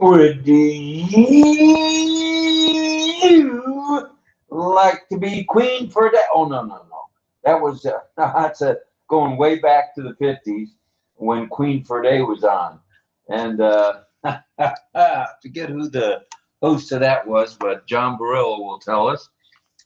Would you like to be queen for a day? Oh, no, no, no. That was, that's going way back to the 50s when Queen for a Day was on. And I forget who the host of that was, but John Barillo will tell us.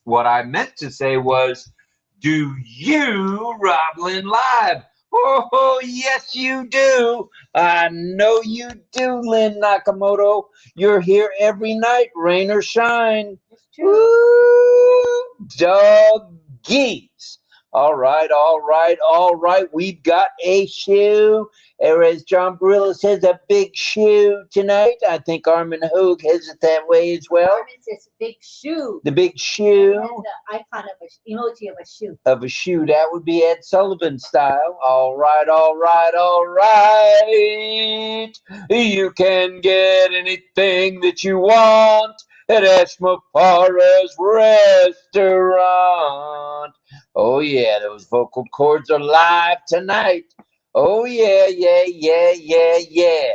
What I meant to say was, do you, RobLynn, live? Oh, yes, you do. I know you do, Lynn Nakamoto. You're here every night, rain or shine. Woo, doggies. All right, all right, all right. We've got a shoe, or as John Barillo says, a big shoe tonight. I think Armin Hoog has it that way as well. Armin says big shoe. The big shoe. And the icon of a emoji of a shoe. Of a shoe. That would be Ed Sullivan style. All right, all right, all right. You can get anything that you want at Ashmapara's restaurant. Oh, yeah, those vocal cords are live tonight. Oh, yeah, yeah, yeah, yeah, yeah.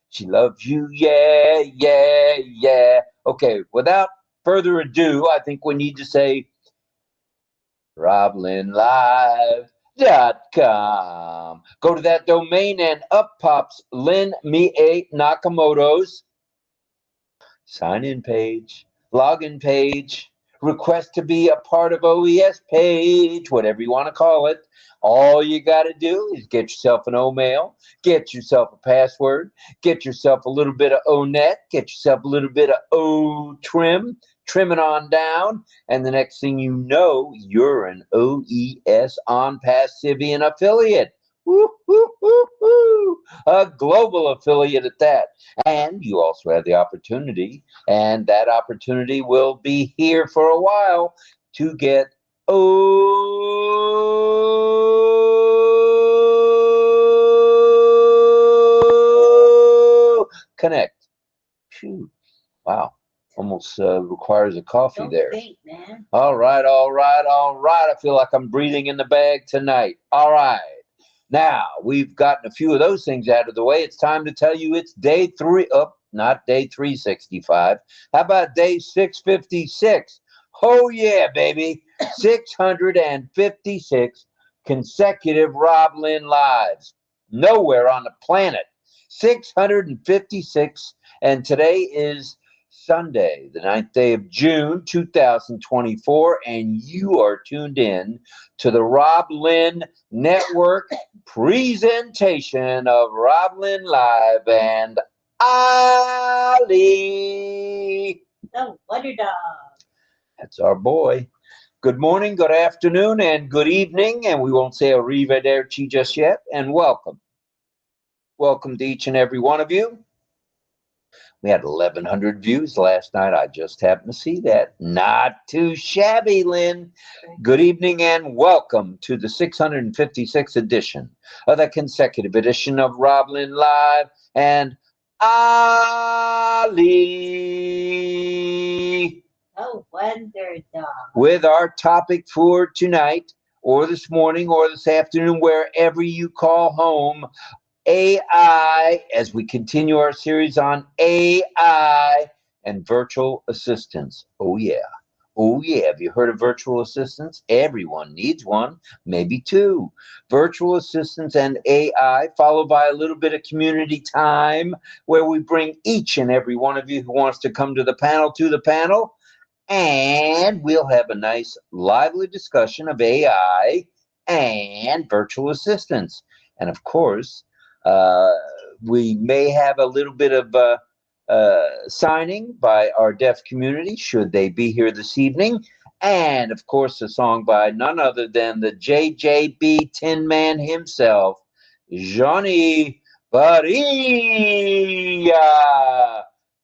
She loves you, yeah, yeah, yeah. Okay, without further ado, I think we need to say RobLynnLive.com. Go to that domain and up pops Lynn Me Nakamoto's sign-in page, login page, request to be a part of OES page, whatever you want to call it. All you got to do is get yourself an O-mail, get yourself a password, get yourself a little bit of O-net, get yourself a little bit of O-trim, trim it on down, and the next thing you know, you're an OES ONPASSIVE affiliate. Woo, woo, woo, woo. A global affiliate at that. And you also have the opportunity, and that opportunity will be here for a while, to get OConnect. Phew. Wow. Almost requires a coffee. Don't there. faint, man. All right, all right, all right. I feel like I'm breathing in the bag tonight. All right. Now, we've gotten a few of those things out of the way. It's time to tell you it's day 3. Not day 365. How about day 656? Oh, yeah, baby. 656 consecutive RobLynn lives. Nowhere on the planet. 656. And today is Sunday, the 9th day of June, 2024, and you are tuned in to the RobLynn Network presentation of RobLynn Live and Ali. The Wonder Dog. That's our boy. Good morning, good afternoon, and good evening, and we won't say arrivederci just yet, and welcome. Welcome to each and every one of you. We had 1,100 views last night. I just happened to see that. Not too shabby, Lynn. Good evening and welcome to the 656th edition of the consecutive edition of RobLynn Live and Ali. Oh, Wonder Dog. With our topic for tonight, or this morning, or this afternoon, wherever you call home, AI, as we continue our series on AI and virtual assistants. Oh, yeah. Oh, yeah. Have you heard of virtual assistants? Everyone needs one, maybe two. Virtual assistants and AI, followed by a little bit of community time, where we bring each and every one of you who wants to come to the panel, and we'll have a nice, lively discussion of AI and virtual assistants. And, of course, we may have a little bit of signing by our deaf community, should they be here this evening. And, of course, a song by none other than the JJB Tin Man himself, Johnny Barilla,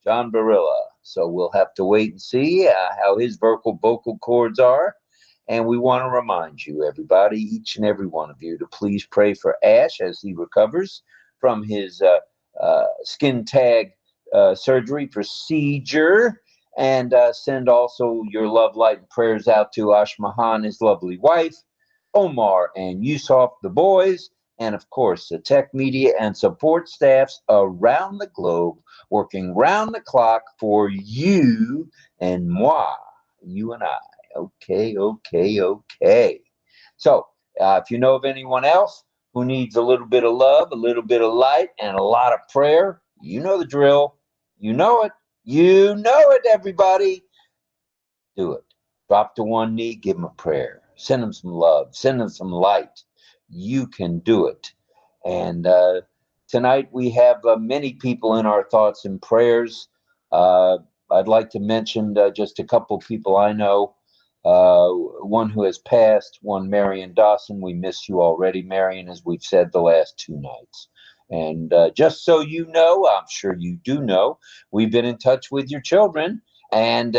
John Barilla. So we'll have to wait and see how his vocal cords are. And we want to remind you, everybody, each and every one of you, to please pray for Ash as he recovers from his skin tag surgery procedure. And send also your love, light, and prayers out to Ashmahan, his lovely wife, Omar and Yusuf, the boys, and of course, the tech media and support staffs around the globe working round the clock for you and moi, you and I. Okay, okay, okay. So, if you know of anyone else who needs a little bit of love, a little bit of light, and a lot of prayer, you know the drill. You know it. You know it, everybody. Do it. Drop to one knee, give them a prayer. Send them some love. Send them some light. You can do it. And tonight we have many people in our thoughts and prayers. I'd like to mention just a couple of people I know. One who has passed, one Marion Dawson. We miss you already, Marion, as we've said the last 2 nights. And just so you know, I'm sure you do know, we've been in touch with your children, and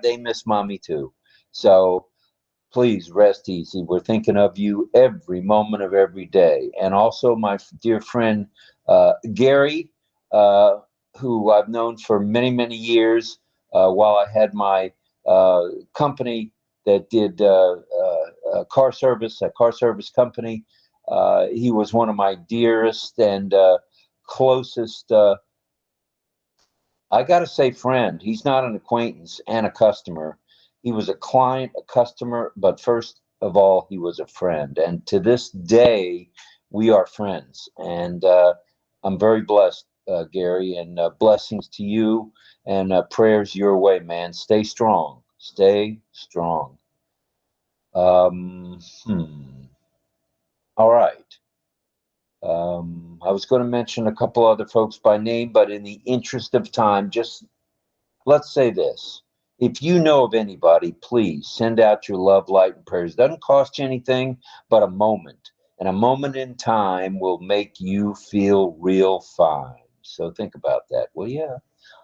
they miss mommy too. So please rest easy. We're thinking of you every moment of every day. And also my dear friend Gary, who I've known for many, many years, while I had my company that did car service, a car service company. He was one of my dearest and closest, I got to say, friend. He's not an acquaintance and a customer. He was a client, a customer, but first of all, he was a friend. And to this day, we are friends. And I'm very blessed, Gary, and blessings to you, and prayers your way, man. Stay strong. Stay strong. Um, hmm. All right. I was going to mention a couple other folks by name, but in the interest of time, just let's say this. If you know of anybody, please send out your love, light, and prayers. It doesn't cost you anything but a moment. And a moment in time will make you feel real fine. So think about that, will you?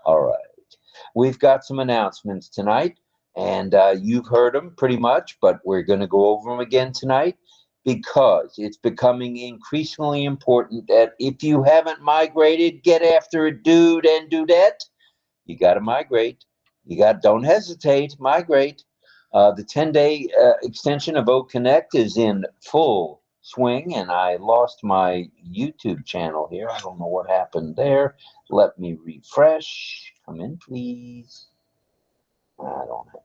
All right. We've got some announcements tonight, and you've heard them pretty much, but we're going to go over them again tonight because it's becoming increasingly important that if you haven't migrated, get after it, dude and dudette. You got to migrate. Don't hesitate, migrate. The 10-day extension of OConnect is in full swing, and I lost my YouTube channel here. I don't know what happened there. Let me refresh. Come in, please. I don't know.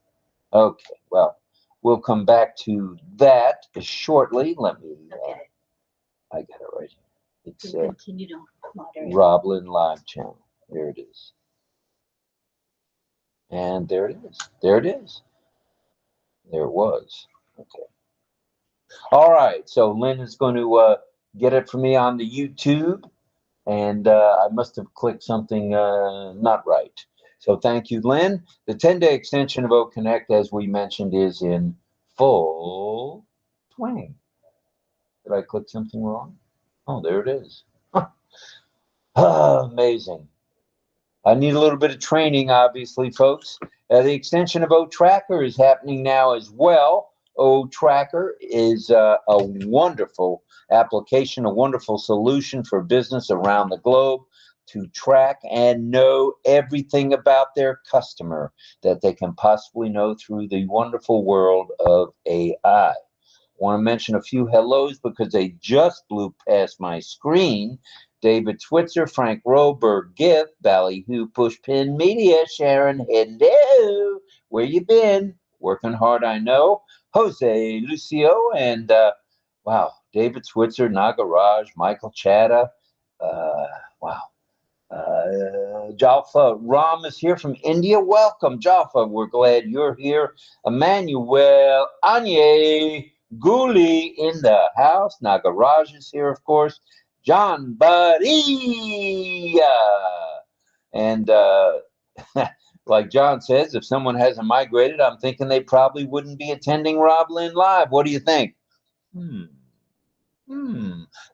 Okay, well, we'll come back to that shortly. Let me, I got it right here. It's continue to moderate. RobLynn Live channel. There it is. And there it is. There it is. There it was. Okay. All right. So Lynn is going to get it for me on the YouTube. And I must have clicked something not right. So thank you, Lynn. The 10-day extension of OConnect, as we mentioned, is in full swing. Did I click something wrong? Oh, there it is. Amazing. I need a little bit of training, obviously, folks. The extension of O-Tracker is happening now as well. O-Tracker is a wonderful application, a wonderful solution for business around the globe to track and know everything about their customer that they can possibly know through the wonderful world of AI. Want to mention a few hellos because they just blew past my screen. David Switzer, Frank Roberg, Gift, Ballyhoo, Pushpin Media, Sharon, hello. Where you been? Working hard, I know. Jose Lucio, and wow, David Switzer, Nagaraj, Michael Chatta. Wow. Jalfa Ram is here from India. Welcome, Jalfa. We're glad you're here. Emmanuel Anye Guli in the house. Nagaraj is here, of course. John Badia. And like John says, if someone hasn't migrated, I'm thinking they probably wouldn't be attending RobLynn Live. What do you think?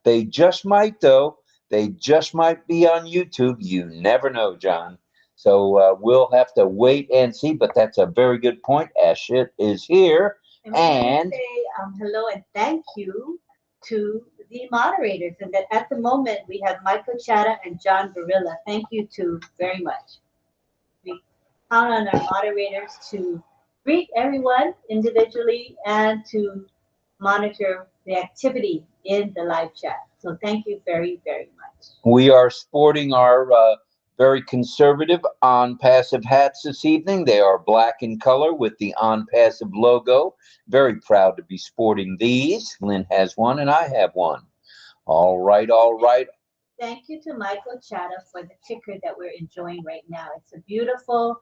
They just might, though. They just might be on YouTube. You never know, John. So we'll have to wait and see. But that's a very good point. Ashit is here. And say hello and thank you to the moderators. And that at the moment we have Michael Chatta and John Barilla. Thank you two very much. We count on our moderators to greet everyone individually and to monitor the activity in the live chat. So thank you very, very much. We are sporting our very conservative OnPassive hats this evening. They are black in color with the OnPassive logo. Very proud to be sporting these. Lynn has one and I have one. All right, all right. Thank you to Michael Chatta for the ticker that we're enjoying right now. It's a beautiful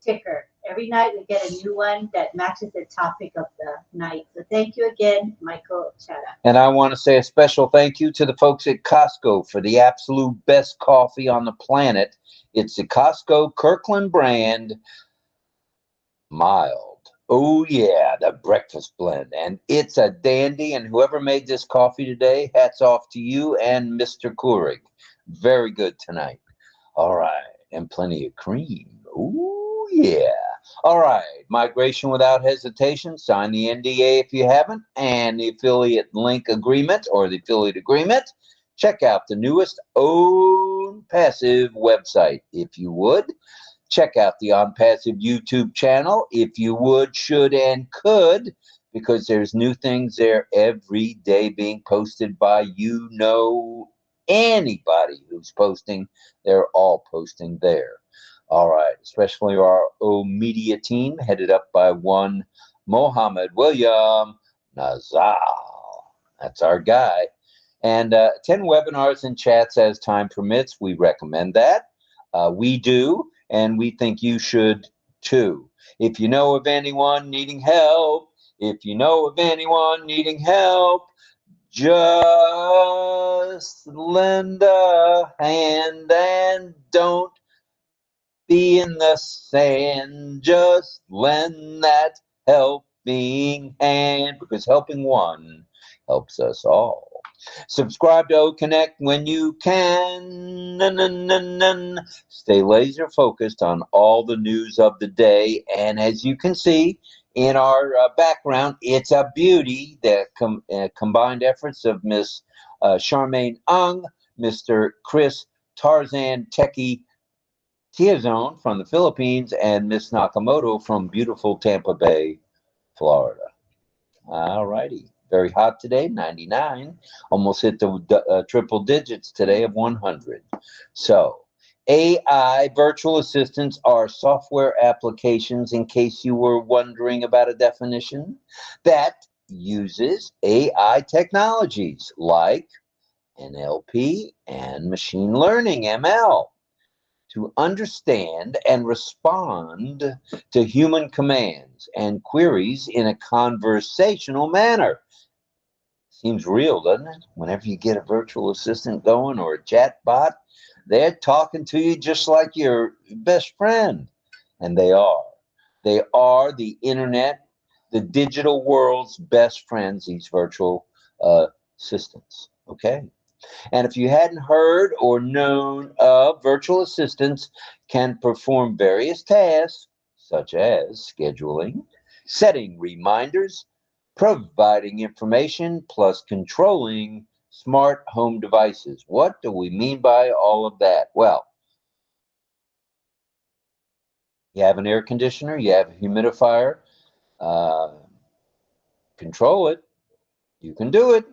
ticker. Every night we get a new one that matches the topic of the night. So thank you again, Michael Chatta. And I want to say a special thank you to the folks at Costco for the absolute best coffee on the planet. It's the Costco Kirkland brand mild. Oh yeah, the breakfast blend. And it's a dandy. And whoever made this coffee today, hats off to you and Mr. Keurig. Very good tonight. All right. And plenty of cream. Ooh yeah. All right. Migration without hesitation. Sign the NDA if you haven't. And the affiliate link agreement or the affiliate agreement. Check out the newest ONPASSIVE website if you would. Check out the OnPassive YouTube channel if you would, should, and could, because there's new things there every day being posted by anybody who's posting. They're all posting there. All right, especially our O Media team headed up by one Mohammed William Nazal. That's our guy. And 10 webinars and chats as time permits. We recommend that. We do. And we think you should too. If you know of anyone needing help, just lend a hand and don't be in the sand. Just lend that helping hand, because helping one helps us all. Subscribe to OConnect when you can. Stay laser focused on all the news of the day. And as you can see in our background, it's a beauty. The combined efforts of Miss Charmaine Ung, Mr. Chris Tarzan Techie Tiazone from the Philippines, and Miss Nakamoto from beautiful Tampa Bay, Florida. All righty. Very hot today, 99. Almost hit the triple digits today of 100. So, AI virtual assistants are software applications, in case you were wondering about a definition, that uses AI technologies like NLP and machine learning, ML, to understand and respond to human commands and queries in a conversational manner. Seems real, doesn't it? Whenever you get a virtual assistant going or a chat bot, they're talking to you just like your best friend. And they are. They are the internet, the digital world's best friends, these virtual assistants. Okay? And if you hadn't heard or known of, virtual assistants can perform various tasks, such as scheduling, setting reminders, providing information, plus controlling smart home devices. What do we mean by all of that? Well, you have an air conditioner, you have a humidifier, control it. You can do it.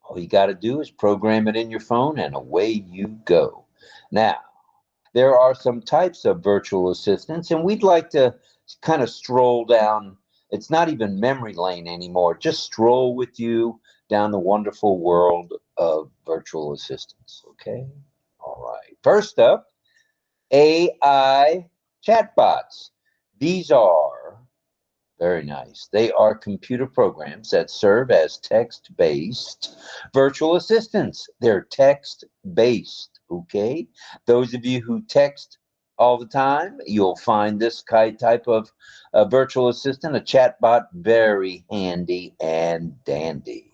All you got to do is program it in your phone and away you go. Now, there are some types of virtual assistants, and we'd like to kind of stroll down. It's not even memory lane anymore. Just stroll with you down the wonderful world of virtual assistants. Okay? All right. First up, AI chatbots. These are very nice. They are computer programs that serve as text-based virtual assistants. They're text-based, okay? Those of you who text all the time, you'll find this type of virtual assistant, a chatbot, very handy and dandy.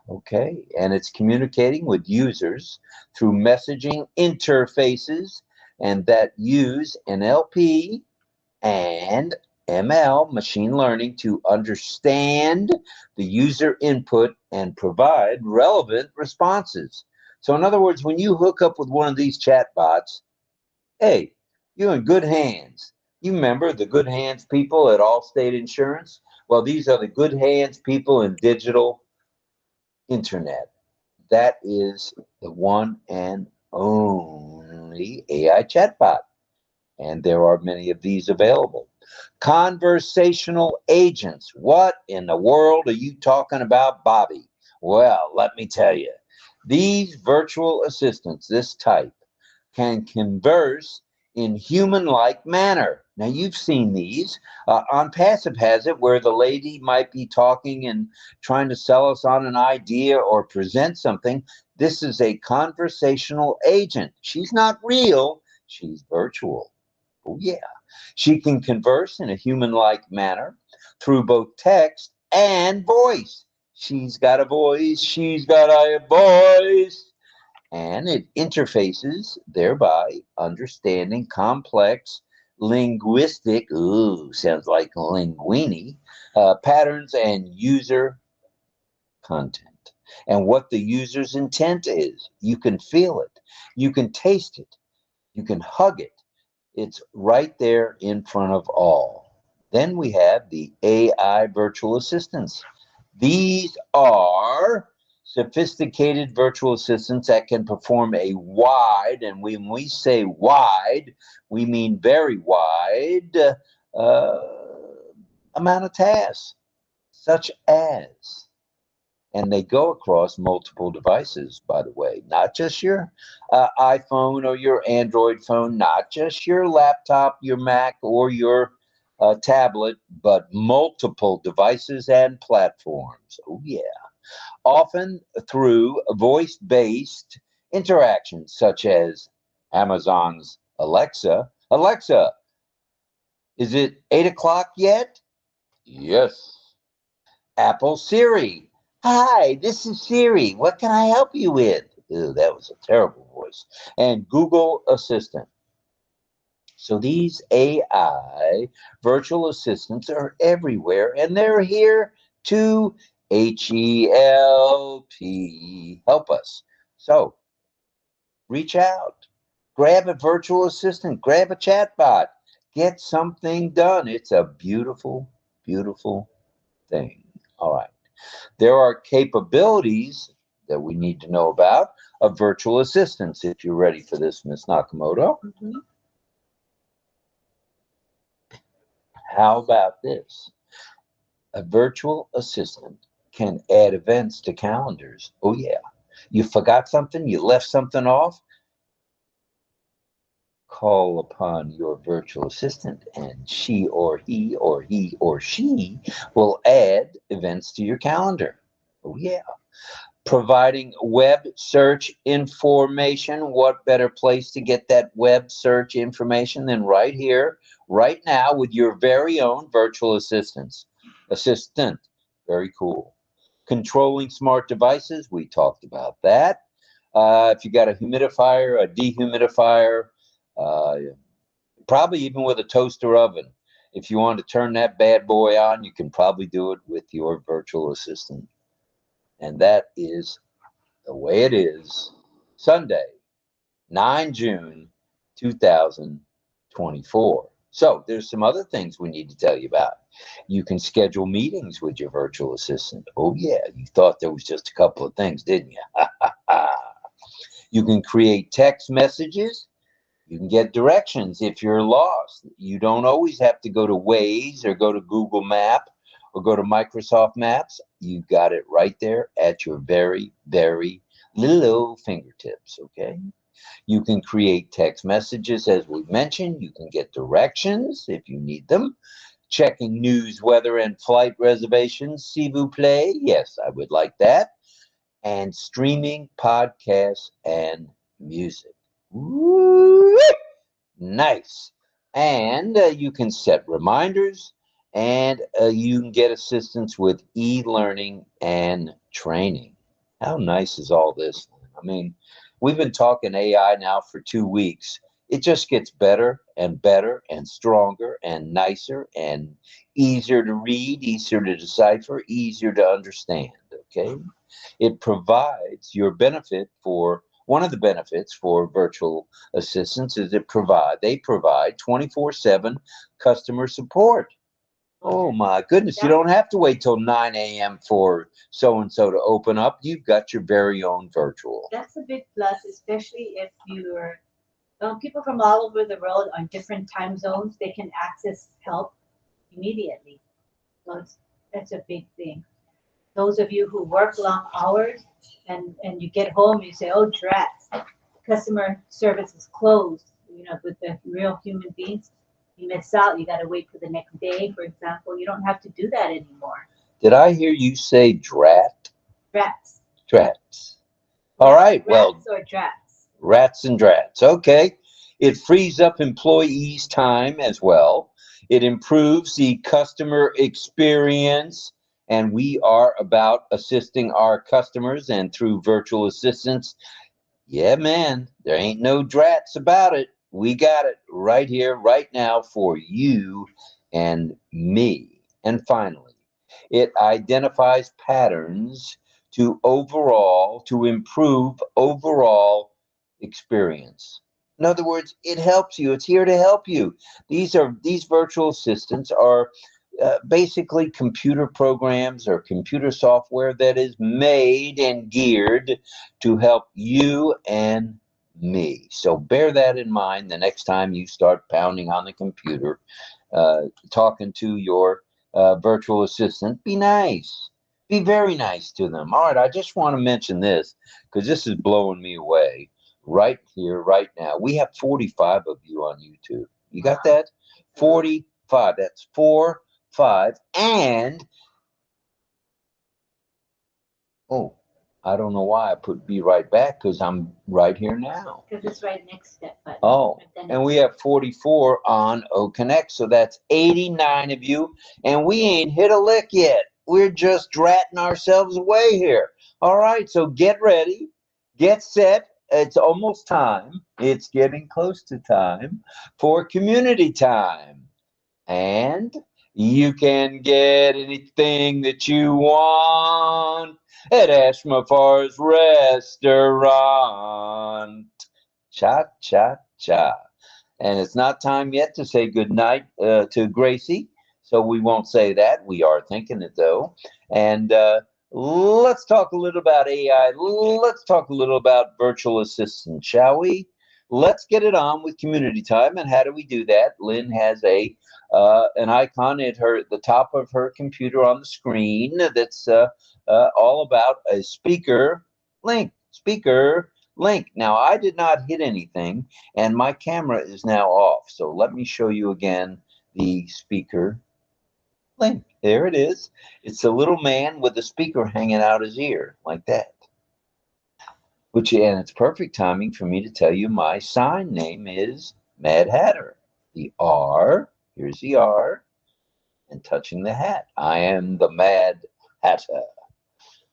Okay, and it's communicating with users through messaging interfaces, and that use NLP and ML, machine learning, to understand the user input and provide relevant responses. So in other words, when you hook up with one of these chatbots, hey, you're in good hands. You remember the good hands people at Allstate Insurance? Well, these are the good hands people in digital internet. That is the one and only AI chatbot. And there are many of these available. Conversational agents. What in the world are you talking about, Bobby? Well, let me tell you. These virtual assistants, this type, can converse in human-like manner. Now, you've seen these. ONPASSIVE has it where the lady might be talking and trying to sell us on an idea or present something. This is a conversational agent. She's not real. She's virtual. Oh, yeah. She can converse in a human-like manner through both text and voice. She's got a voice. She's got a voice. And it interfaces, thereby understanding complex linguistic, ooh, sounds like linguini, patterns and user content. And what the user's intent is. You can feel it. You can taste it. You can hug it. It's right there in front of all. Then we have the AI virtual assistants. These are sophisticated virtual assistants that can perform a wide, and when we say wide, we mean very wide uh, amount of tasks, such as, and they go across multiple devices, by the way, not just your iPhone or your Android phone, not just your laptop, your Mac, or your tablet, but multiple devices and platforms. Oh, yeah. Often through voice-based interactions, such as Amazon's Alexa. Alexa, is it 8 o'clock yet? Yes. Apple Siri. Hi, this is Siri. What can I help you with? Ew, that was a terrible voice. And Google Assistant. So these AI virtual assistants are everywhere, and they're here to help us. So reach out, grab a virtual assistant, grab a chatbot, get something done. It's a beautiful, beautiful thing. All right. There are capabilities that we need to know about of virtual assistants. If you're ready for this, Miss Nakamoto. Mm-hmm. How about this? A virtual assistant can add events to calendars. Oh, yeah. You forgot something, you left something off, call upon your virtual assistant, and she or he or she will add events to your calendar. Oh, yeah. Providing web search information. What better place to get that web search information than right here, right now, with your very own virtual assistant. Very cool. Controlling smart devices. We talked about that. If you got a humidifier, a dehumidifier, uh, probably even with a toaster oven. If you want to turn that bad boy on, you can probably do it with your virtual assistant. And that is the way it is. Sunday, 9 June 2024. So there's some other things we need to tell you about. You can schedule meetings with your virtual assistant. Oh, yeah, you thought there was just a couple of things, didn't you? You can create text messages. You can get directions if you're lost. You don't always have to go to Waze or go to Google Map or go to Microsoft Maps. You got it right there at your very, very little fingertips, okay? You can create text messages, as we mentioned. You can get directions if you need them. Checking news, weather, and flight reservations. S'il vous plaît. Yes, I would like that. And streaming podcasts and music. Woo! Nice. And you can set reminders, and you can get assistance with e-learning and training. How nice is all this? I mean, we've been talking AI now for 2 weeks. It just gets better and better and stronger and nicer and easier to read, easier to decipher, easier to understand, okay? It provides your benefit for one of the benefits for virtual assistants is they provide 24/7 customer support. Oh my goodness, you don't have to wait till 9 a.m. for so-and-so to open up. You've got your very own virtual. That's a big plus, especially if you're people from all over the world on different time zones, they can access help immediately. So that's a big thing. Those of you who work long hours and you get home, you say, oh, drats, customer service is closed, with the real human beings. You miss out. You got to wait for the next day, for example. You don't have to do that anymore. Did I hear you say drat? Drats. Drats. All right. Well, rats or drats. Rats and drats. Okay. It frees up employees' time as well. It improves the customer experience. And we are about assisting our customers, and through virtual assistants. Yeah, man, there ain't no drats about it. We got it right here, right now for you and me. And finally, it identifies patterns to improve overall experience. In other words, it helps you. It's here to help you. These virtual assistants are basically computer programs or computer software that is made and geared to help you and me. So bear that in mind the next time you start pounding on the computer, talking to your virtual assistant. Be nice. Be very nice to them. All right, I just want to mention this because this is blowing me away right here, right now. We have 45 of you on YouTube. You got that? 45. That's 4, 5. And, oh, I don't know why I put be right back because I'm right here now. Because it's right next step. Oh, and we have 44 on OConnect. So that's 89 of you. And we ain't hit a lick yet. We're just dratting ourselves away here. All right, so get ready. Get set. It's almost time. It's getting close to time for community time. And you can get anything that you want at Ashmafar's restaurant. Cha, cha, cha. And it's not time yet to say good night to Gracie, so we won't say that. We are thinking it, though. And let's talk a little about AI. Let's talk a little about virtual assistants, shall we? Let's get it on with community time. And how do we do that? Lynn has an icon at the top of her computer on the screen that's all about a speaker link. Speaker link. Now, I did not hit anything, and my camera is now off. So let me show you again the speaker link. There it is. It's a little man with a speaker hanging out his ear like that. And it's perfect timing for me to tell you my sign name is Mad Hatter. The R, here's the R, and touching the hat. I am the Mad Hatter.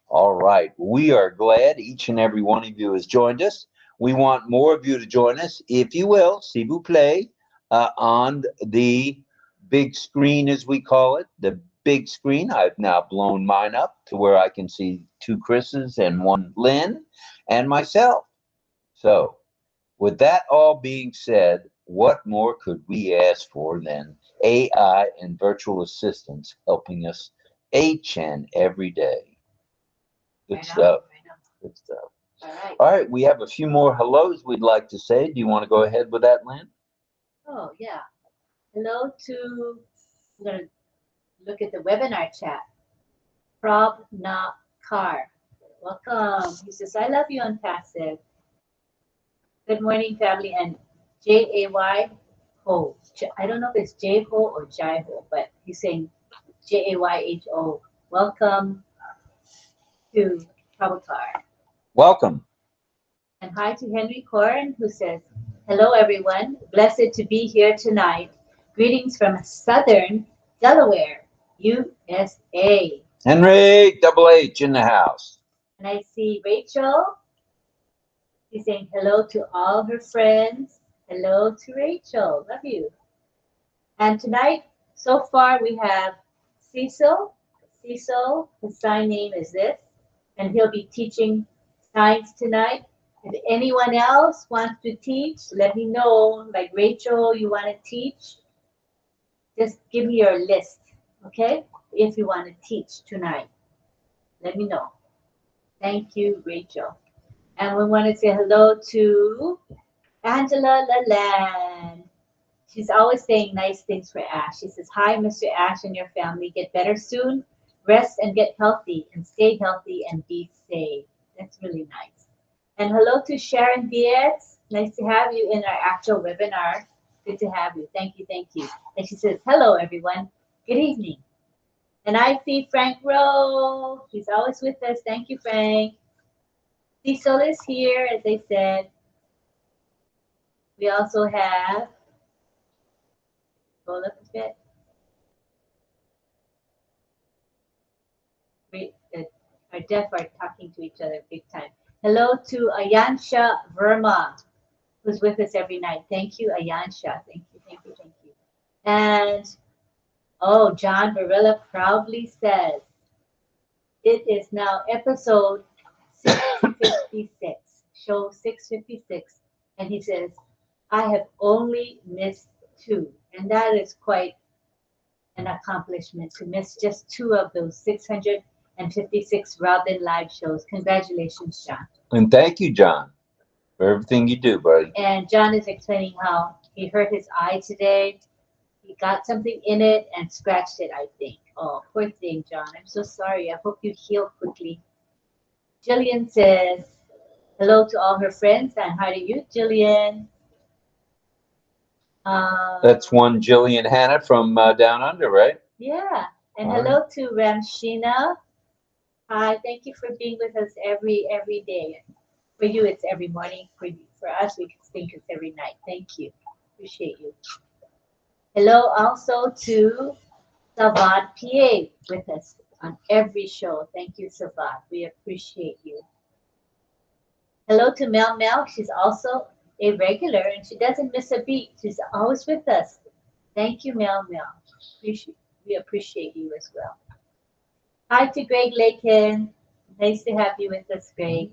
All right. We are glad each and every one of you has joined us. We want more of you to join us, if you will, s'il vous plaît, on the big screen, as we call it, the big screen. I've now blown mine up to where I can see 2 Chris's and 1 Lynn and myself. So with that all being said, what more could we ask for than AI and virtual assistants helping us each and every day? Good stuff. Good stuff. All right. We have a few more hellos we'd like to say. Do you want to go ahead with that, Lynn? Oh, yeah. Hello to, I'm going to look at the webinar chat. Prabnakar. Welcome. He says, I love you, ONPASSIVE. Good morning, family. And J-A-Y Ho. I don't know if it's J-Ho or Jai-Ho, but he's saying J-A-Y-H-O. Welcome to Prabhakar. Welcome. And hi to Henry Corrin, who says, hello, everyone. Blessed to be here tonight. Greetings from Southern Delaware, USA. Henry Double H in the house. And I see Rachel. She's saying hello to all her friends. Hello to Rachel. Love you. And tonight, so far, we have Cecil. Cecil, his sign name is this. And he'll be teaching science tonight. If anyone else wants to teach, let me know. Like Rachel, you want to teach? Just give me your list. Okay? If you want to teach tonight, let me know. Thank you, Rachel. And we want to say hello to Angela Laland. She's always saying nice things for Ash. She says, "Hi, Mr. Ash and your family. Get better soon. Rest and get healthy and stay healthy and be safe." That's really nice. And hello to Sharon Diaz. Nice to have you in our actual webinar. Good to have you. Thank you, thank you. And she says, "Hello, everyone. Good evening." And I see Frank Rowe. He's always with us. Thank you, Frank. Cecil is here, as I said. We also have, hold up a bit. Our deaf are talking to each other big time. Hello to Ayansha Verma, who's with us every night. Thank you, Ayansha. Thank you, thank you, thank you. And, oh, John Barilla proudly says, it is now episode 656, show 656. And he says, I have only missed 2. And that is quite an accomplishment to miss just 2 of those 656 RobLynn live shows. Congratulations, John. And thank you, John, for everything you do, buddy. And John is explaining how he hurt his eye today. He got something in it and scratched it, I think. Oh, poor thing, John. I'm so sorry. I hope you heal quickly. Jillian says hello to all her friends, and hi to you, Jillian. That's one Jillian Hannah from down under, right? Yeah. And hello to Ramshina. Hi, thank you for being with us every day. For you, it's every morning. For us, we think it's every night. Thank you. Appreciate you. Hello also to Savad PA with us on every show. Thank you, Savad. We appreciate you. Hello to Mel Mel. She's also a regular and she doesn't miss a beat. She's always with us. Thank you, Mel Mel. We appreciate you as well. Hi to Greg Lakin. Nice to have you with us, Greg.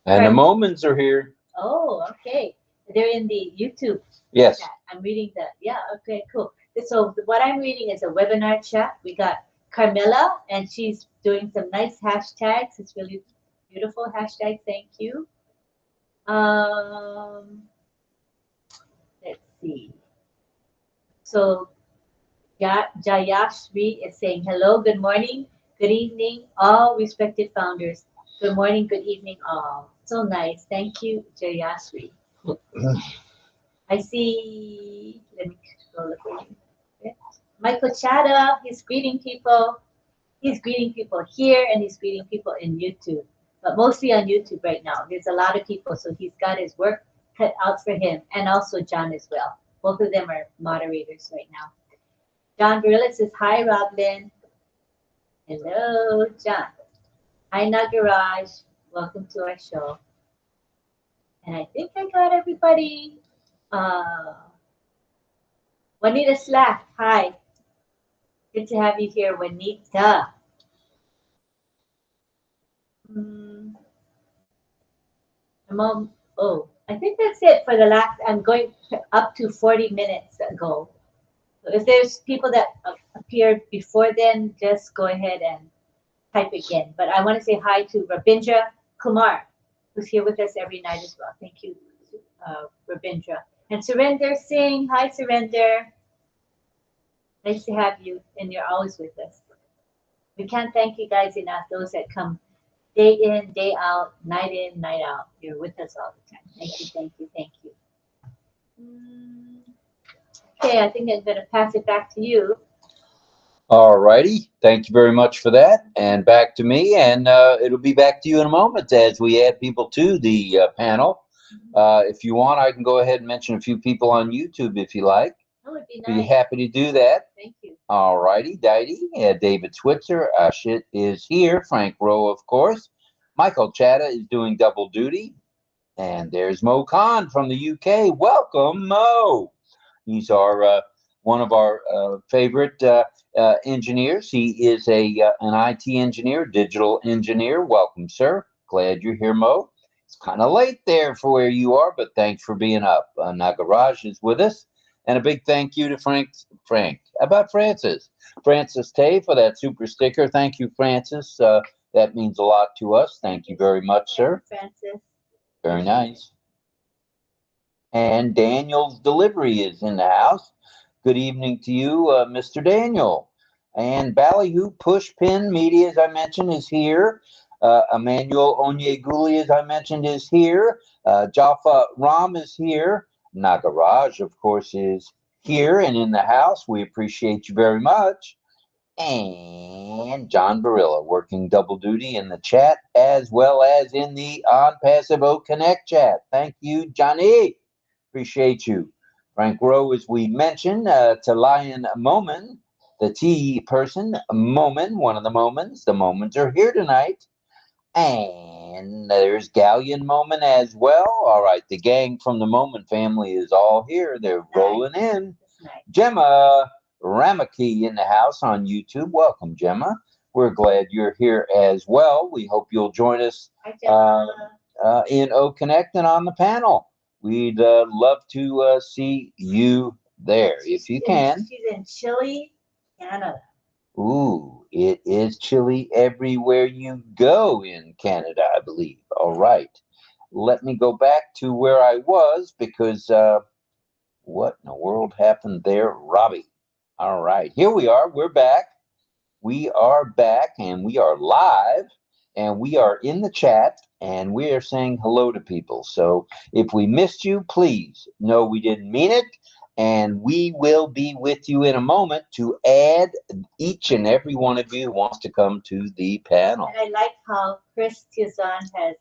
And the Moments are here. Oh, okay. They're in the YouTube Yes. chat. I'm reading that. Yeah, okay, cool. So what I'm reading is a webinar chat. We got Carmela, and she's doing some nice hashtags. It's really beautiful hashtag. Thank you. Let's see. So Jayashri is saying hello, good morning, good evening, all respected founders. Good morning, good evening, all. So nice. Thank you, Jayashri. I see. Let me go look at you. Michael Chada, he's greeting people. He's greeting people here and he's greeting people in YouTube, but mostly on YouTube right now. There's a lot of people, so he's got his work cut out for him, and also John as well. Both of them are moderators right now. John Barilla says, hi, RobLynn. Hello, John. Hi, Nagaraj. Welcome to our show. And I think I got everybody. Juanita Slack, hi. Good to have you here, Juanita. Oh, I think that's it for the last. I'm going up to 40 minutes ago. So if there's people that appeared before then, just go ahead and type again. But I want to say hi to Rabindra Kumar, who's here with us every night as well. Thank you, Rabindra. And Surinder Singh, hi Surinder. Nice to have you, and you're always with us. We can't thank you guys enough, those that come day in, day out, night in, night out. You're with us all the time. Thank you, thank you, thank you. Okay, I think I'm going to pass it back to you. All righty. Thank you very much for that. And back to me, and it'll be back to you in a moment as we add people to the panel. If you want, I can go ahead and mention a few people on YouTube if you like. Oh, it'd be nice. Be happy to do that. Thank you. All righty, David Switzer, Ashit is here. Frank Rowe, of course. Michael Chatta is doing double duty. And there's Mo Khan from the UK. Welcome, Mo. He's our one of our favorite engineers. He is an IT engineer, digital engineer. Welcome, sir. Glad you're here, Mo. It's kind of late there for where you are, but thanks for being up. Nagaraj is with us. And a big thank you to Frank. How about Francis? Francis Tay for that super sticker. Thank you, Francis. That means a lot to us. Thank you very much, sir. Francis. Very nice. And Daniel's delivery is in the house. Good evening to you, Mr. Daniel. And Ballyhoo Pushpin Media, as I mentioned, is here. Emmanuel Onyeguli, as I mentioned, is here. Jaffa Ram is here. Nagaraj, of course, is here and in the house. We appreciate you very much. And John Barilla working double duty in the chat as well as in the ONPASSIVE OConnect chat. Thank you, Johnny. Appreciate you. Frank Rowe, as we mentioned, to Lion Moman, the T person, Moman, one of the Momans. The Momans are here tonight. And there's Galleon Moman as well. All right, the gang from the Moman family is all here. They're rolling in. Gemma Ramaki in the house on YouTube. Welcome, Gemma. We're glad you're here as well. We hope you'll join us in OConnect and on the panel. We'd love to see you there if you can. She's in Chile, Canada. Ooh, it is chilly everywhere you go in Canada, I believe. All right. Let me go back to where I was because what in the world happened there, Robbie? All right, here we are. We're back. We are back and we are live and we are in the chat and we are saying hello to people. So if we missed you, please know we didn't mean it. And we will be with you in a moment to add each and every one of you who wants to come to the panel. And I like how Chris Tizan has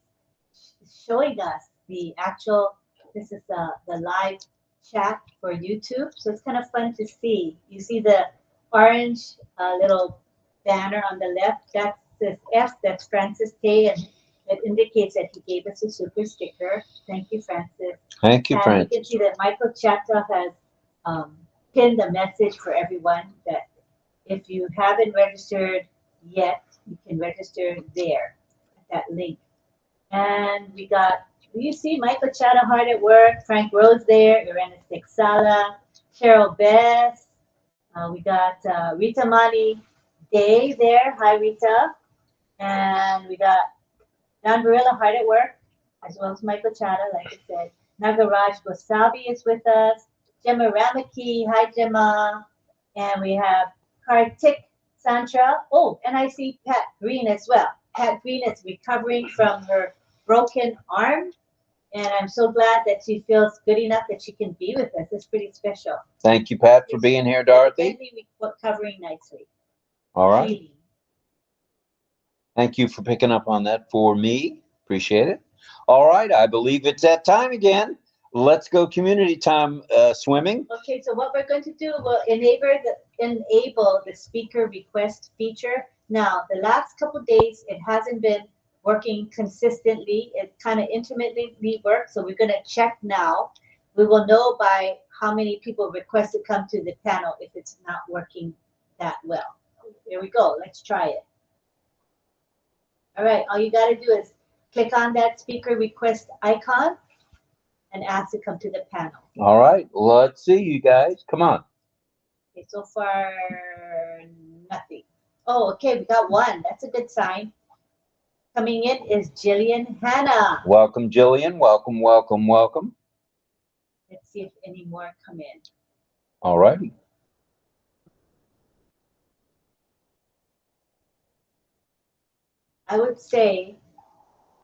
showing us the actual, this is the live chat for YouTube. So it's kind of fun to see. You see the orange little banner on the left. That's this F, that's Francis Tay, and it indicates that he gave us a super sticker. Thank you, Francis. Thank you, Francis. You can see that Michael Chatta has pinned a message for everyone that if you haven't registered yet, you can register there at that link. And we got, do you see Michael Chatta hard at work? Frank Rose there, Irena Stixala, Cheryl Bess. We got Rita Mani Day there. Hi, Rita. And we got Don Barilla hard at work, as well as Michael Chatta, like I said. Nagaraj Gosabi is with us. Gemma Ramaki. Hi, Gemma. And we have Kartik Santra. Oh, and I see Pat Green as well. Pat Green is recovering from her broken arm. And I'm so glad that she feels good enough that she can be with us. It's pretty special. Thank you, Pat, for being here, Dorothy. Recovering nicely. All right. Really. Thank you for picking up on that for me. Appreciate it. All right. I believe it's that time again. Let's go community time swimming. Okay, so what we're going to do, we'll enable the speaker request feature. Now, the last couple days, it hasn't been working consistently. It kind of intermittently works, so we're going to check now. We will know by how many people request to come to the panel if it's not working that well. Here we go. Let's try it. All right, all you got to do is click on that speaker request icon and ask to come to the panel. All right, let's see you guys. Come on. Okay, so far, nothing. Oh, okay, we got one. That's a good sign. Coming in is Jillian Hanna. Welcome, Jillian. Welcome, welcome, welcome. Let's see if any more come in. All righty. I would say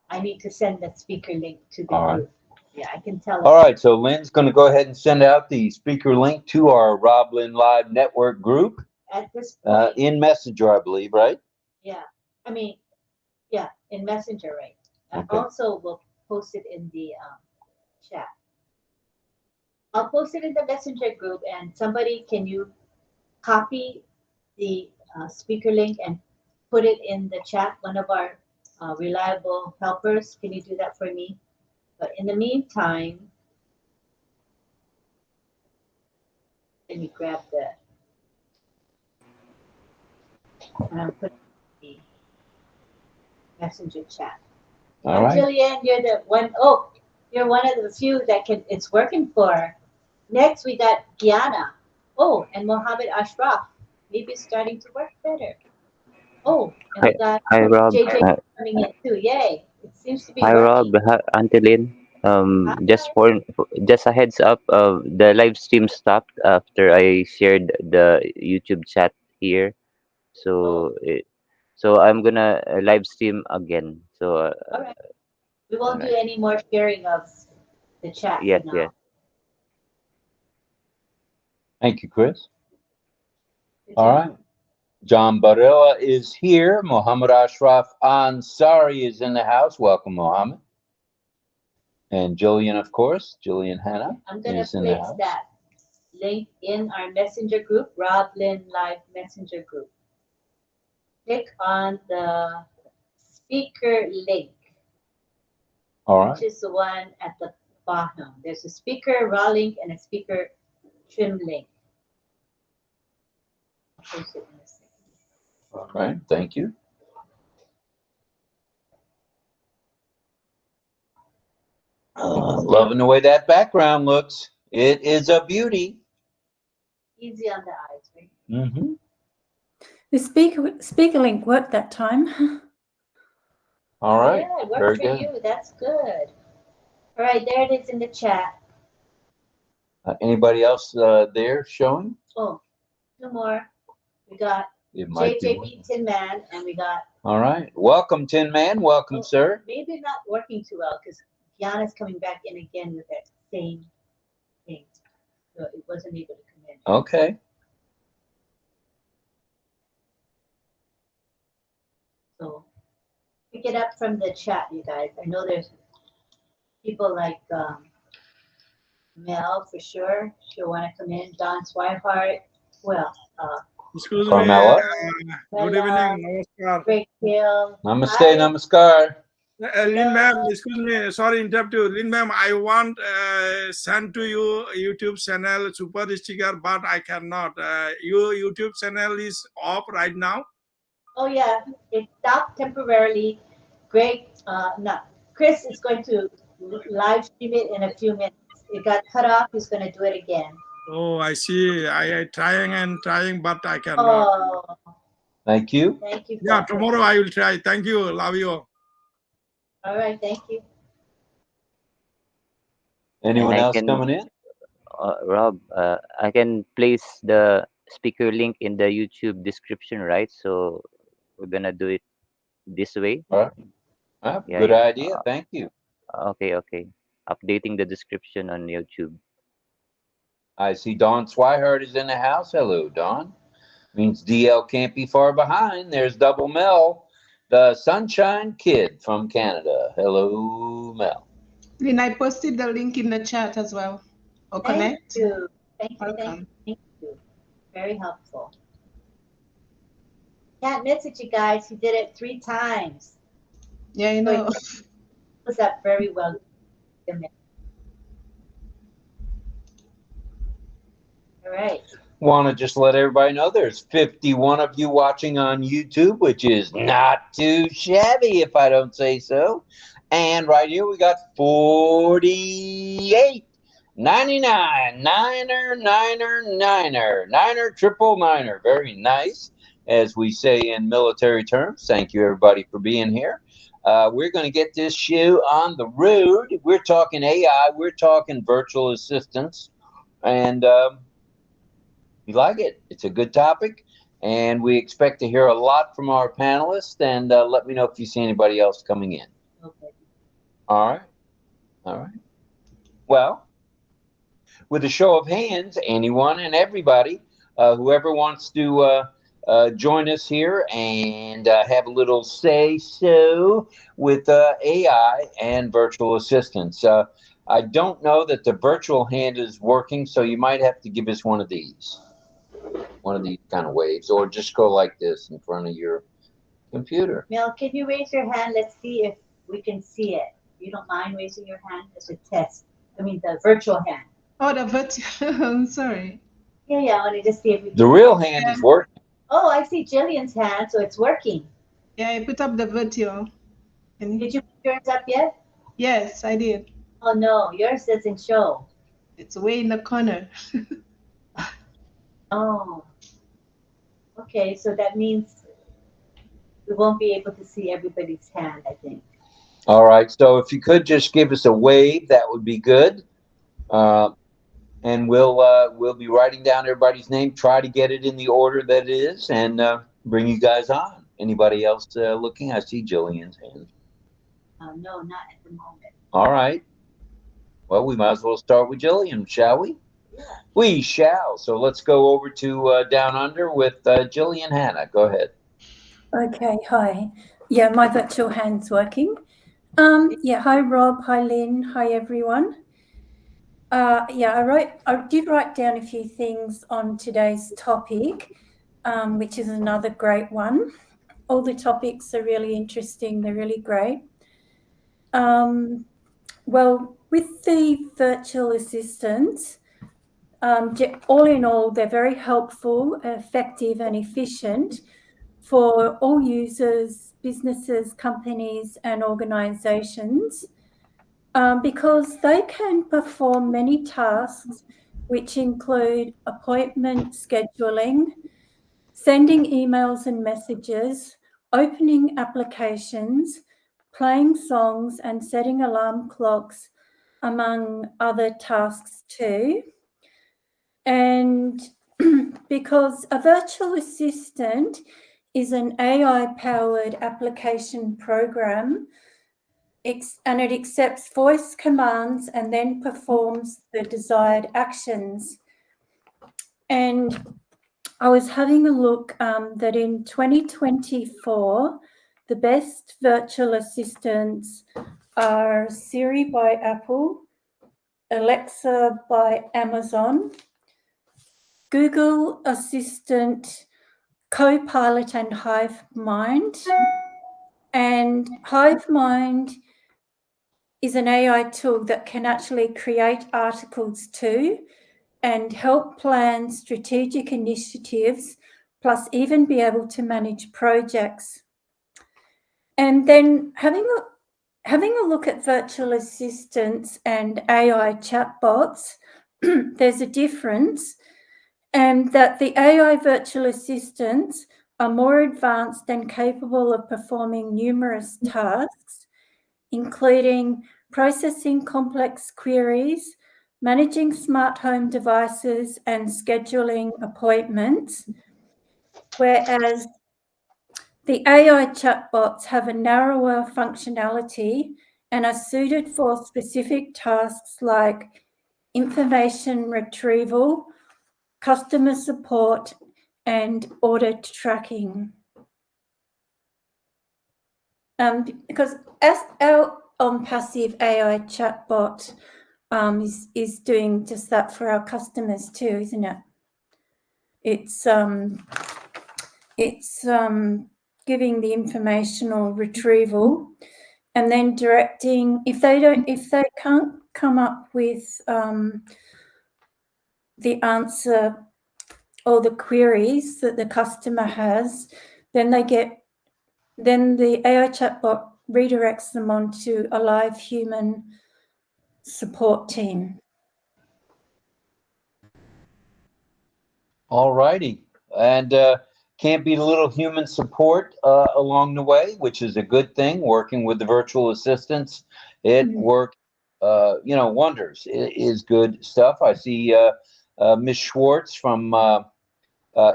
I need to send the speaker link to the group. Yeah, I can tell. All right, so Lynn's going to go ahead and send out the speaker link to our RobLynn Live Network group. At this point, in Messenger, I believe, right? Yeah, I mean, yeah, in Messenger, right? Okay. Also, we'll post it in the chat. I'll post it in the Messenger group, and somebody, can you copy the speaker link and put it in the chat? One of our reliable helpers, can you do that for me? But in the meantime, let me grab the, and I'm putting the Messenger chat. All right. Jillian, you're the one, oh, you're one of the few that can, it's working for. Next, we got Gianna. Oh, and Mohammed Ashraf, maybe starting to work better. Oh, and we Hi, got hi Rob. JJ coming in too. Yay! It seems to be Hi Rob. working. Hi, Auntie Lynn. Hi. Just a heads up. The live stream stopped after I shared the YouTube chat here. Oh, So I'm gonna live stream again. all right. We All won't do right. any more sharing of the chat for Yes, yes. now. Thank you, Chris. Good All job. right. John Barilla is here. Muhammad Ashraf Ansari is in the house. Welcome, Muhammad. And Jillian, of course, Jillian Hanna I'm gonna is in the place house. that link in our messenger group, RobLynn Live Messenger group. Click on the speaker link, All which right. is the one at the bottom. There's a speaker raw link and a speaker trim link. I'll post it in a second. All right. Thank you. Loving the way that background looks. It is a beauty. Easy on the eyes, right? Mm-hmm. The speaker link worked that time. All right. Yeah, it Very worked for good. you. That's good. All right, there it is in the chat. Anybody else there showing? Oh, two more. We got It might be. JJB Tin Man, and we got. All right. Welcome, Tin Man. Welcome, sir. Maybe not working too well because Kiana's coming back in again with that same thing. So it wasn't able to come in. Okay. So pick it up from the chat, you guys. I know there's people like Mel for sure. She'll want to come in. Don Swihart. Well, Excuse me. Carmela. Good evening. Namaskar. Greg Hill. Namaste, Hi. namaskar. Lynn ma'am, excuse me. Sorry, interrupt you. Lynn ma'am, I want send to you YouTube channel super sticker, but I cannot. Your YouTube channel is off right now. Oh yeah, it stopped temporarily. Greg, no, Chris is going to live stream it in a few minutes. It got cut off. He's going to do it again. Oh, I see. I trying, but I cannot. Oh, Thank you. thank you. Yeah, tomorrow I will try. Thank you. Love you. All right, thank you. Anyone And I else can, coming in? Rob, I can place the speaker link in the YouTube description, right? So we're gonna do it this way. All right. Yeah, Good yeah. idea. Thank you. Okay, okay. Updating the description on YouTube. I see Don Swihart is in the house. Hello, Don. Means DL can't be far behind. There's Double Mel, the Sunshine Kid from Canada. Hello, Mel. Lynn, I posted the link in the chat as well. Thank OConnect. you. Thank you. Welcome. Thank you. Very helpful. Can't miss it, you guys. He did it 3 times. Yeah, you know. It was that very well. All right. Want to just let everybody know there's 51 of you watching on YouTube, which is not too shabby if I don't say so. And right here we got 48. 99, niner, triple niner. Very nice, as we say in military terms. Thank you, everybody, for being here. We're going to get this show on the road. We're talking AI. We're talking virtual assistants. And we like it. It's a good topic. And we expect to hear a lot from our panelists. And let me know if you see anybody else coming in. Okay. All right. All right. Well, with a show of hands, anyone and everybody, whoever wants to join us here and have a little say-so with AI and virtual assistants. I don't know that the virtual hand is working, so you might have to give us one of these kind of waves, or just go like this in front of your computer. Mel, can you raise your hand? Let's see if we can see it. You don't mind raising your hand as a test? I mean, the virtual hand. Oh, the virtual. I'm sorry. Yeah, I wanted to see if we can. The real hand is working. Oh, I see Jillian's hand, so it's working. Yeah, I put up the virtual. Did you put yours up yet? Yes, I did. Oh no, yours doesn't show. It's way in the corner. Oh, okay. So that means we won't be able to see everybody's hand, I think. All right. So if you could just give us a wave, that would be good. And we'll be writing down everybody's name. Try to get it in the order that it is, and bring you guys on. Anybody else looking? I see Jillian's hand. No, not at the moment. All right. Well, we might as well start with Jillian, shall we? Yeah. We shall. So let's go over to Down Under with Jillian Hanna. Go ahead. Okay, hi. Yeah, my virtual hand's working. Yeah, hi Rob, hi Lynn, hi everyone. Yeah, I did write down a few things on today's topic, which is another great one. All the topics are really interesting, they're really great. Well, with the virtual assistants, all in all, they're very helpful, effective and efficient for all users, businesses, companies and organisations, because they can perform many tasks which include appointment scheduling, sending emails and messages, opening applications, playing songs and setting alarm clocks, among other tasks too. And because a virtual assistant is an AI-powered application program, and it accepts voice commands and then performs the desired actions. And I was having a look that in 2024, the best virtual assistants are Siri by Apple, Alexa by Amazon, Google Assistant, Copilot and HiveMind. And HiveMind is an AI tool that can actually create articles too and help plan strategic initiatives, plus even be able to manage projects. And then having a look at virtual assistants and AI chatbots, there's a difference, and that the AI virtual assistants are more advanced and capable of performing numerous tasks, including processing complex queries, managing smart home devices, and scheduling appointments, whereas the AI chatbots have a narrower functionality and are suited for specific tasks like information retrieval, customer support, and order tracking. Because as our ONPASSIVE AI chatbot is doing just that for our customers too, isn't it? It's giving the informational retrieval and then directing. If they can't come up with the answer or the queries that the customer has, then the AI chatbot redirects them onto a live human support team. All righty. And can't beat a little human support along the way, which is a good thing. Working with the virtual assistants, it works, wonders. It is good stuff. I see Ms. Schwartz from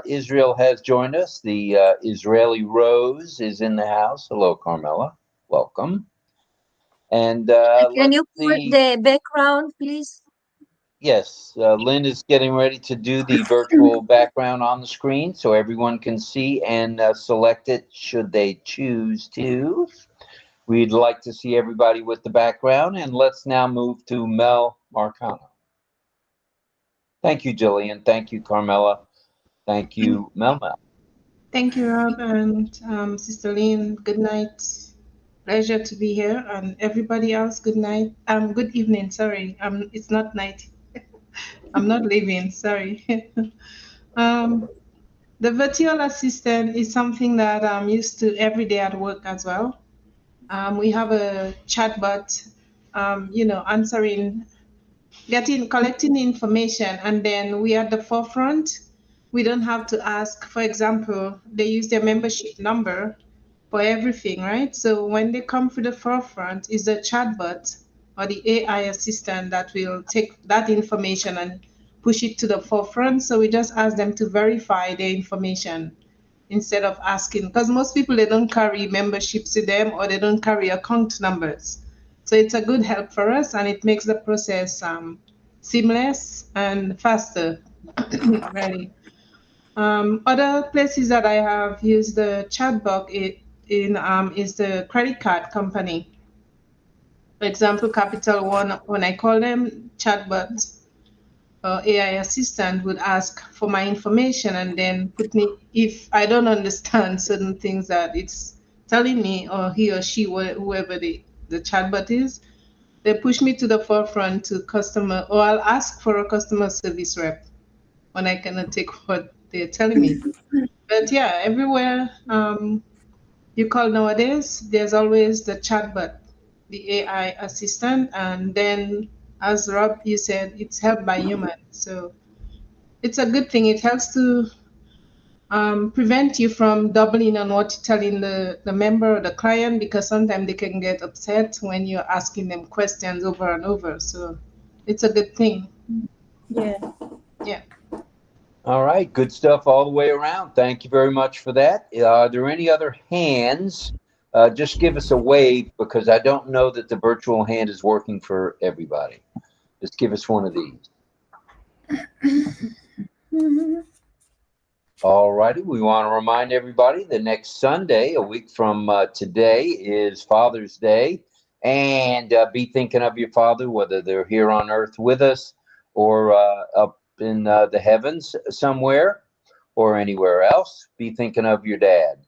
Israel has joined us. The Israeli Rose is in the house. Hello, Carmela. Welcome. And can you put the background, please? Yes, Lynn is getting ready to do the virtual background on the screen so everyone can see and select it should they choose to. We'd like to see everybody with the background, and let's now move to Mel Marcano. Thank you, Jillian. Thank you, Carmela. Thank you, Mel. Thank you, Rob and Sister Lynn. Good night. Pleasure to be here, and everybody else. Good night. Good evening. Sorry, it's not night. I'm not leaving. Sorry. The virtual assistant is something that I'm used to every day at work as well. We have a chatbot, answering, collecting information, and then we are at the forefront we don't have to ask. For example, they use their membership number for everything, right? So when they come to the forefront, is the chatbot or the AI assistant that will take that information and push it to the forefront. So we just ask them to verify their information instead of asking, because most people, they don't carry memberships to them or they don't carry account numbers. So it's a good help for us, and it makes the process seamless and faster. Really. Other places that I have used the chatbot is the credit card company. For example, Capital One, when I call them, chatbot AI assistant would ask for my information and then put me, if I don't understand certain things that it's telling me, or he or she, whoever the chatbot is, they push me to the forefront to customer, or I'll ask for a customer service rep when I cannot take what they're telling me. But yeah, everywhere you call nowadays, there's always the chatbot, the AI assistant, and then, as Rob, you said, it's helped by humans. So it's a good thing. It helps to prevent you from doubling on what you're telling the member or the client, because sometimes they can get upset when you're asking them questions over and over. So it's a good thing. Yeah. Yeah. All right, good stuff all the way around. Thank you very much for that. Are there any other hands? Just give us a wave, because I don't know that the virtual hand is working for everybody. Just give us one of these. All righty, we want to remind everybody that next Sunday, a week from today, is Father's Day. And be thinking of your father, whether they're here on earth with us or up in the heavens somewhere or anywhere else. Be thinking of your dad,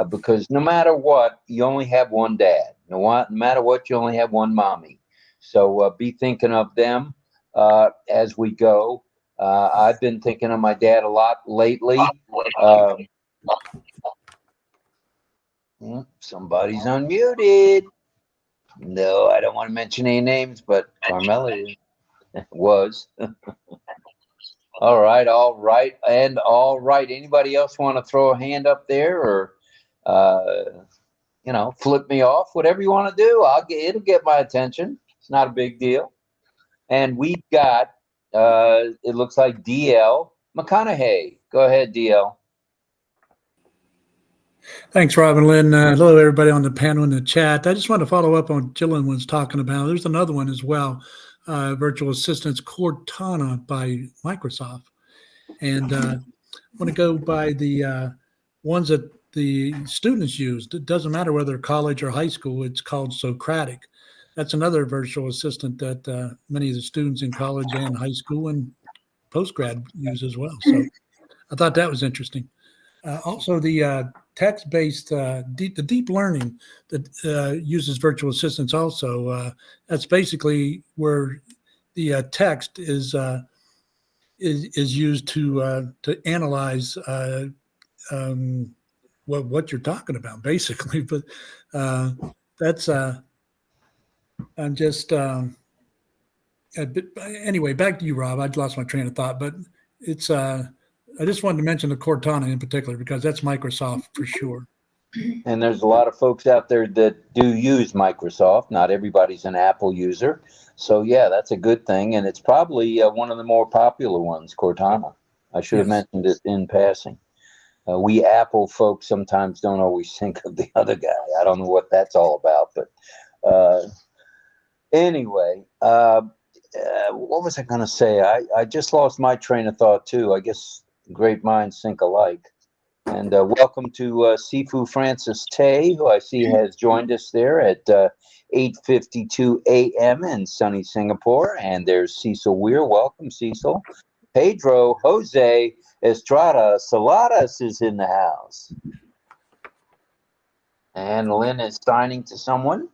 because no matter what, you only have one dad. No matter what, you only have one mommy. So be thinking of them as we go. I've been thinking of my dad a lot lately. Somebody's unmuted. No, I don't want to mention any names, but Carmela was. All right. Anybody else want to throw a hand up there, or flip me off? Whatever you want to do, it'll get my attention. It's not a big deal. And we've got it looks like DL McConaughey. Go ahead, DL. Thanks, Rob and Lynn. Hello, everybody on the panel in the chat. I just want to follow up on what Jillian was talking about. There's another one as well, Virtual Assistants Cortana by Microsoft. And I want to go by the ones that the students used. It doesn't matter whether college or high school. It's called Socratic. That's another virtual assistant that many of the students in college and high school and postgrad use as well. So I thought that was interesting. Also, the text-based, the deep learning that uses virtual assistants also, that's basically where the text is used to analyze what you're talking about, basically. But that's I'm just anyway. Back to you, Rob. I'd lost my train of thought, but it's I just wanted to mention the Cortana in particular, because that's Microsoft for sure. And there's a lot of folks out there that do use Microsoft. Not everybody's an Apple user. So, yeah, that's a good thing. And it's probably one of the more popular ones, Cortana. I should have mentioned it in passing. We Apple folks sometimes don't always think of the other guy. I don't know what that's all about. But anyway, what was I going to say? I just lost my train of thought, too. I guess great minds think alike. And welcome to Sifu Francis Tay, who I see has joined us there at 8:52 a.m. in sunny Singapore. And there's Cecil Weir. Welcome, Cecil. Pedro Jose Estrada Saladas is in the house. And Lynn is signing to someone.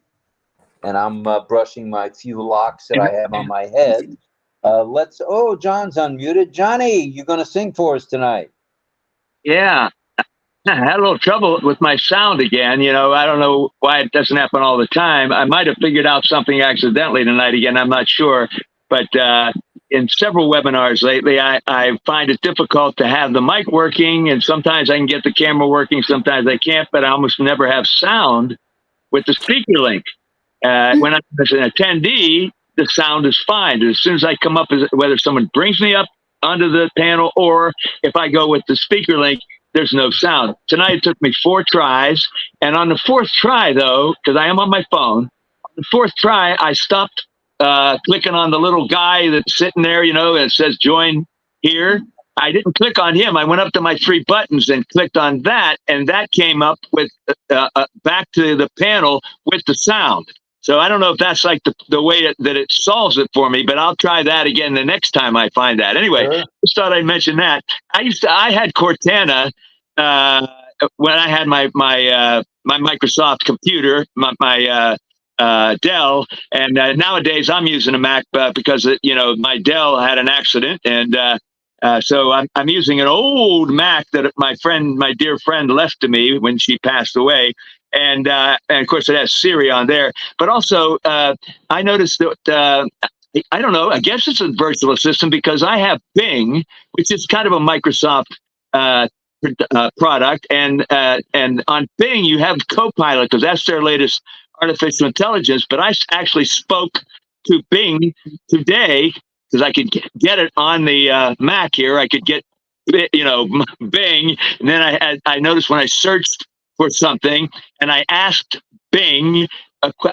And I'm brushing my few locks that I have on my head. John's unmuted. Johnny, you're going to sing for us tonight. Yeah. I had a little trouble with my sound again. I don't know why it doesn't happen all the time. I might have figured out something accidentally tonight again. I'm not sure. But, in several webinars lately, I find it difficult to have the mic working, and sometimes I can get the camera working, sometimes I can't, but I almost never have sound with the speaker link. When I'm as an attendee, the sound is fine. As soon as I come up, whether someone brings me up onto the panel or if I go with the speaker link, there's no sound. Tonight it took me 4 tries, and on the 4th try, though, because I am on my phone, on the 4th try, I stopped clicking on the little guy that's sitting there, and it says join here. I didn't click on him. I went up to my 3 buttons and clicked on that, and that came up with back to the panel with the sound. So I don't know if that's like the way that it solves it for me, but I'll try that again the next time I find that. Anyway, Sure. just thought I'd mention that. I had Cortana when I had my Microsoft computer, my Dell, and nowadays I'm using a Mac because my Dell had an accident, and so I'm using an old Mac that my dear friend left to me when she passed away. And of course it has Siri on there, but also I noticed that I don't know. I guess it's a virtual assistant because I have Bing, which is kind of a Microsoft product, and on Bing you have Copilot because that's their latest artificial intelligence. But I actually spoke to Bing today because I could get it on the Mac here. I could get Bing, and then I noticed when I searched for something and I asked Bing,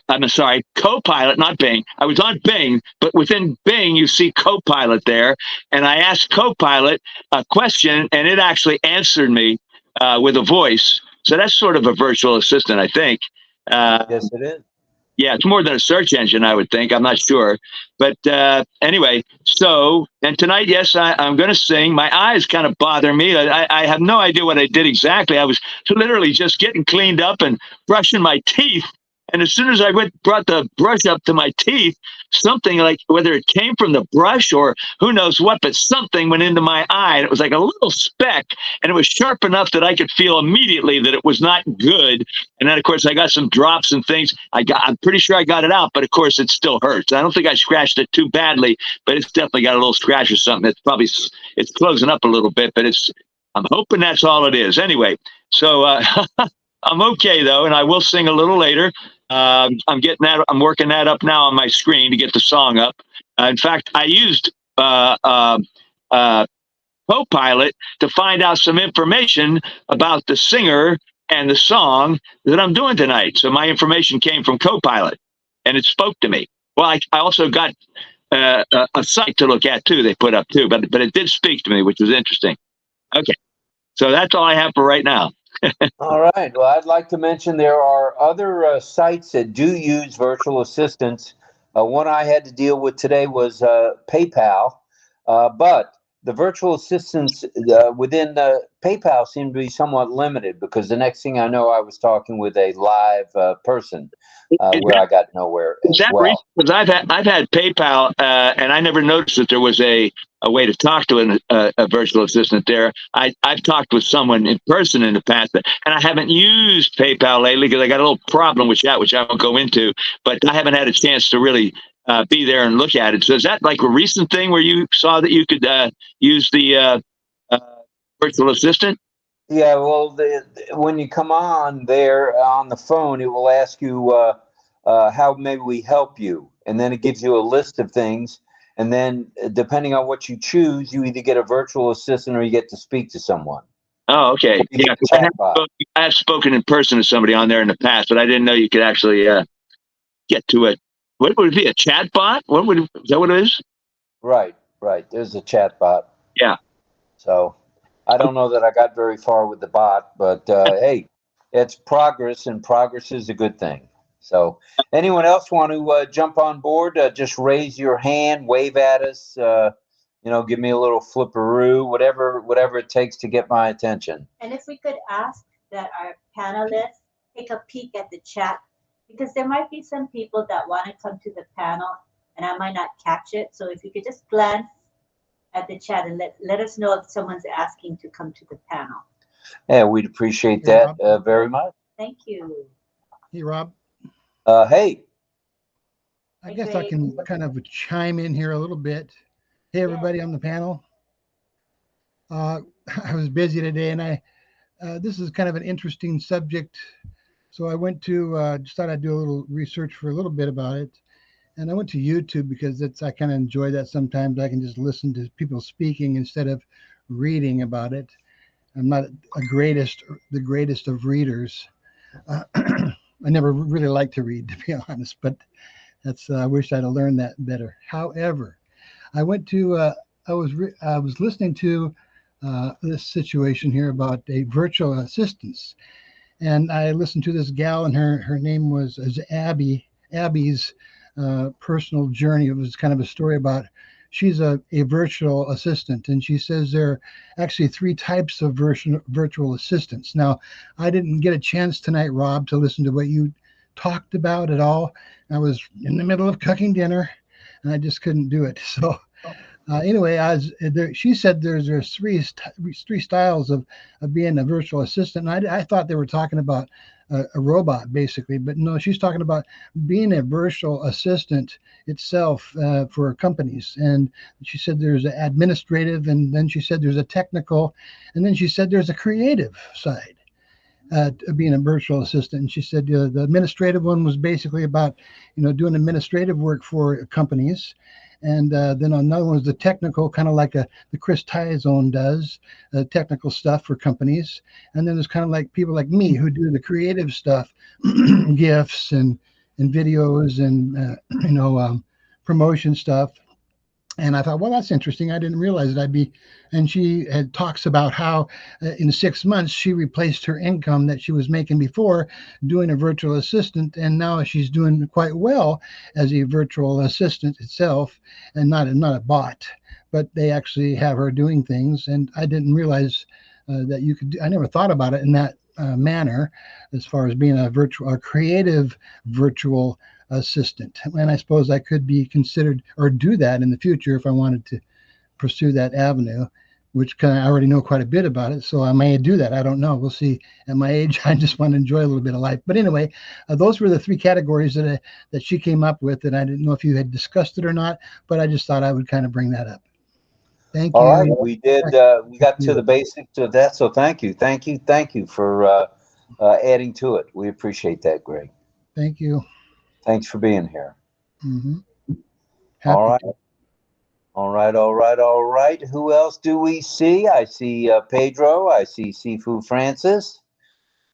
I'm sorry, Copilot, not Bing. I was on Bing, but within Bing, you see Copilot there. And I asked Copilot a question and it actually answered me with a voice. So that's sort of a virtual assistant, I think. Yes, it is. Yeah, it's more than a search engine, I would think. I'm not sure. But anyway, and tonight, yes, I'm going to sing. My eyes kind of bother me. I have no idea what I did exactly. I was literally just getting cleaned up and brushing my teeth. And as soon as I brought the brush up to my teeth, something like, whether it came from the brush or who knows what, but something went into my eye. And it was like a little speck, and it was sharp enough that I could feel immediately that it was not good. And then, of course, I got some drops and things. I'm pretty sure I got it out, but of course, it still hurts. I don't think I scratched it too badly, but it's definitely got a little scratch or something. It's closing up a little bit, but I'm hoping that's all it is. Anyway, so I'm okay though, and I will sing a little later. I'm working that up now on my screen to get the song up. In fact, I used Copilot to find out some information about the singer and the song that I'm doing tonight. So my information came from Copilot, and it spoke to me. Well, I also got a site to look at too. They put up too, but it did speak to me, which was interesting. Okay, so that's all I have for right now. All right. Well, I'd like to mention there are other sites that do use virtual assistants. One I had to deal with today was PayPal, but the virtual assistants within PayPal seem to be somewhat limited because the next thing I know, I was talking with a live person where I got nowhere as well. Because I've had PayPal and I never noticed that there was a way to talk to a virtual assistant there. I've talked with someone in person in the past, and I haven't used PayPal lately because I got a little problem with that, which I won't go into. But I haven't had a chance to really be there and look at it. So is that like a recent thing where you saw that you could use the virtual assistant? Yeah, well, when you come on there on the phone, it will ask you how maybe we help you. And then it gives you a list of things. And then depending on what you choose, you either get a virtual assistant or you get to speak to someone. Oh, okay. Yeah, I have spoken in person to somebody on there in the past, but I didn't know you could actually get to it. What would it be, a chat bot? Is that what it is? Right. There's a chat bot. Yeah. So I don't know that I got very far with the bot, but hey, it's progress, and progress is a good thing. So anyone else want to jump on board? Just raise your hand, wave at us, give me a little flipperoo, whatever it takes to get my attention. And if we could ask that our panelists take a peek at the chat, because there might be some people that want to come to the panel and I might not catch it. So if you could just glance at the chat and let us know if someone's asking to come to the panel. Yeah, we'd appreciate that very much. Thank you. Hey, Rob. Hey. I guess I can kind of chime in here a little bit. Hey, everybody on the panel. I was busy today, and this is kind of an interesting subject. So I went to just thought I'd do a little research for a little bit about it, and I went to YouTube because I kind of enjoy that. Sometimes I can just listen to people speaking instead of reading about it. I'm not the greatest of readers. I never really liked to read, to be honest, but I wish I'd have learned that better. However, I went to I was listening to this situation here about a virtual assistants, and I listened to this gal, and her name was Abby. Abby's personal journey. It was kind of a story about she's a virtual assistant, and she says there are actually 3 types of virtual assistants. Now, I didn't get a chance tonight, Rob, to listen to what you talked about at all. I was in the middle of cooking dinner, and I just couldn't do it. So anyway, she said there's three styles of being a virtual assistant. And I thought they were talking about a robot, basically, but no, she's talking about being a virtual assistant itself for companies. And she said there's an administrative, and then she said there's a technical, and then she said there's a creative side. Being a virtual assistant. And she said the administrative one was basically about, doing administrative work for companies. And then another one was the technical, kind of like the Chris Tyzone does, technical stuff for companies. And then there's kind of like people like me who do the creative stuff, GIFs and videos and, promotion stuff. And I thought, well, that's interesting. I didn't realize that I'd be. And she talks about how in 6 months she replaced her income that she was making before doing a virtual assistant, and now she's doing quite well as a virtual assistant itself, and not a bot, but they actually have her doing things. And I didn't realize that you could. I never thought about it in that manner, as far as being a creative virtual assistant. And I suppose I could be considered or do that in the future if I wanted to pursue that avenue, which I already know quite a bit about it. So I may do that. I don't know. We'll see. At my age, I just want to enjoy a little bit of life. But anyway, those were the 3 categories that she came up with, and I didn't know if you had discussed it or not, but I just thought I would kind of bring that up. Thank you. All right, we did. We got to the basics of that. So thank you for adding to it. We appreciate that, Greg. Thank you. Thanks for being here. Mm-hmm. All right. Who else do we see? I see Pedro. I see Sifu Francis.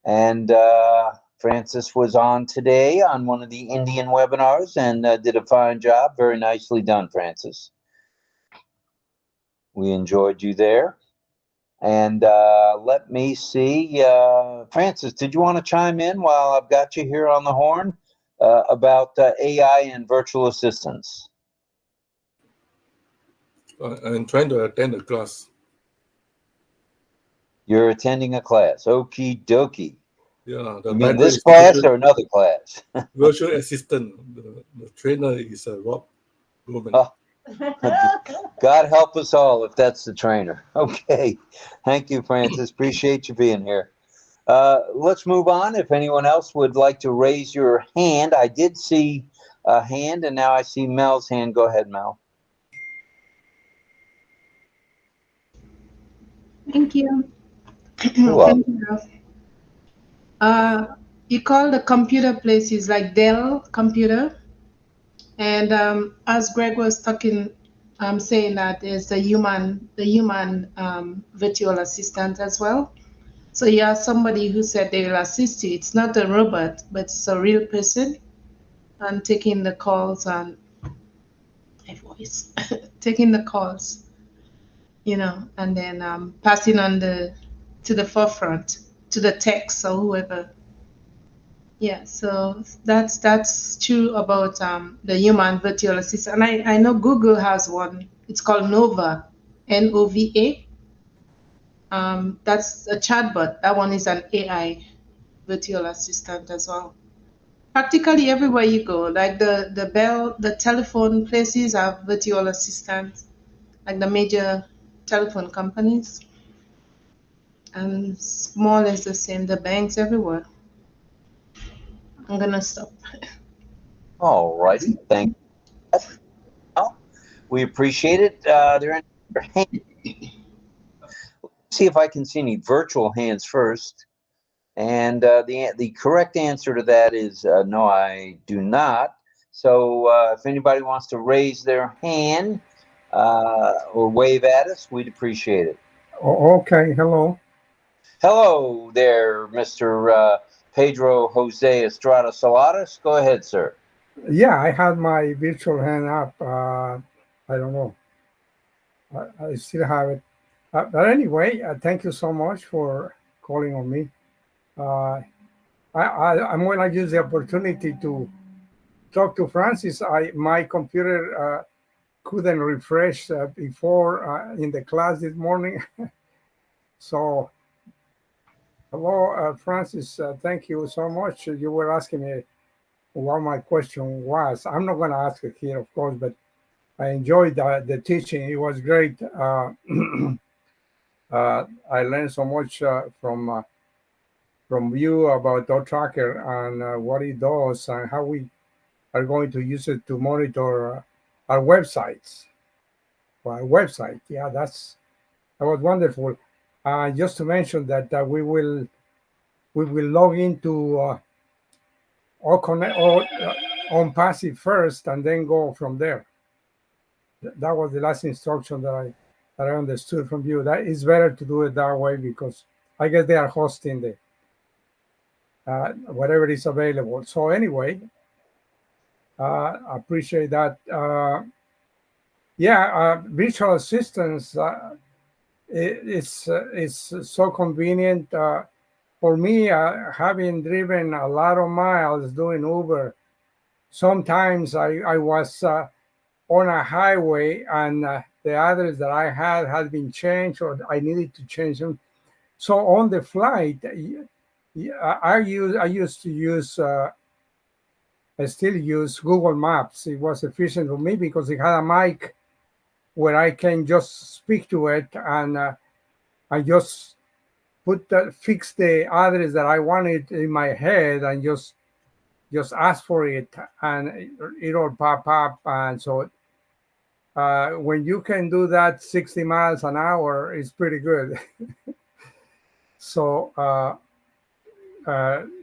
And Francis was on today on one of the Indian webinars and did a fine job. Very nicely done, Francis. We enjoyed you there. And let me see. Francis, did you want to chime in while I've got you here on the horn? About AI and virtual assistants. I'm trying to attend a class. You're attending a class. Okie dokie. Yeah. You mean this class or another class? Virtual assistant. The trainer is Rob Gorman. Oh, God help us all if that's the trainer. Okay. Thank you, Francis. Appreciate you being here. Let's move on. If anyone else would like to raise your hand, I did see a hand, and now I see Mel's hand. Go ahead, Mel. Thank you. You're welcome. You call the computer places like Dell Computer, and as Greg was talking, I'm saying that there's the human virtual assistant as well. So you have somebody who said they will assist you. It's not a robot, but it's a real person, and taking the calls and taking the calls, and then passing on to the forefront, to the techs or whoever. Yeah, so that's true about the human virtual assistant. And I know Google has one. It's called Nova, Nova. That's a chatbot. That one is an AI virtual assistant as well. Practically everywhere you go, like the telephone places have virtual assistants, like the major telephone companies, and more or less the same. The banks everywhere. I'm gonna stop. All righty. Thank you. We appreciate it. There are hands. See if I can see any virtual hands first. And the correct answer to that is no, I do not. So if anybody wants to raise their hand or wave at us, we'd appreciate it. Okay, hello. Hello there, Mr. Pedro Jose Estrada Saladas. Go ahead, sir. Yeah, I had my virtual hand up. I don't know. I still have it. But anyway, thank you so much for calling on me. I'm going to use the opportunity to talk to Francis. My computer couldn't refresh before in the class this morning. So, hello, Francis. Thank you so much. You were asking me what my question was. I'm not going to ask it here, of course, but I enjoyed the teaching. It was great. I learned so much from you about Dot Tracker and what it does and how we are going to use it to monitor our websites. Our website, yeah, that was wonderful. Just to mention that we will log into OConnect or ONPASSIVE first and then go from there. That was the last instruction that I understood from you. That is better to do it that way because I guess they are hosting the whatever is available. So anyway, I appreciate that. Virtual assistants it's so convenient for me. Having driven a lot of miles doing Uber, sometimes I was on a highway and the address that I had been changed or I needed to change them. So on the flight, I used to use, I still use Google Maps. It was efficient for me because it had a mic where I can just speak to it and I just fix the address that I wanted in my head and just ask for it and it'll pop up. And so when you can do that 60 miles an hour, it's pretty good. So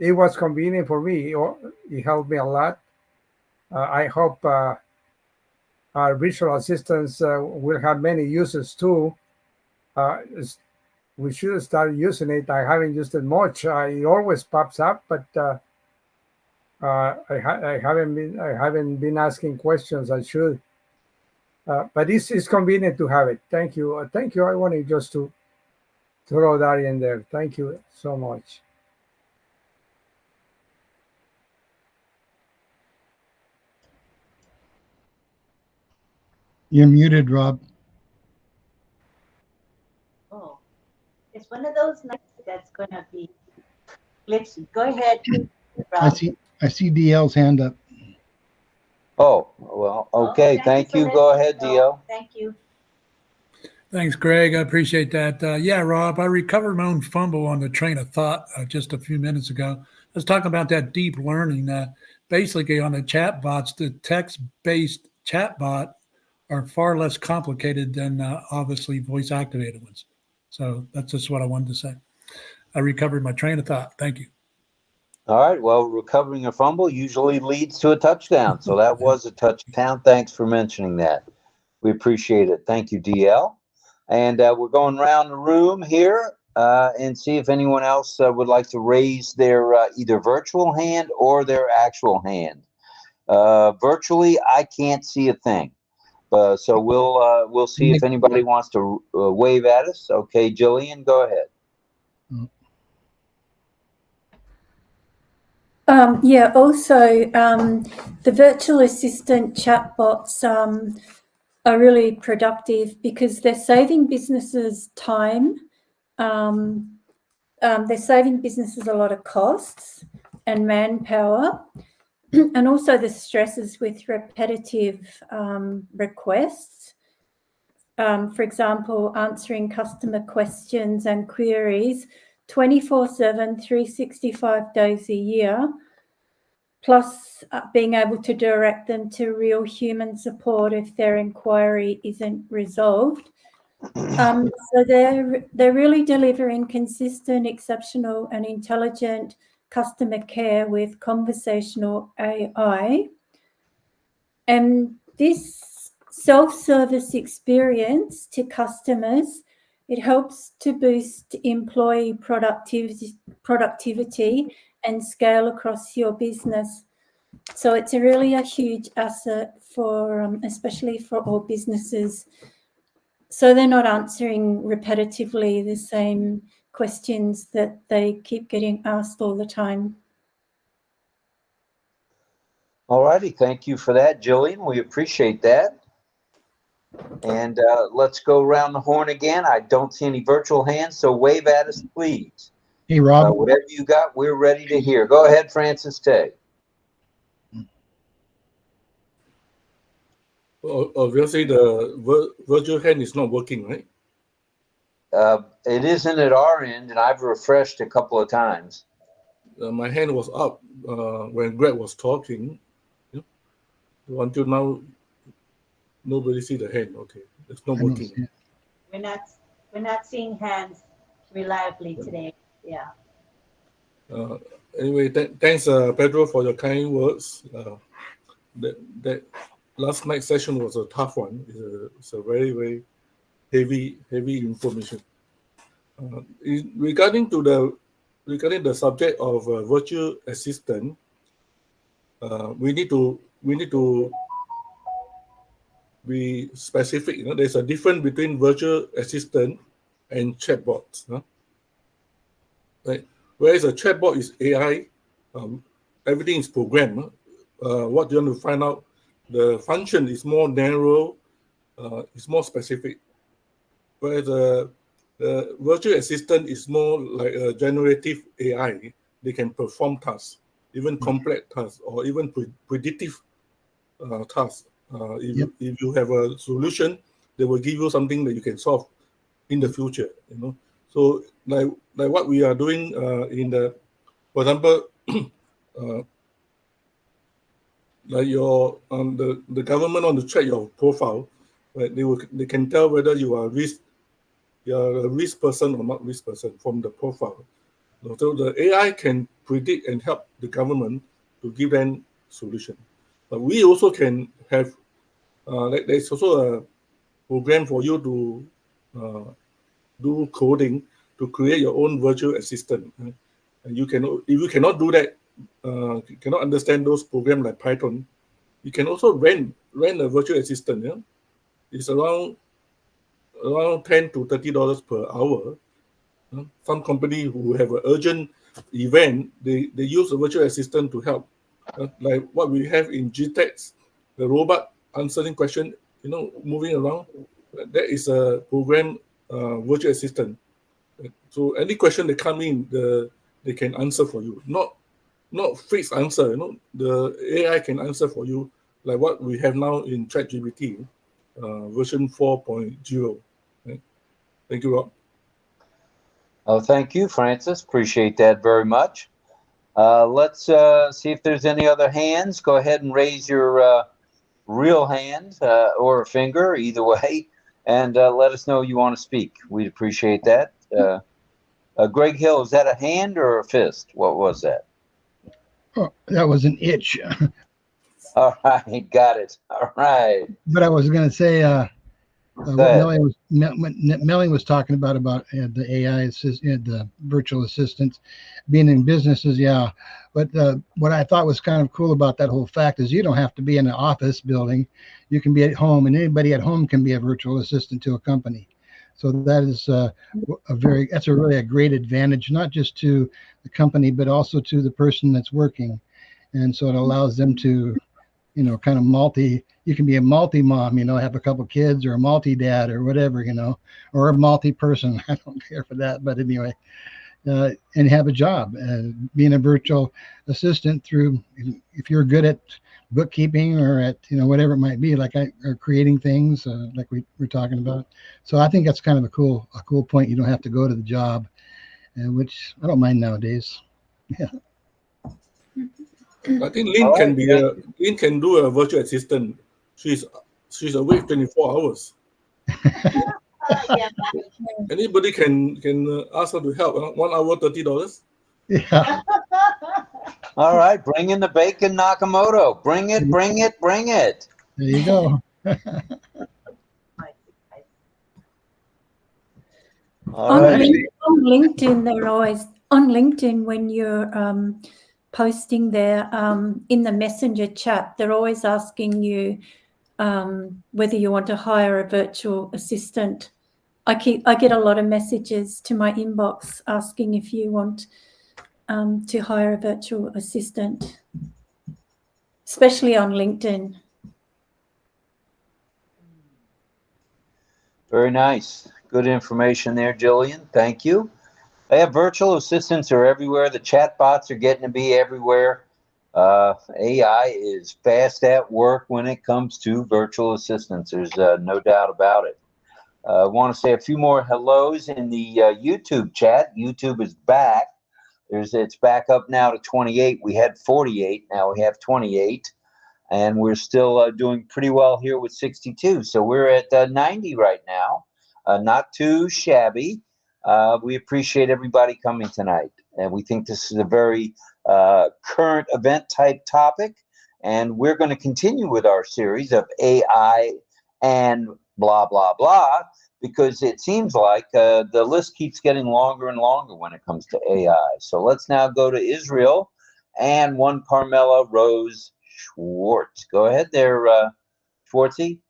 it was convenient for me. It helped me a lot. I hope our virtual assistants will have many uses too. We should start using it. I haven't used it much. It always pops up, but I haven't been asking questions. I should. But it's convenient to have it. Thank you. Thank you. I wanted just to throw that in there. Thank you so much. You're muted, Rob. Oh, it's one of those nights that's going to be glitchy. Go ahead, Rob. I see DL's hand up. Oh, well, okay. Thank you. Go ahead, DL. Thank you. Thanks, Greg. I appreciate that. Yeah, Rob, I recovered my own fumble on the train of thought just a few minutes ago. I was talking about that deep learning. Basically, on the chatbots, the text-based chatbot are far less complicated than obviously voice-activated ones. So that's just what I wanted to say. I recovered my train of thought. Thank you. All right. Well, recovering a fumble usually leads to a touchdown. So that was a touchdown. Thanks for mentioning that. We appreciate it. Thank you, DL. And we're going around the room here and see if anyone else would like to raise their either virtual hand or their actual hand. Virtually, I can't see a thing. So we'll see if anybody wants to wave at us. Okay, Jillian, go ahead. Also, the virtual assistant chatbots are really productive because they're saving businesses time. They're saving businesses a lot of costs and manpower, and also the stresses with repetitive requests. For example, answering customer questions and queries 24/7, 365 days a year, plus being able to direct them to real human support if their inquiry isn't resolved. So they're really delivering consistent, exceptional, and intelligent customer care with conversational AI. And this self-service experience to customers, it helps to boost employee productivity and scale across your business. So it's really a huge asset for, especially for all businesses. So they're not answering repetitively the same questions that they keep getting asked all the time. All righty, thank you for that, Jillian. We appreciate that. And let's go around the horn again. I don't see any virtual hands, so wave at us, please. Hey, Rob. Whatever you got, we're ready to hear. Go ahead, Francis Tay. Obviously, the virtual hand is not working, right? It isn't at our end, and I've refreshed a couple of times. My hand was up when Greg was talking. Until now, nobody see the hand. Okay, it's not working. We're not seeing hands reliably today. Yeah. Anyway, thanks, Pedro, for your kind words. That last night's session was a tough one. It's a very, very heavy information. Regarding the subject of virtual assistant, we need to be specific. There's a difference between virtual assistant and chatbots. Right? Whereas a chatbot is AI, everything is programmed. What you want to find out, the function is more narrow, it's more specific. Whereas the virtual assistant is more like a generative AI. They can perform tasks, even complex tasks, or even predictive tasks. If you have a solution, they will give you something that you can solve in the future. So like what we are doing for example, like the government want to check your profile, right? They can tell whether you are a risk person or not risk person from the profile. So the AI can predict and help the government to give them solution. But we also can have there's also a program for you to do coding to create your own virtual assistant. And if you cannot do that, you cannot understand those programs like Python, you can also rent a virtual assistant. Yeah? It's around $10 to $30 per hour. Some company who have an urgent event, they use a virtual assistant to help. Like what we have in GTEx, the robot answering question, moving around. That is a program virtual assistant. So any question that come in, they can answer for you. Not fixed answer. The AI can answer for you, like what we have now in ChatGPT, version 4.0. Right? Thank you, Rob. Oh, thank you, Francis. Appreciate that very much. Let's see if there's any other hands. Go ahead and raise your real hand or a finger, either way, and let us know you want to speak. We'd appreciate that. Greg Hill, is that a hand or a fist? What was that? Oh, that was an itch. All right, got it. All right. But I was going to say, what Melanie was talking about the AI assistant, the virtual assistants being in businesses, yeah. But what I thought was kind of cool about that whole fact is you don't have to be in an office building. You can be at home, and anybody at home can be a virtual assistant to a company. So that is really a great advantage, not just to the company, but also to the person that's working. And so it allows them to, kind of you can be a multi-mom, have a couple kids, or a multi-dad, or whatever, or a multi-person. I don't care for that, but anyway, and have a job. Being a virtual assistant if you're good at bookkeeping or at, whatever it might be, or creating things like we were talking about. So I think that's kind of a cool point. You don't have to go to the job, which I don't mind nowadays. Yeah. I think Lynn All can right, be Lynn can do a virtual assistant. She's awake 24 hours. Yeah. Anybody can ask her to help. 1 hour, $30. Yeah. All right, bring in the bacon, Nakamoto. Bring it, bring it, bring it. There you go. All right. On LinkedIn, they're always on LinkedIn when you're posting there in the messenger chat. They're always asking you whether you want to hire a virtual assistant. I get a lot of messages to my inbox asking if you want to hire a virtual assistant, especially on LinkedIn. Very nice. Good information there, Jillian. Thank you. Virtual assistants are everywhere. The chat bots are getting to be everywhere. AI is fast at work when it comes to virtual assistants. There's no doubt about it. I want to say a few more hellos in the YouTube chat. YouTube is back. It's back up now to 28. We had 48. Now we have 28. And we're still doing pretty well here with 62. So we're at 90 right now. Not too shabby. We appreciate everybody coming tonight. And we think this is a very current event type topic. And we're going to continue with our series of AI and blah, blah, blah, because it seems like the list keeps getting longer and longer when it comes to AI. So let's now go to Israel and one Carmela Rose Schwartz. Go ahead there, Schwartzy.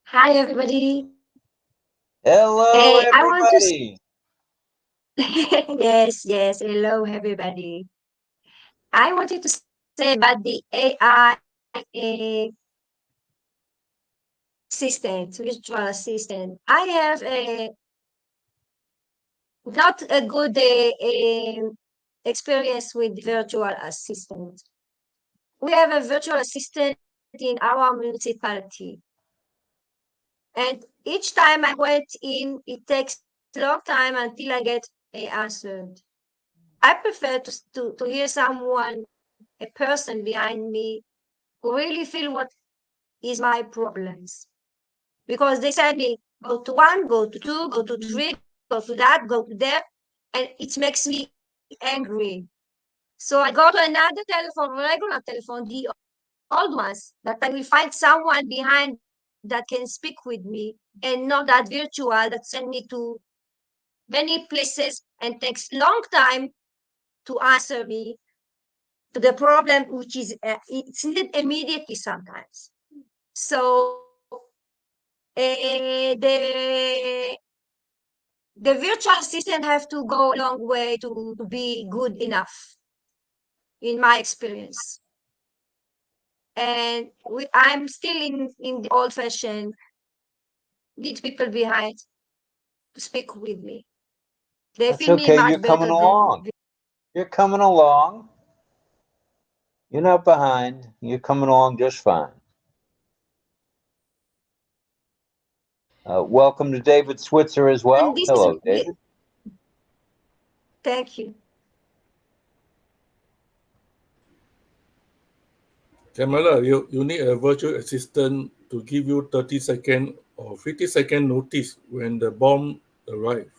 Hi, everybody. Hello, Hey, I want to. everybody. Yes. Hello, everybody. I wanted to say about the AI assistant, virtual assistant. I have not a good experience with virtual assistant. We have a virtual assistant in our municipality. And each time I went in, it takes a long time until I get answered. I prefer to hear someone, a person behind me, who really feel what is my problems. Because they said me, go to 1, go to 2, go to 3, go to that, go to there, and it makes me angry. So I go to another telephone, regular telephone, the old ones, that I will find someone behind that can speak with me, and not that virtual that send me to many places and takes long time to answer me to the problem, which is it's needed immediately sometimes. So the virtual assistant have to go a long way to be good enough, in my experience. And I'm still in the old fashioned, need people behind to speak with me. They That's feel me okay. much You're coming better than. along. You're coming along. You're not behind. You're coming along just fine. Welcome to David Switzer as well. And this Hello, is, David. Thank you. Kamala, you need a virtual assistant to give you 30-second or 50-second notice when the bomb arrives.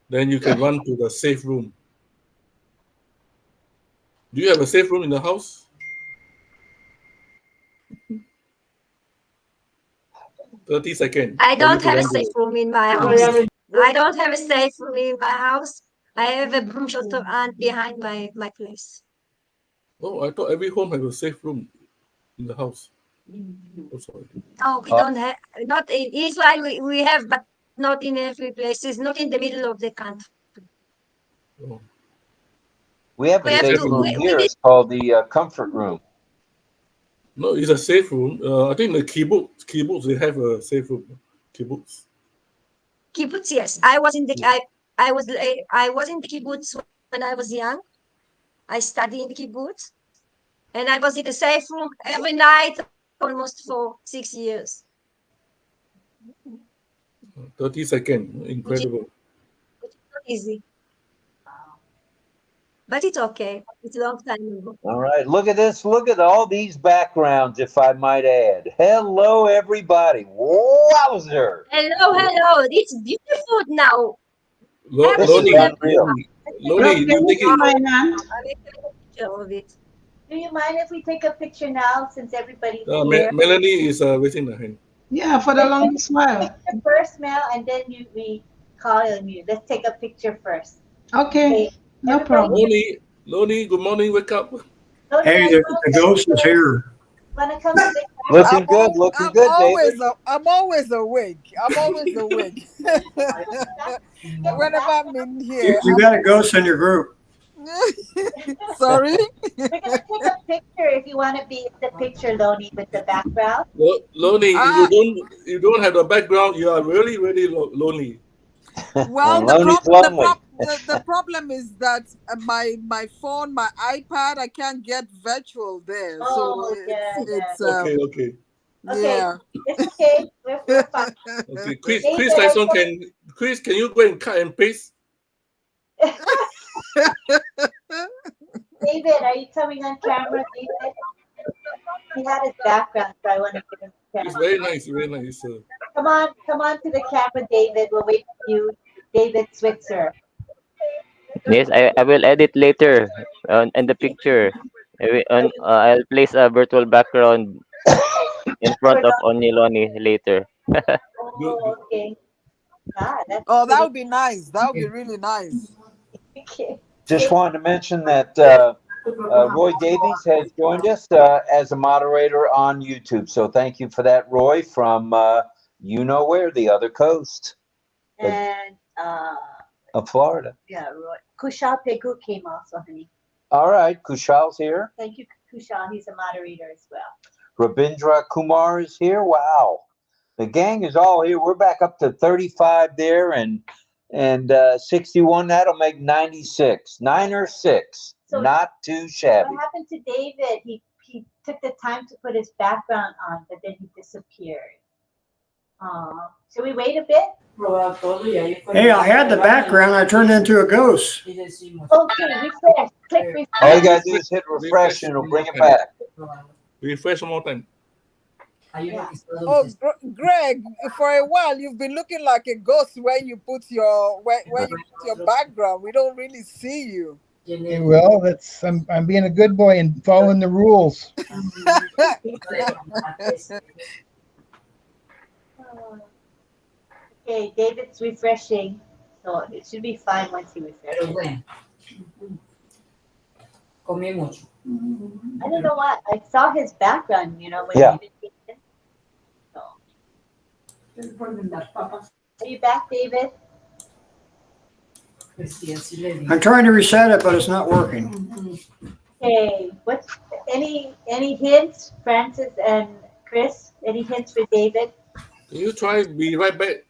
Then you can run to the safe room. Do you have a safe room in the house? 30 seconds. I don't have a safe room in my house. I don't have a safe room in my house. I have a broom shelter behind my place. Oh, I thought every home has a safe room in the house. Oh, sorry. Oh, we don't have, not in Israel, we have, but not in every place. It's not in the middle of the country. Oh. We have a safe room here. It's called the comfort room. No, it's a safe room. I think the kibbutz, they have a safe room. Kibbutz. Kibbutz, yes. I was in the kibbutz when I was young. I studied in the kibbutz, and I was in the safe room every night, almost for 6 years. 30 seconds, incredible. Which is not easy. but it's okay. It's a long time ago. All right, look at this. Look at all these backgrounds, if I might add. Hello, everybody. Wowzer. Hello. It's beautiful now. This is Lonnie, unreal. Lonnie, Can you you take see it. my hand? I will take a picture of it. Do you mind if we take a picture now since everybody's Me- here? Melanie is raising the hand. Yeah, for the longest while. Picture first, Mel, and then we call on you. Let's take a picture first. Okay, no Everybody, problem. Lonnie, good morning. Wake up. Lonnie, Hey, are you the ghost is here. wanna come to the Looking good, looking good, David. I'm always awake. I'm always awake. Whenever I'm in here, You got a ghost in your group. sorry. We're gonna take a picture if you want to be in the picture, Lonnie, with the background. Lonnie, you don't have the background. You are really, really lonely. Well, Lonnie's lonely. the problem is that my phone, my iPad, I can't get virtual there. Oh, So yeah. Okay. yeah. It's okay. We're fine. Okay, Chris David, Tyson can you go and cut and paste? David, are you coming on camera, David? He had his background, so I want to give him a It's camera. very nice. Come on to the camera, David. We'll wait for you, David Switzer. Yes, I will edit later in the picture. I'll place a virtual background in front of Onyiloni later. Oh, okay. That's that would be nice. That would be really nice. okay. Just wanted to mention that Roy Davies has joined us as a moderator on YouTube. So thank you for that, Roy, from you know where, the other coast And of Florida. yeah, Roy. Kushal Pegu came also, honey. All right, Kushal's here. Thank you, Kushal. He's a moderator as well. Rabindra Kumar is here. Wow. The gang is all here. We're back up to 35 there and 61. That'll make 96. 9 or 6. So not too shabby. What happened to David? He took the time to put his background on, but then he disappeared. Should we wait a bit? Hey, I had the background. I turned into a ghost. Okay, refresh. Click refresh. All you gotta do is hit refresh and it'll bring it back. Refresh one more time. Oh, Greg, for a while you've been looking like a ghost when you put your background. We don't really see you. Okay, well, I'm being a good boy and following the rules. Okay, David's refreshing, so it should be fine once he refreshes. I don't know what I saw his background. When David came in. So. Are you back, David? I'm trying to reset it, but it's not working. Okay, what's any hints, Francis and Chris? Any hints for David? Can you try be right back?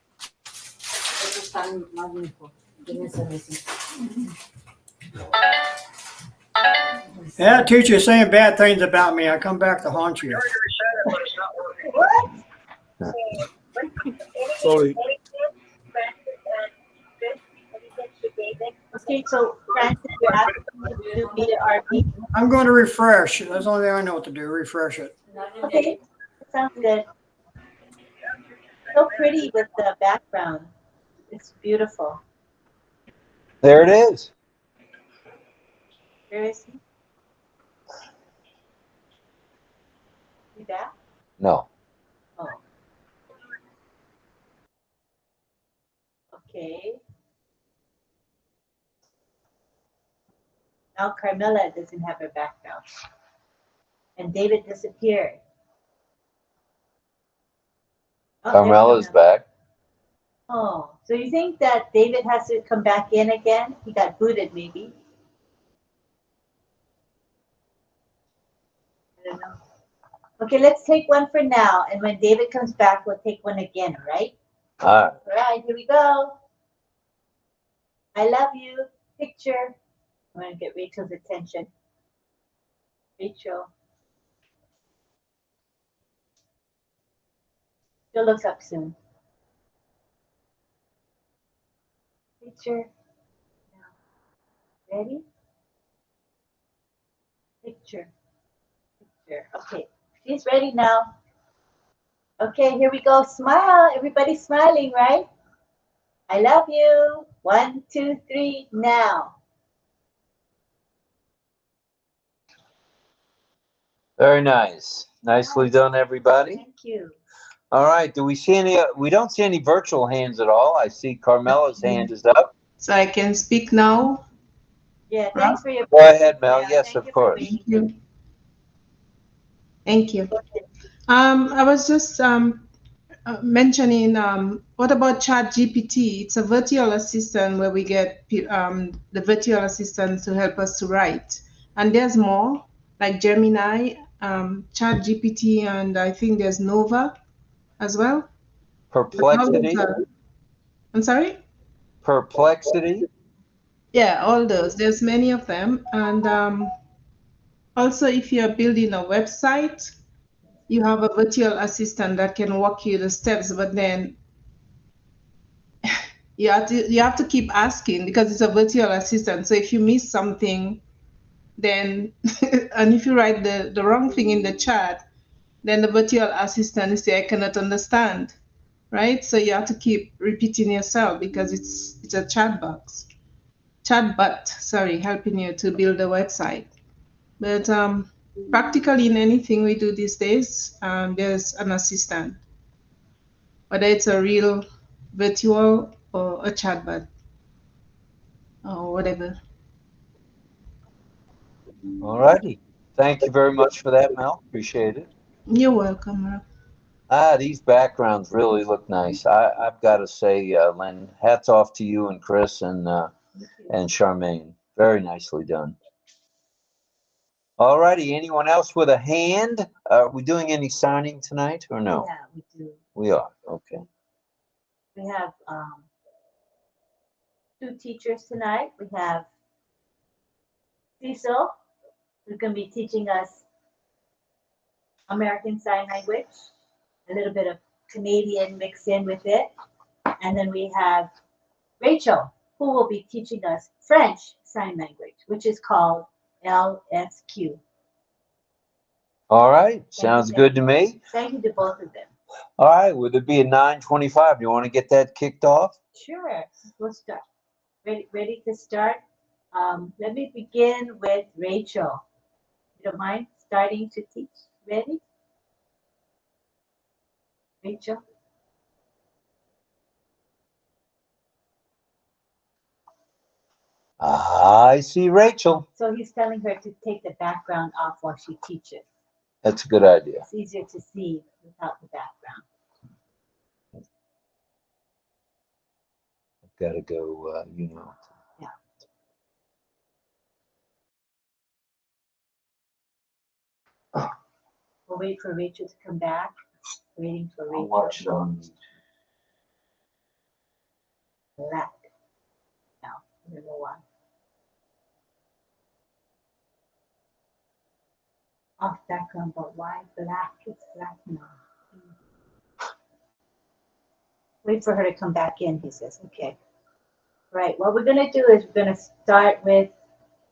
That teacher is saying bad things about me. I come back to haunt you. What? Sorry. Okay, so Francis, you're asking me to do media RP. I'm going to refresh. That's the only thing I know what to do. Refresh it. Okay, sounds good. So pretty with the background. It's beautiful. There it is. Where is he? You back? No. Oh. Okay. Now Carmela doesn't have her background. And David disappeared. Oh, Carmela's back. Oh, so you think that David has to come back in again? He got booted, maybe. I don't know. Okay, let's take one for now, and when David comes back, we'll take one again, all right? All right, here we go. I love you. Picture. I'm going to get Rachel's attention. Rachel. She'll look up soon. Picture. Ready? Picture. Okay, she's ready now. Okay, here we go. Smile. Everybody's smiling, right? I love you. 1, 2, 3, now. Very nice. Nicely done, everybody. Thank you. All right. Do we see any? We don't see any virtual hands at all. I see Carmela's hand is up. So I can speak now. Yeah, thanks for your. Go ahead, Mel. Yes, of course. Thank you. Thank you. I was just mentioning, what about ChatGPT? It's a virtual assistant where we get the virtual assistant to help us to write. And there's more, like Gemini, ChatGPT, and I think there's Nova as well. Perplexity. I'm sorry? Perplexity. Yeah, all those. There's many of them. And also, if you're building a website, you have a virtual assistant that can walk you the steps, but then you have to keep asking because it's a virtual assistant. So if you miss something, then and if you write the wrong thing in the chat, then the virtual assistant is I cannot understand, right? So you have to keep repeating yourself because it's a chatbot, sorry, helping you to build a website. But practically in anything we do these days, there's an assistant, whether it's a real virtual or a chatbot or whatever. All righty. Thank you very much for that, Mel. Appreciate it. You're welcome, Rob. These backgrounds really look nice. I've got to say, Lynn, hats off to you and Chris and Charmaine. Very nicely done. All righty. Anyone else with a hand? Are we doing any signing tonight or no? Yeah, we do. We are. Okay. We have 2 teachers tonight. We have Cecil, who's going to be teaching us American Sign Language, a little bit of Canadian mixed in with it. And then we have Rachel, who will be teaching us French Sign Language, which is called LSQ. All right. Sounds good to me. Thank you to both of them. All right. Would it be a 9:25? Do you want to get that kicked off? Sure. We'll start. Ready to start? Let me begin with Rachel. You don't mind starting to teach? Ready? Rachel? I see Rachel. So he's telling her to take the background off while she teaches. That's a good idea. It's easier to see without the background. I've got to go, Yeah. We'll wait for Rachel to come back. Waiting for Rachel. I'll watch Black. Now, number 1. Off background, but why black? It's black now. Wait for her to come back in, he says. Okay. Right. What we're going to do is we're going to start with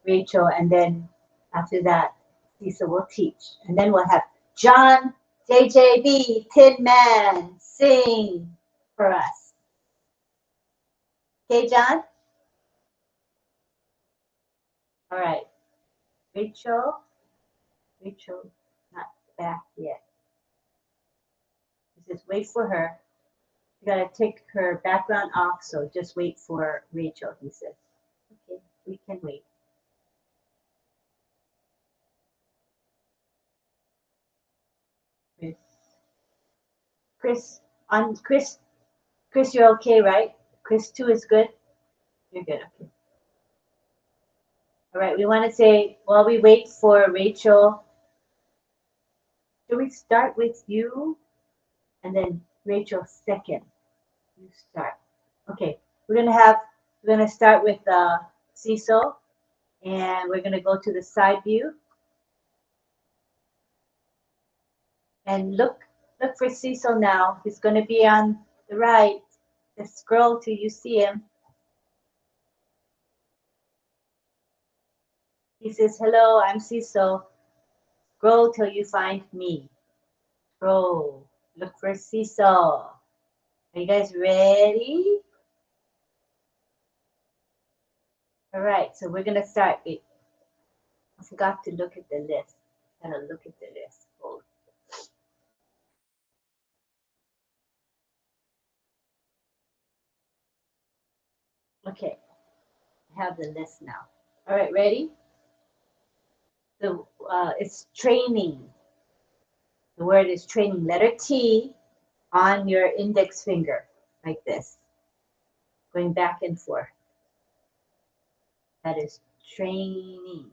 Rachel, and then after that, Lisa will teach. And then we'll have John, JJB, Tin Man, sing for us. Okay, John? All right. Rachel, not back yet. He says, wait for her. You gotta take her background off, so just wait for Rachel, he says. Okay, we can wait. Chris, you're okay, right? Chris 2 is good? You're good, okay. All right, we want to say, while we wait for Rachel, should we start with you? And then Rachel second. You start. Okay, we're gonna start with Cecil, and we're gonna go to the side view. And look for Cecil now. He's gonna be on the right. Just scroll till you see him. He says, hello, I'm Cecil. Scroll till you find me. Scroll. Look for Cecil. Are you guys ready? All right, so we're going to start. Wait, I forgot to look at the list. Gotta look at the list. Hold. Okay, I have the list now. All right, ready? So it's training. The word is training. Letter T on your index finger, like this, going back and forth. That is training.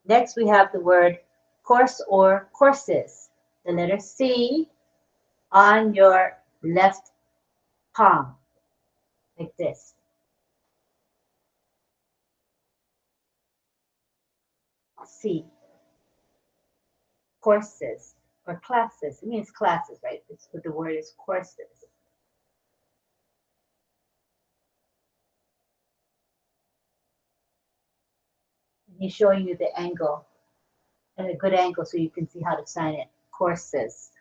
Next, we have the word course or courses. The letter C on your left palm, like this. C. Courses or classes. It means classes, right? It's what the word is, courses. And he's showing you the angle, and a good angle so you can see how to sign it. Courses.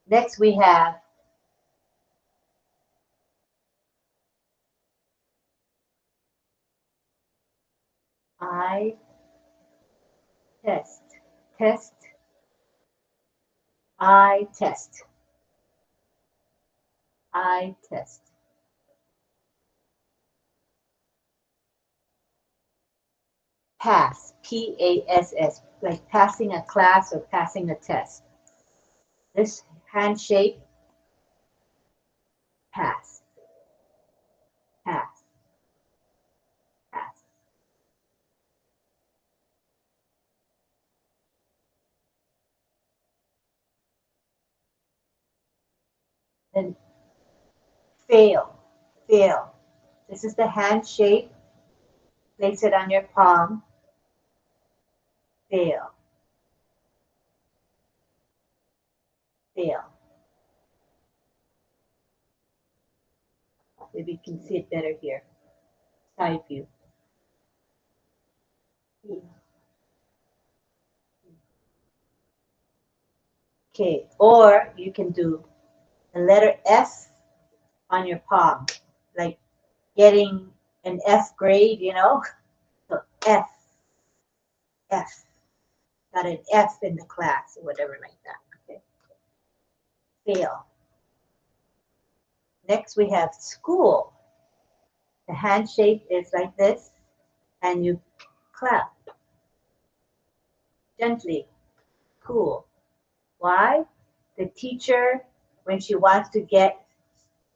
Next, we have I test. Test. I test. I test. Pass. P-A-S-S. Like passing a class or passing a test. This hand shape. Pass. Pass. Pass. Then fail. Fail. This is the hand shape. Place it on your palm. Fail. Fail. Maybe you can see it better here. Side view. Okay, or you can do the letter F on your palm, like getting an F grade, you know? So F, F. Got an F in the class or whatever like that, okay? Fail. Next we have school. The hand shape is like this, and you clap gently. Cool. Why? The teacher, when she wants to get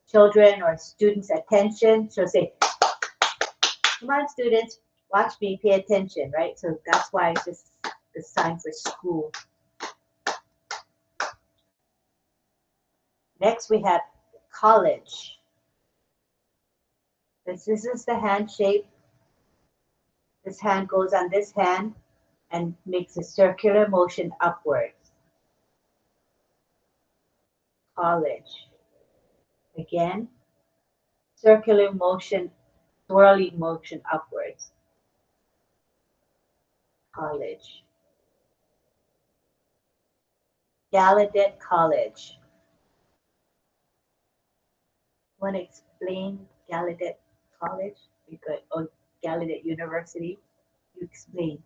children or students' attention, she'll say, come on, students, watch me, pay attention, right? So that's why it's just the sign for school. Next, we have college. This is the hand shape. This hand goes on this hand and makes a circular motion upwards. College. Again, circular motion, swirling motion upwards. College. Gallaudet College. Want to explain Gallaudet College? You could, or Gallaudet University. You explain.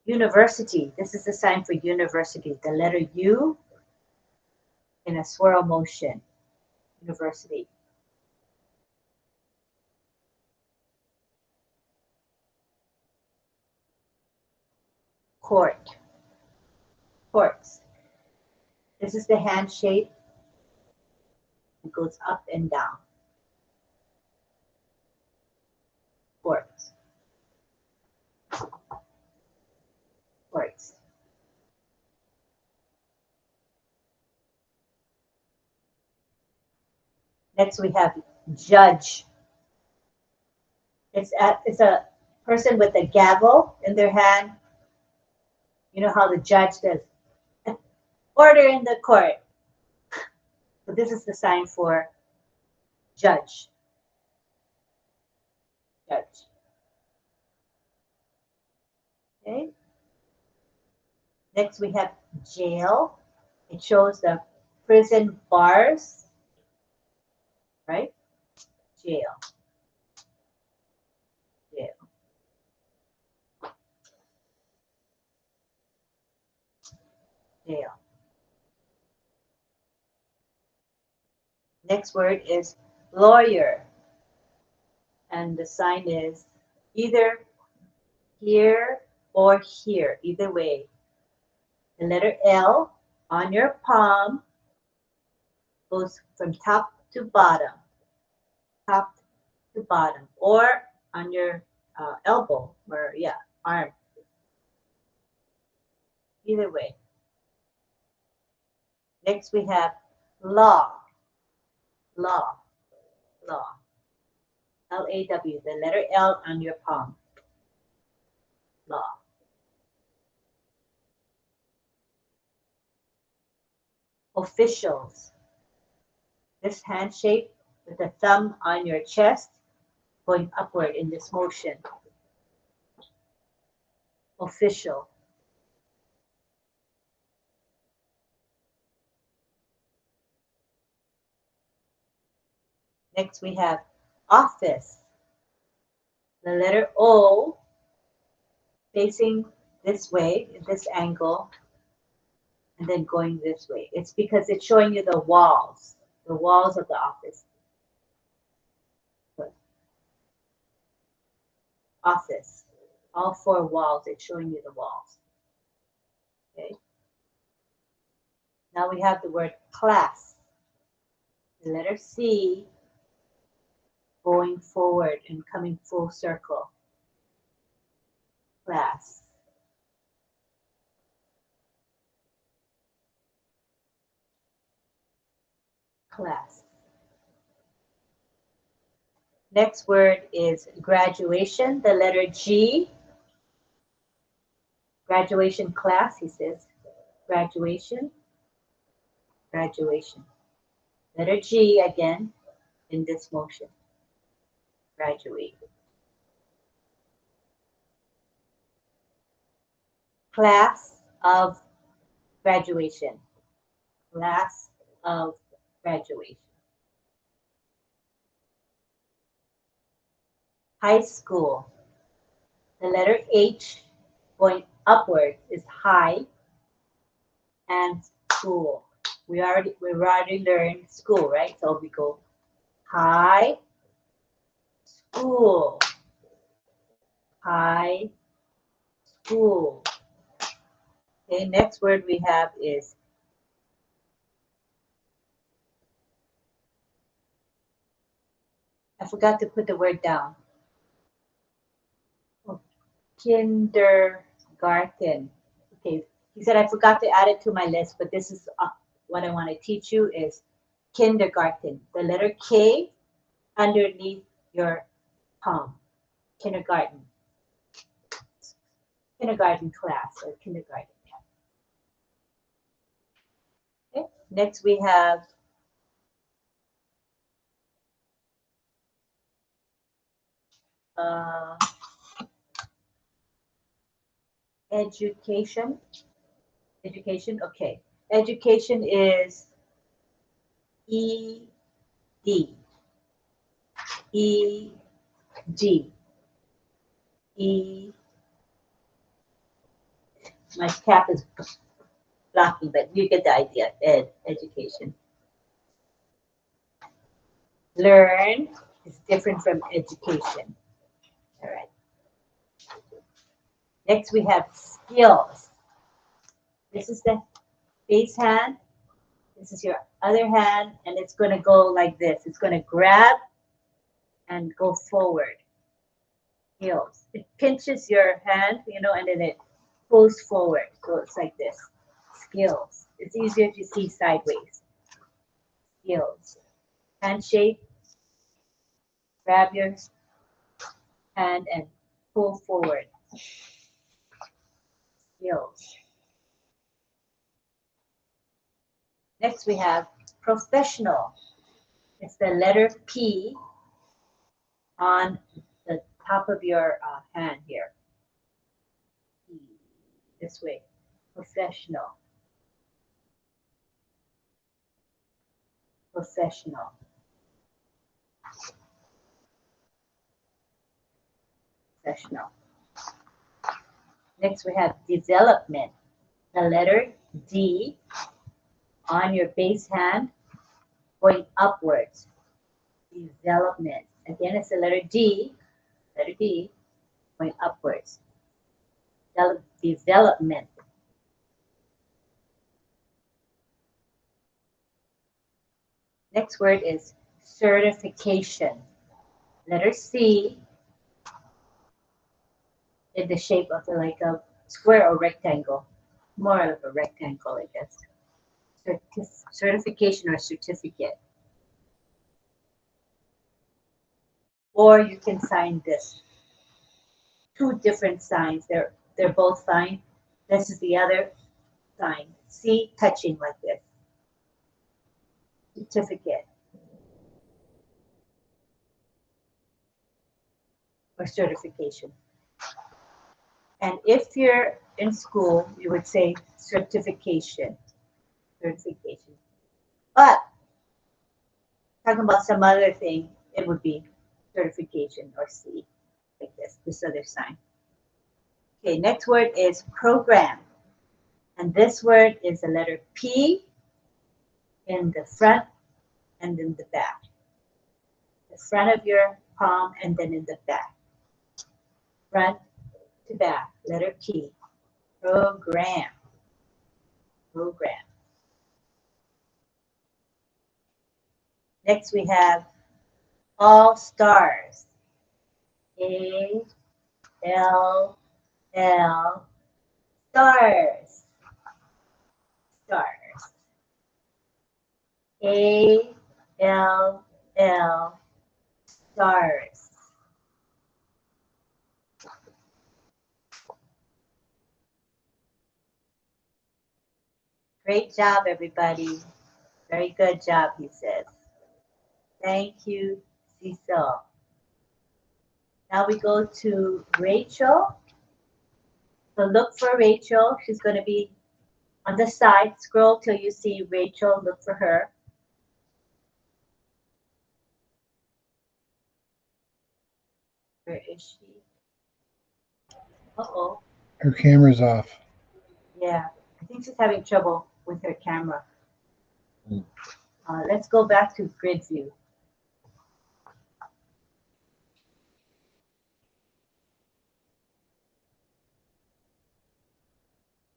University. This is the sign for university. The letter U in a swirl motion. University. Court. Courts. This is the hand shape. It goes up and down. Courts. Courts. Next we have judge. It's a person with a gavel in their hand. You know how the judge does order in the court. So this is the sign for judge. Judge. Okay. Next we have jail. It shows the prison bars, right? Jail. Jail. Jail. Next word is lawyer. And the sign is either here or here, either way. The letter L on your palm goes from top to bottom, top to bottom, or on your elbow, or yeah, arm. Either way. Next we have law, law, law. L-A-W, the letter L on your palm. Law. Officials. This handshake with the thumb on your chest going upward in this motion. Official. Next we have office. The letter O facing this way, this angle, and then going this way. It's because it's showing you the walls of the office. Office. All four walls, it's showing you the walls. Okay. Now we have the word class. The letter C going forward and coming full circle. Class. Class. Next word is graduation, the letter G. Graduation class, he says. Graduation. Graduation. Letter G again in this motion. Graduate. Class of graduation. Class of graduation. High school. The letter H going upward is high, and school. We've already learned school, right? So we go high school. High school. Okay, next word we have is I forgot to put the word down. Oh, kindergarten. Okay, he said I forgot to add it to my list, but this is what I want to teach you is kindergarten. The letter K underneath your palm. Kindergarten. Kindergarten class or kindergarten. Okay. Next we have education. Education, okay. Education is E-D. E-D. E. My cap is blocking, but you get the idea. Education. Learn is different from education. All right. Next we have skills. This is the base hand. This is your other hand, and it's going to go like this. It's going to grab and go forward. Skills. It pinches your hand, and then it pulls forward. So it's like this. Skills. It's easier to see sideways. Skills. Handshake. Grab your hand and pull forward. Skills. Next we have professional. It's the letter P on the top of your hand here. P. This way. Professional. Professional. Professional. Next we have development. The letter D on your base hand going upwards. Development. Again, it's the letter D going upwards. Development. Next word is certification. Letter C in the shape of like a square or rectangle. More of a rectangle, I guess. Certification or certificate. Or you can sign this. Two different signs. They're both fine. This is the other sign. See, touching like this. Certificate. Or certification. And if you're in school, you would say certification. Certification. But talking about some other thing, it would be certification or C, like this other sign. Okay, next word is program. And this word is the letter P in the front and in the back. The front of your palm and then in the back. Front to back, letter P. Program. Program. Next we have all stars. A, L, L, stars. Stars. A, L, L, stars. Great job, everybody. Very good job, he says. Thank you, Cecil. Now we go to Rachel. So look for Rachel. She's going to be on the side. Scroll till you see Rachel. Look for her. Where is she? Uh-oh. Her camera's off. Yeah, I think she's having trouble with her camera. Let's go back to grid view.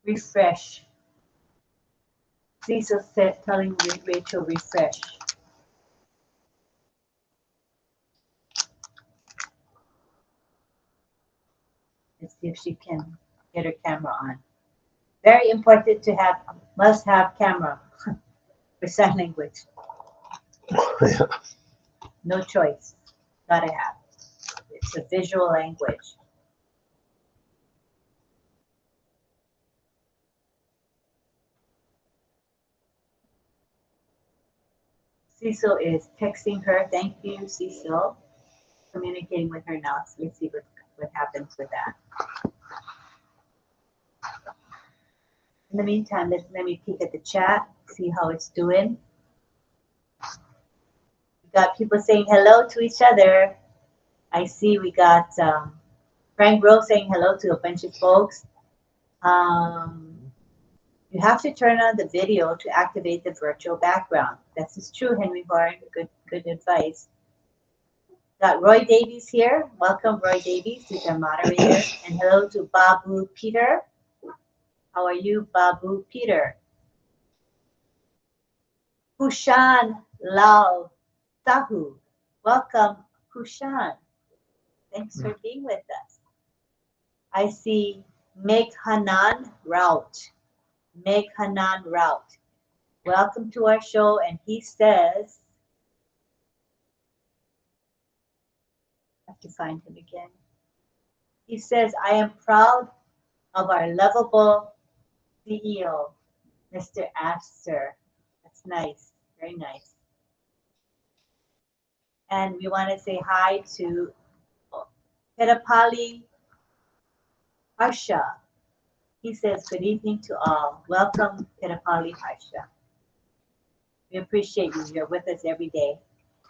Refresh. Cecil said, telling Rachel refresh. Let's see if she can get her camera on. Very important to have, must have camera for sign language. No choice, gotta have. It's a visual language. Cecil is texting her. Thank you, Cecil. Communicating with her now. So let's see what happens with that. In the meantime, let me peek at the chat, see how it's doing. We got people saying hello to each other. I see we got Frank Grove saying hello to a bunch of folks. You have to turn on the video to activate the virtual background. This is true, Henry Horn. Good advice. Got Roy Davies here. Welcome, Roy Davies, who's our moderator. And hello to Babu Peter. How are you, Babu Peter? Hushan Lao Sahu. Welcome, Hushan. Thanks for being with us. I see Meghanan Rout. Meghanan Rout. Welcome to our show. And he says, I have to find him again. He says, I am proud of our lovable CEO, Mr. Astor. That's nice. Very nice. And we want to say hi to Pedapali Harsha. He says, good evening to all. Welcome, Tirapali Harsha. We appreciate you. You're with us every day.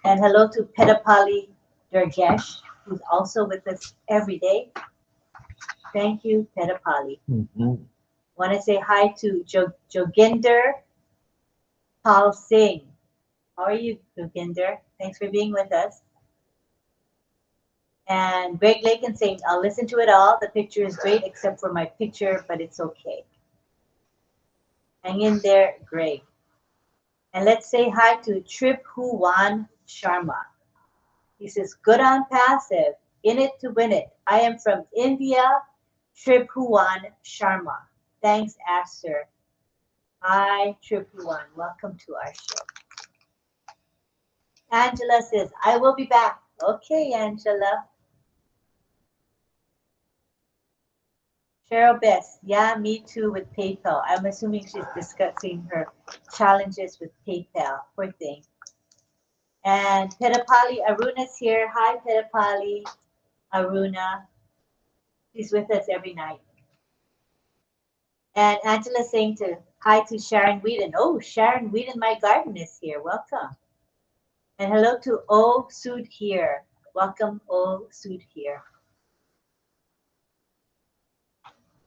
And hello to Pedapali Durgesh, who's also with us every day. Thank you, Pedapali. Want to say hi to Joginder Pal Singh. How are you, Joginder? Thanks for being with us. And Greg Lakin saying, I'll listen to it all. The picture is great, except for my picture, but it's okay. Hang in there, Greg. And let's say hi to Trip Huwan Sharma. He says, good on passive, in it to win it. I am from India, Trip Huwan Sharma. Thanks, Aster. Hi, Trip Huwan. Welcome to our show. Angela says, I will be back. Okay, Angela. Cheryl Best, yeah, me too with PayPal. I'm assuming she's discussing her challenges with PayPal. Poor thing. And Pedapali Aruna's here. Hi, Pedapali Aruna. She's with us every night. And Angela saying hi to Sharon Whedon. Oh, Sharon Whedon, my garden is here. Welcome. And hello to O Sud here. Welcome, O Sud here.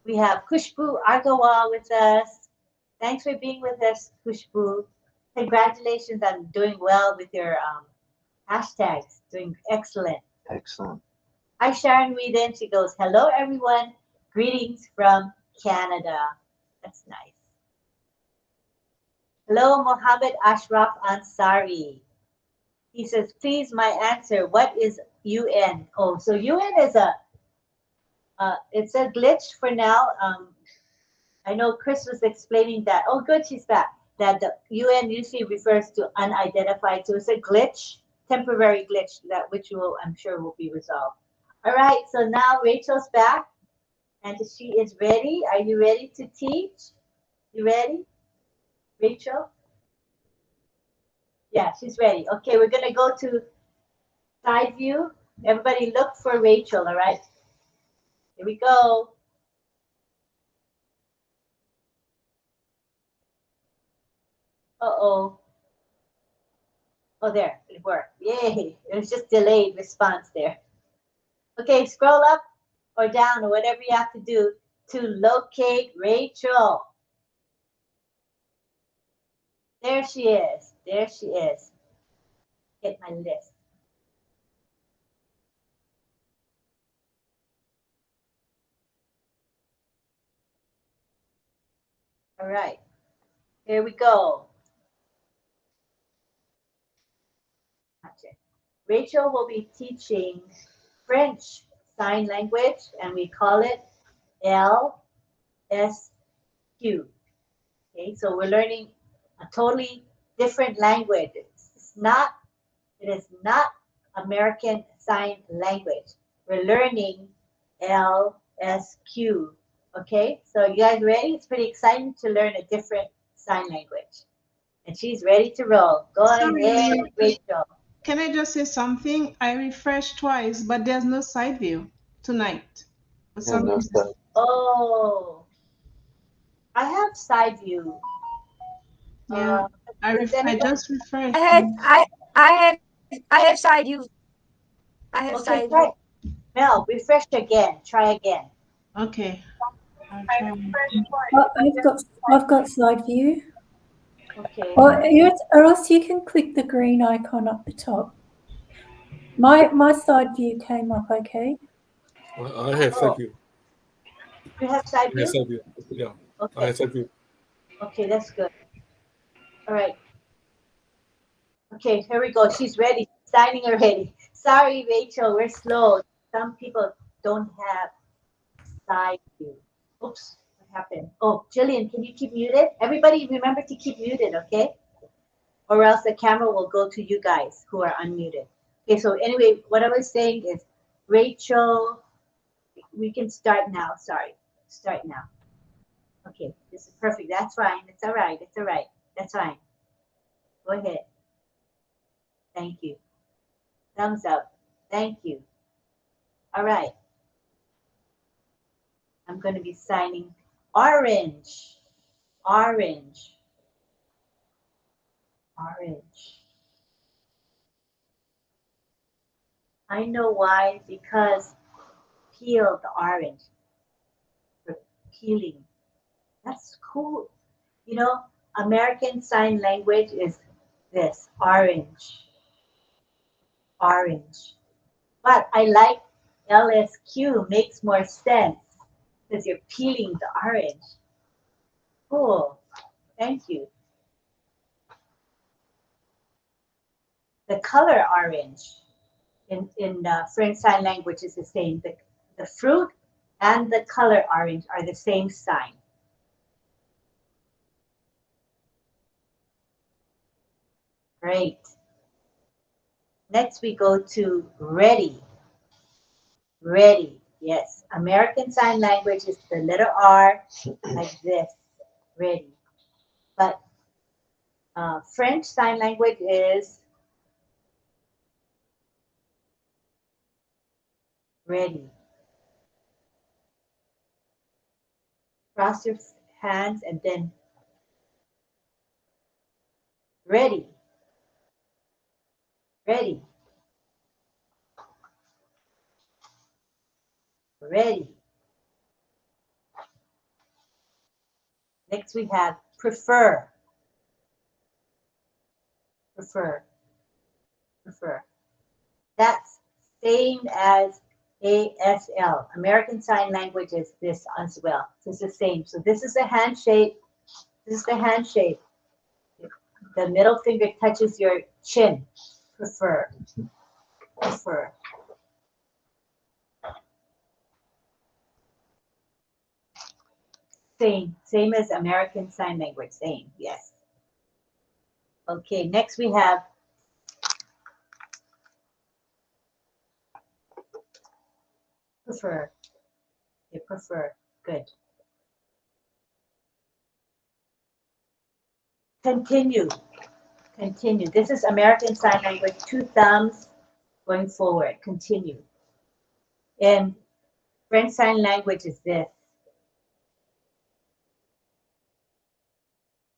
We have Kushbu Agawal with us. Thanks for being with us, Kushbu. Congratulations on doing well with your hashtags. Doing excellent. Excellent. Hi, Sharon Whedon. She goes, hello, everyone. Greetings from Canada. That's nice. Hello, Mohammed Ashraf Ansari. He says, please, my answer, what is UN? Oh, so UN is it's a glitch for now. I know Chris was explaining that. Oh, good, she's back. That the UN usually refers to unidentified. So it's a glitch, temporary glitch, that which I'm sure will be resolved. All right, so now Rachel's back and she is ready. Are you ready to teach? You ready, Rachel? Yeah, she's ready. Okay, we're gonna go to side view. Everybody look for Rachel, all right? Here we go. Uh-oh. Oh, there, it worked. Yay, it was just delayed response there. Okay, scroll up or down or whatever you have to do to locate Rachel. There she is. There she is. Get my list. All right, here we go. Gotcha. Rachel will be teaching French Sign Language, and we call it LSQ. Okay, so we're learning a totally different language. It is not American Sign Language. We're learning LSQ. Okay, so you guys ready? It's pretty exciting to learn a different sign language. And she's ready to roll. Go ahead, Rachel. Can I just say something? I refreshed twice, but there's no side view tonight. For some reason. Oh, I have side view. Yeah, I just refreshed. I have side view. I have Okay, side view. Mel, refresh again. Try again. Okay. I've got side view. Okay. Or else you can click the green icon up the top. My side view came up okay. I have side view. You have side view? I have side view. Yeah. Okay. I have side view. Okay, that's good. All right. Okay, here we go. She's ready. Signing already. Sorry, Rachel, we're slow. Some people don't have side view. Oops, what happened? Oh, Jillian, can you keep muted? Everybody remember to keep muted, okay? Or else the camera will go to you guys who are unmuted. Okay, so anyway, what I was saying is, Rachel, we can start now. Sorry, start now. Okay, this is perfect. That's fine. It's all right. It's all right. That's fine. Go ahead. Thank you. Thumbs up. Thank you. All right. I'm going to be signing Orange, orange, orange. I know why, because peel the orange, for peeling. That's cool. You know, American Sign Language is this, orange, orange. But I like LSQ, makes more sense because you're peeling the orange. Cool, thank you. The color orange in French Sign Language is the same. The fruit and the color orange are the same sign. Great. Next we go to ready. Ready, yes. American Sign Language is the letter R like this, ready. But French Sign Language is ready. Cross your hands and then ready, ready, ready. Next we have prefer, prefer, prefer. That's same as ASL. American Sign Language is this as well. It's the same. So this is the handshake. This is the handshake. The middle finger touches your chin. Prefer, prefer. Same as American Sign Language, same, yes. Okay, next we have prefer. You prefer, good. Continue, continue. This is American Sign Language, 2 thumbs going forward, continue. And French Sign Language is this.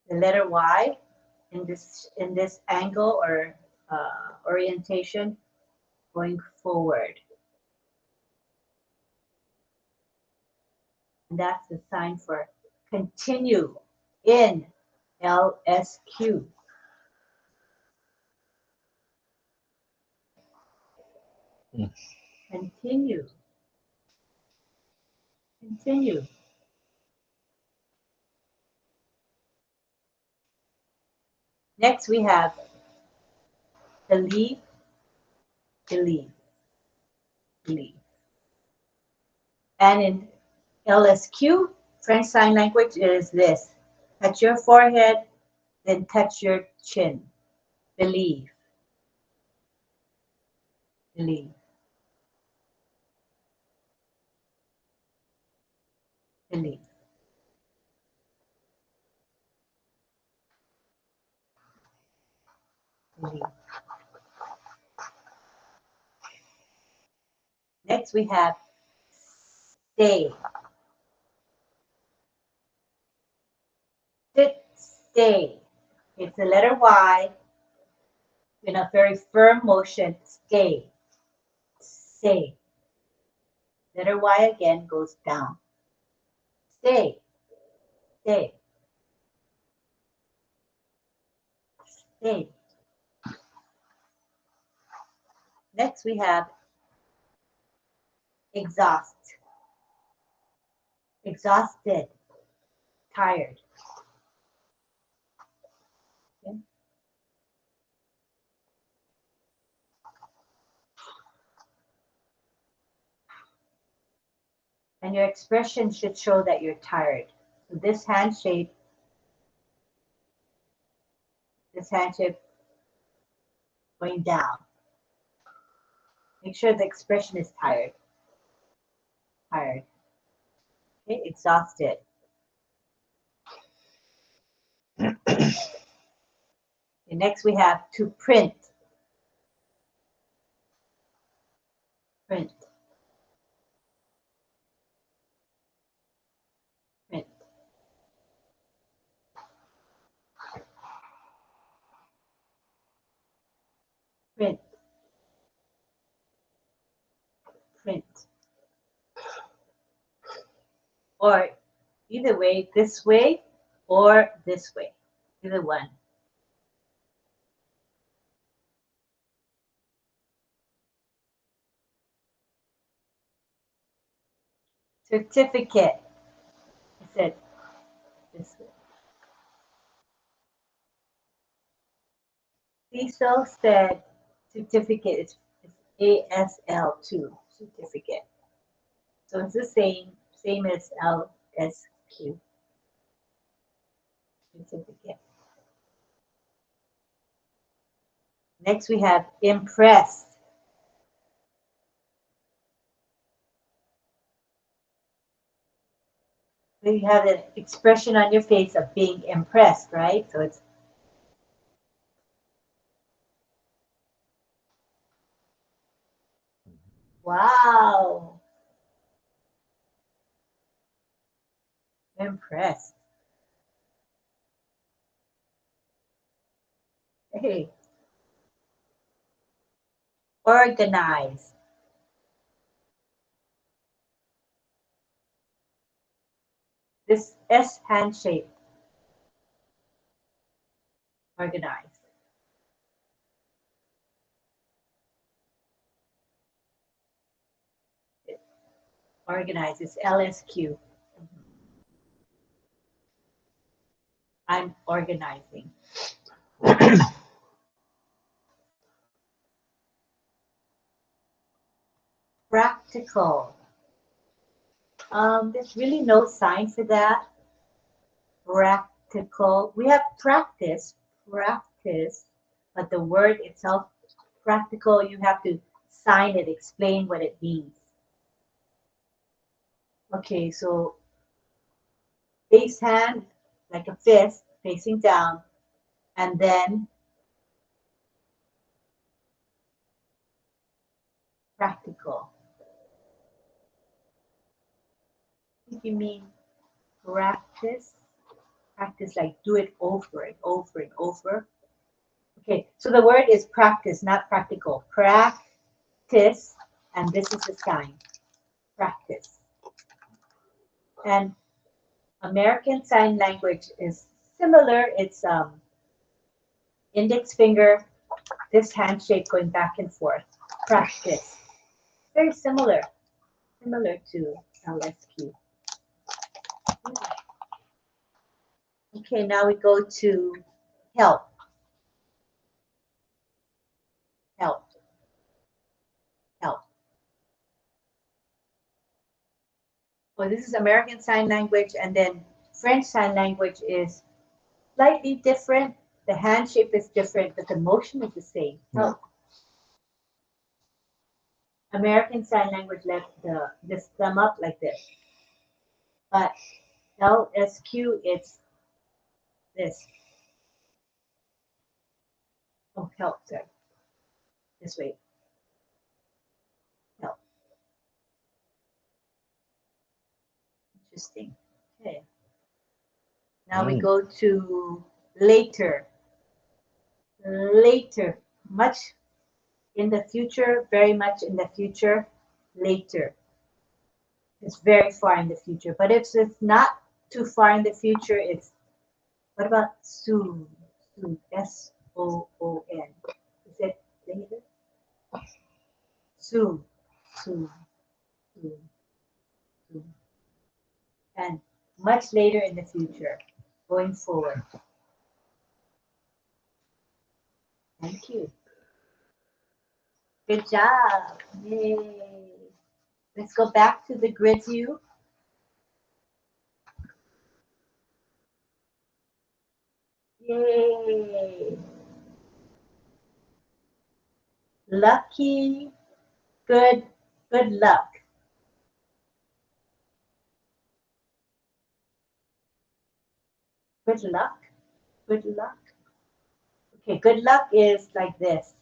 The letter Y in this angle or orientation going forward. And that's the sign for continue in LSQ. Continue. Continue. Next we have believe, believe, believe. And in LSQ, French Sign Language is this. Touch your forehead, then touch your chin. Believe. Believe. Believe. Believe. Next we have stay. Sit, stay. It's the letter Y in a very firm motion. Stay. Stay. Letter Y again goes down. Stay. Stay. Stay. Next we have exhaust. Exhausted. Tired. Okay. And your expression should show that you're tired. So this handshake going down. Make sure the expression is tired. Tired. Okay, exhausted. Okay, next we have to print. Print. Print. or either way, this way or this way, either one. Certificate. I said this way. Cecil said certificate is ASL2 certificate. So it's the same as LSQ certificate. Next we have impressed. So you have an expression on your face of being impressed, right? So it's wow. Impressed. Hey. Organized. This S handshake. Organized. Organized is LSQ. I'm organizing. Practical. There's really no sign for that. Practical. We have practice, but the word itself, practical, you have to sign it, explain what it means. Okay, so base hand, like a fist, facing down, and then practical. I think you mean practice like do it over and over and over. Okay, so the word is practice, not practical. Practice, and this is the sign. Practice. And American Sign Language is similar. It's index finger, this handshake going back and forth. Practice. Very similar to LSQ. Okay, now we go to help. Help. Help. Well, this is American Sign Language, and then French Sign Language is slightly different. The hand shape is different, but the motion is the same. Help. American Sign Language left this thumb up like this. But LSQ, it's this. Oh, help, sorry. This way. Help. Interesting. Okay. Now we go to later. Later. Much in the future, very much in the future, later. It's very far in the future. But if it's not too far in the future, it's, what about soon? Soon. S-O-O-N. Is it later? Soon. Soon. Soon. Soon. And much later in the future, going forward. Thank you. Good job. Yay. Let's go back to the grid view. Yay. Lucky. Good luck. Good luck. Good luck. Okay, good luck is like this.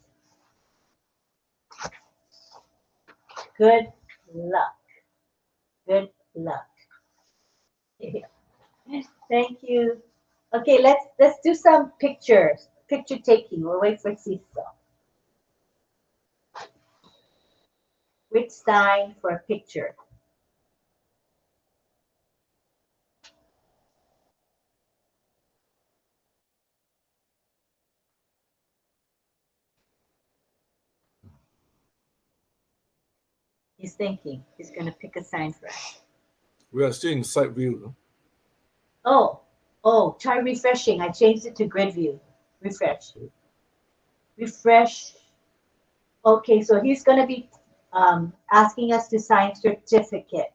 Good luck. Good luck. Thank you. Okay, let's do some pictures. Picture taking. We'll wait for Cecil. Which sign for a picture? He's thinking. He's going to pick a sign for us. We are still in side view. Oh, try refreshing. I changed it to grid view. Refresh. Refresh. Okay, so he's going to be asking us to sign certificate.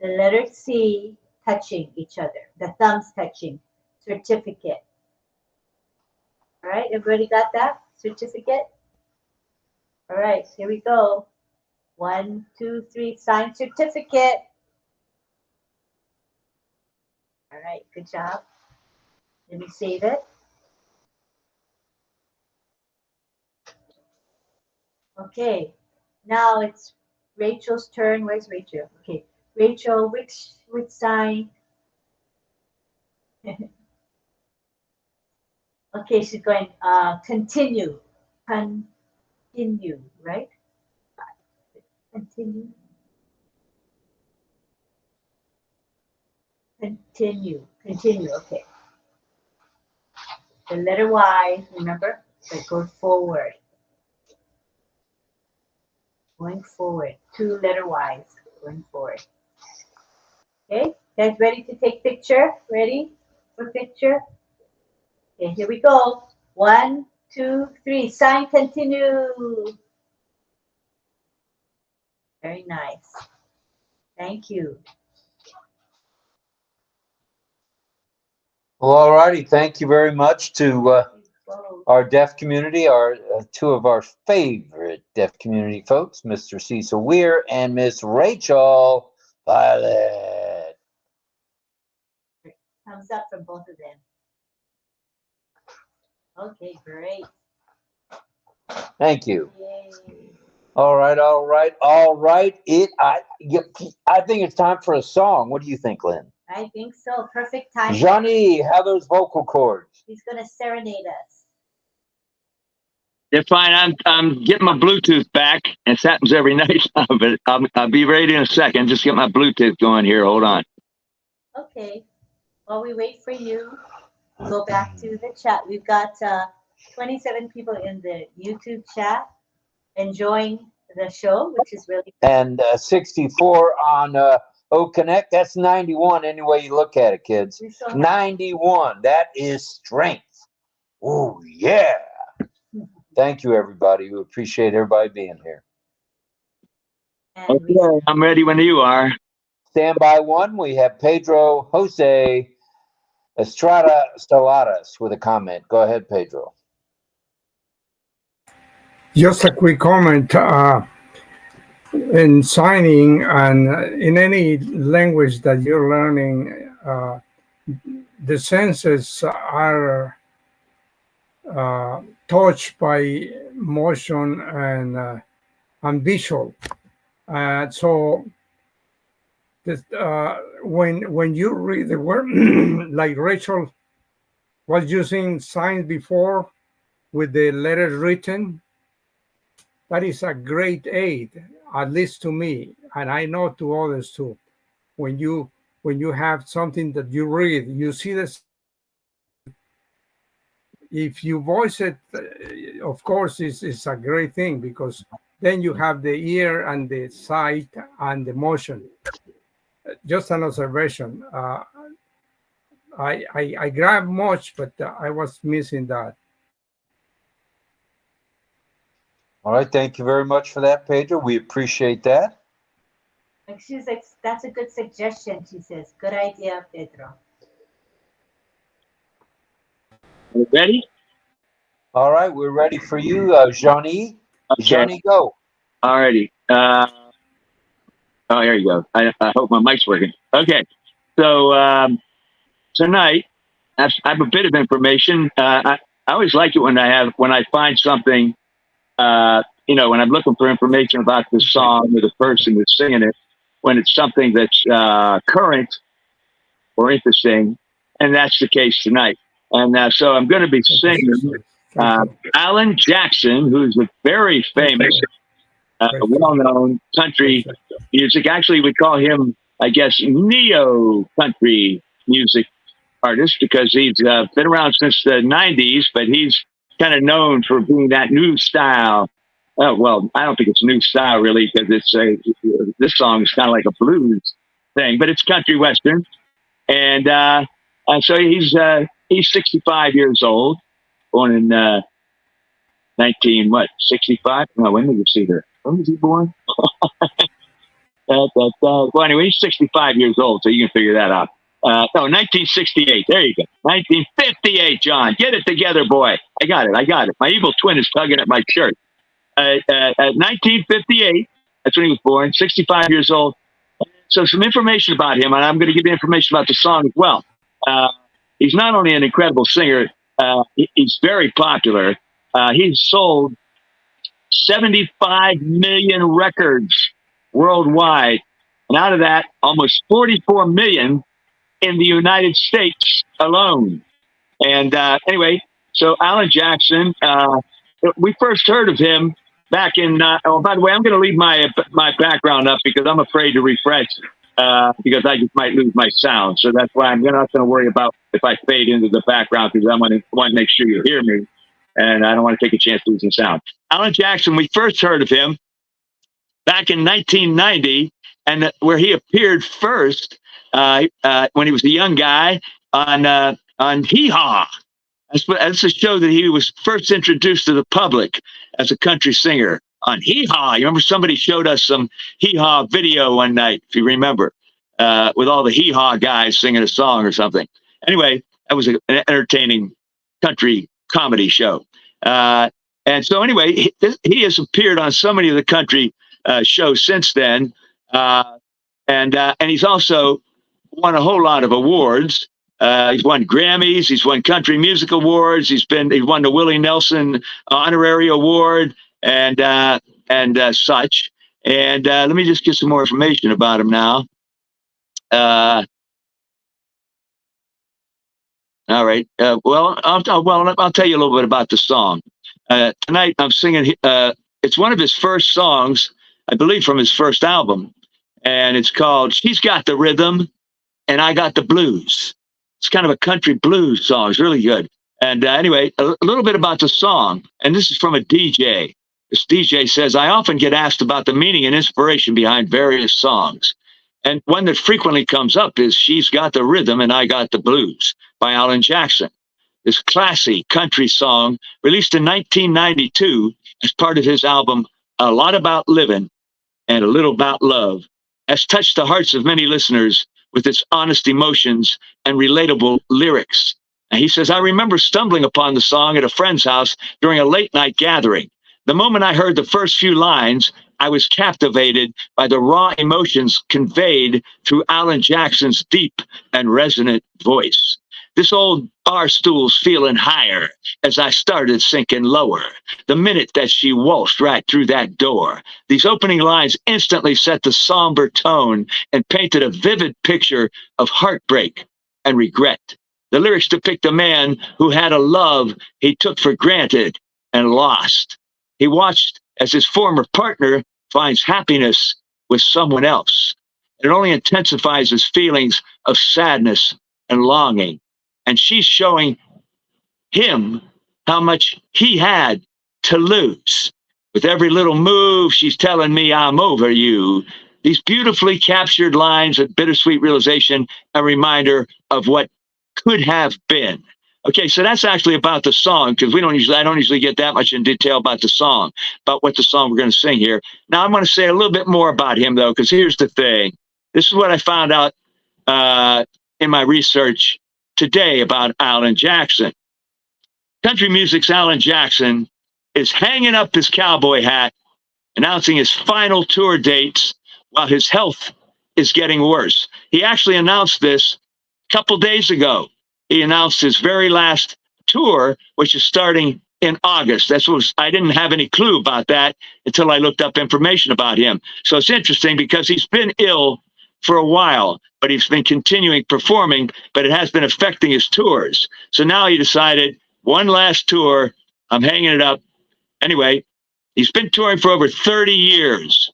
The letter C touching each other. The thumbs touching. Certificate. All right, everybody got that? Certificate? All right, here we go. 1, 2, 3, sign certificate. All right, good job. Let me save it. Okay, now it's Rachel's turn. Where's Rachel? Okay, Rachel, which sign? Okay, she's going continue. Continue, right? Continue. Continue, okay. The letter Y, remember, that goes forward. Going forward. 2 letter Y's going forward. Okay, guys ready to take picture? Ready for picture? Okay, here we go. 1, 2, 3. Sign continue. Very nice. Thank you. Well, all righty. Thank you very much to our deaf community, our 2 of our favorite deaf community folks, Mr. Cecil Weir and Miss Rachel Violet. Thumbs up from both of them. Okay, great. Thank you. Yay. All right. I think it's time for a song. What do you think, Lynn? I think so. Perfect time. Johnny, how those vocal cords? He's going to serenade us. They're fine. I'm getting my Bluetooth back. This happens every night, but I'll be ready in a second. Just get my Bluetooth going here. Hold on. Okay. While we wait for you, go back to the chat. We've got 27 people in the YouTube chat enjoying the show, which is really cool. And 64 on OConnect. That's 91 any way you look at it, kids. 91. That is strength. Oh, yeah. Thank you, everybody. We appreciate everybody being here. Okay, I'm ready when you are. Stand by 1. We have Pedro Jose Estrada Stelladas with a comment. Go ahead, Pedro. Just a quick comment. In signing and in any language that you're learning, the senses are touched by motion and visual. So this, when you read the word, like Rachel was using signs before with the letters written, that is a great aid, at least to me, and I know to others too. When you have something that you read, you see this. If you voice it, of course, it's a great thing, because then you have the ear and the sight and the motion. Just an observation. I grabbed much, but I was missing that. All right, thank you very much for that, Pedro. We appreciate that. She's like, that's a good suggestion, she says. Good idea, Pedro. Ready? All right, we're ready for you, Johnny. Okay. Johnny, go. All righty. Oh, here you go. I hope my mic's working. Okay. So tonight, I have a bit of information. I always like it when I find something. When I'm looking for information about the song or the person that's singing it, when it's something that's current or interesting, and that's the case tonight. And so I'm going to be singing Alan Jackson, who's a very famous, well-known country music. Actually, we call him, I guess, neo-country music artist, because he's been around since the 90s, but he's kind of known for being that new style Oh, well, I don't think it's a new style really, because this song is kind of like a blues thing, but it's country western. And so he's 65 years old, born in 65? No, when did you see her? When was he born? Well, anyway, he's 65 years old, so you can figure that out. No, 1968. There you go. 1958, John. Get it together, boy. I got it. My evil twin is tugging at my shirt. 1958, that's when he was born, 65 years old. So some information about him, and I'm going to give you information about the song as well. He's not only an incredible singer, he's very popular. He's sold 75 million records worldwide. And out of that, almost 44 million in the United States alone. And anyway, so Alan Jackson, we first heard of him back in, oh, by the way, I'm going to leave my background up because I'm afraid to refresh because I just might lose my sound. So that's why I'm not going to worry about if I fade into the background, because I want to make sure you hear me. And I don't want to take a chance losing sound. Alan Jackson, we first heard of him back in 1990, and where he appeared first when he was a young guy on Hee Haw. That's the show that he was first introduced to the public as a country singer on Hee Haw. You remember somebody showed us some Hee Haw video one night, if you remember, with all the Hee Haw guys singing a song or something. Anyway, that was an entertaining country comedy show. And so anyway, he has appeared on so many of the country shows since then. And he's also won a whole lot of awards. He's won Grammys. He's won Country Music Awards. He won the Willie Nelson Honorary Award and such. And let me just get some more information about him now. All right. Well, I'll tell you a little bit about the song. Tonight I'm singing. It's one of his first songs, I believe, from his first album, and it's called "She's Got the Rhythm and I Got the Blues." It's kind of a country blues song. It's really good. And anyway, a little bit about the song, and this is from a DJ. This DJ says, "I often get asked about the meaning and inspiration behind various songs. And one that frequently comes up is She's Got the Rhythm and I Got the Blues by Alan Jackson. This classy country song, released in 1992 as part of his album, A Lot About Living and a Little About Love, has touched the hearts of many listeners with its honest emotions and relatable lyrics." And he says, "I remember stumbling upon the song at a friend's house during a late night gathering. The moment I heard the first few lines, I was captivated by the raw emotions conveyed through Alan Jackson's deep and resonant voice. This old bar stool's feeling higher as I started sinking lower. The minute that she waltzed right through that door, these opening lines instantly set the somber tone and painted a vivid picture of heartbreak and regret. The lyrics depict a man who had a love he took for granted and lost. He watched as his former partner finds happiness with someone else. It only intensifies his feelings of sadness and longing. And she's showing him how much he had to lose. With every little move, she's telling me I'm over you." These beautifully captured lines of bittersweet realization, a reminder of what could have been. Okay, so that's actually about the song, because I don't usually get that much in detail about the song, about what the song we're going to sing here. Now I'm going to say a little bit more about him, though, because here's the thing. This is what I found out in my research today about Alan Jackson. Country music's Alan Jackson is hanging up his cowboy hat, announcing his final tour dates while his health is getting worse. He actually announced this a couple days ago. He announced his very last tour, which is starting in August. I didn't have any clue about that until I looked up information about him. So it's interesting because he's been ill for a while, but he's been continuing performing, but it has been affecting his tours. So now he decided, one last tour, I'm hanging it up. Anyway, he's been touring for over 30 years.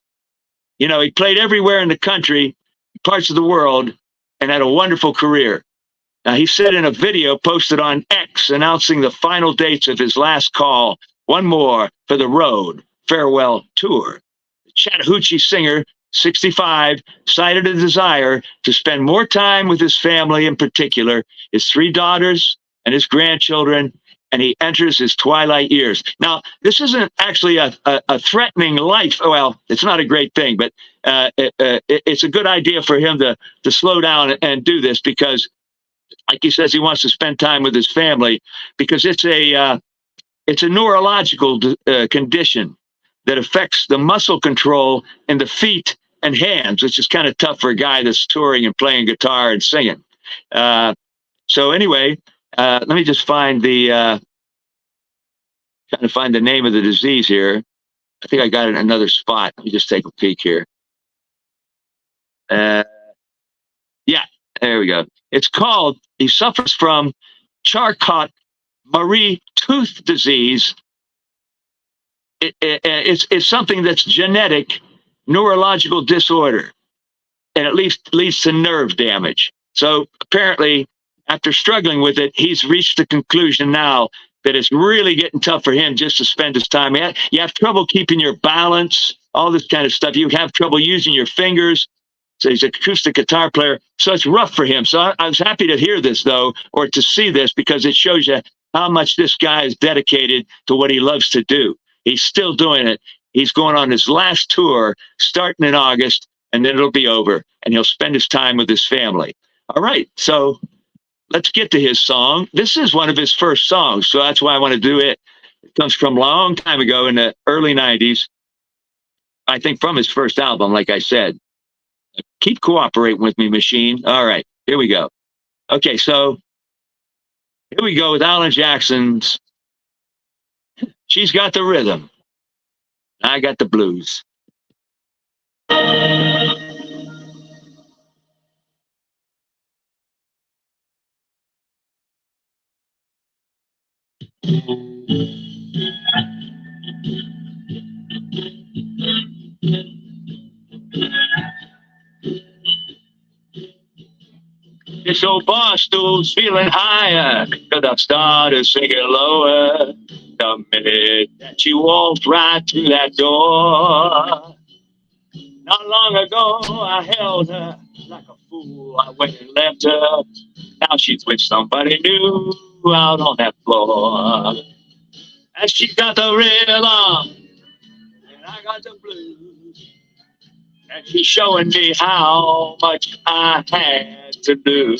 You know, he played everywhere in the country, parts of the world, and had a wonderful career. Now, he said in a video posted on X announcing the final dates of his last call, "One more for the road, farewell tour. The Chattahoochee singer, 65, cited a desire to spend more time with his family, in particular, his 3 daughters and his grandchildren, and he enters his twilight years. Now, this isn't actually a threatening life. Well, it's not a great thing, but it's a good idea for him to slow down and do this because, like he says, he wants to spend time with his family because it's a neurological condition that affects the muscle control in the feet and hands, which is kind of tough for a guy that's touring and playing guitar and singing. So anyway, let me just find trying to find the name of the disease here. I think I got it in another spot. Let me just take a peek here. Yeah, there we go. It's called, he suffers from Charcot-Marie Tooth disease. It's something that's genetic neurological disorder, and it leads to nerve damage. So apparently, after struggling with it, he's reached the conclusion now that it's really getting tough for him just to spend his time. You have trouble keeping your balance, all this kind of stuff. You have trouble using your fingers. So he's an acoustic guitar player. So it's rough for him. So I was happy to hear this, though, or to see this, because it shows you how much this guy is dedicated to what he loves to do. He's still doing it. He's going on his last tour starting in August, and then it'll be over, and he'll spend his time with his family. All right, so let's get to his song. This is one of his first songs, so that's why I want to do it. It comes from a long time ago in the early 90s. I think from his first album, like I said. Keep cooperating with me, machine. All right, here we go. Okay, so here we go with Alan Jackson's She's Got the Rhythm. I got the blues. This old bar stool's feeling higher, 'cause I've started singing lower. The minute that she walked right through that door. Not long ago, I held her like a fool. I went and left her. Now she's with somebody new out on that floor. And she's got the rhythm, and I got the blues. And she's showing me how much I had to do.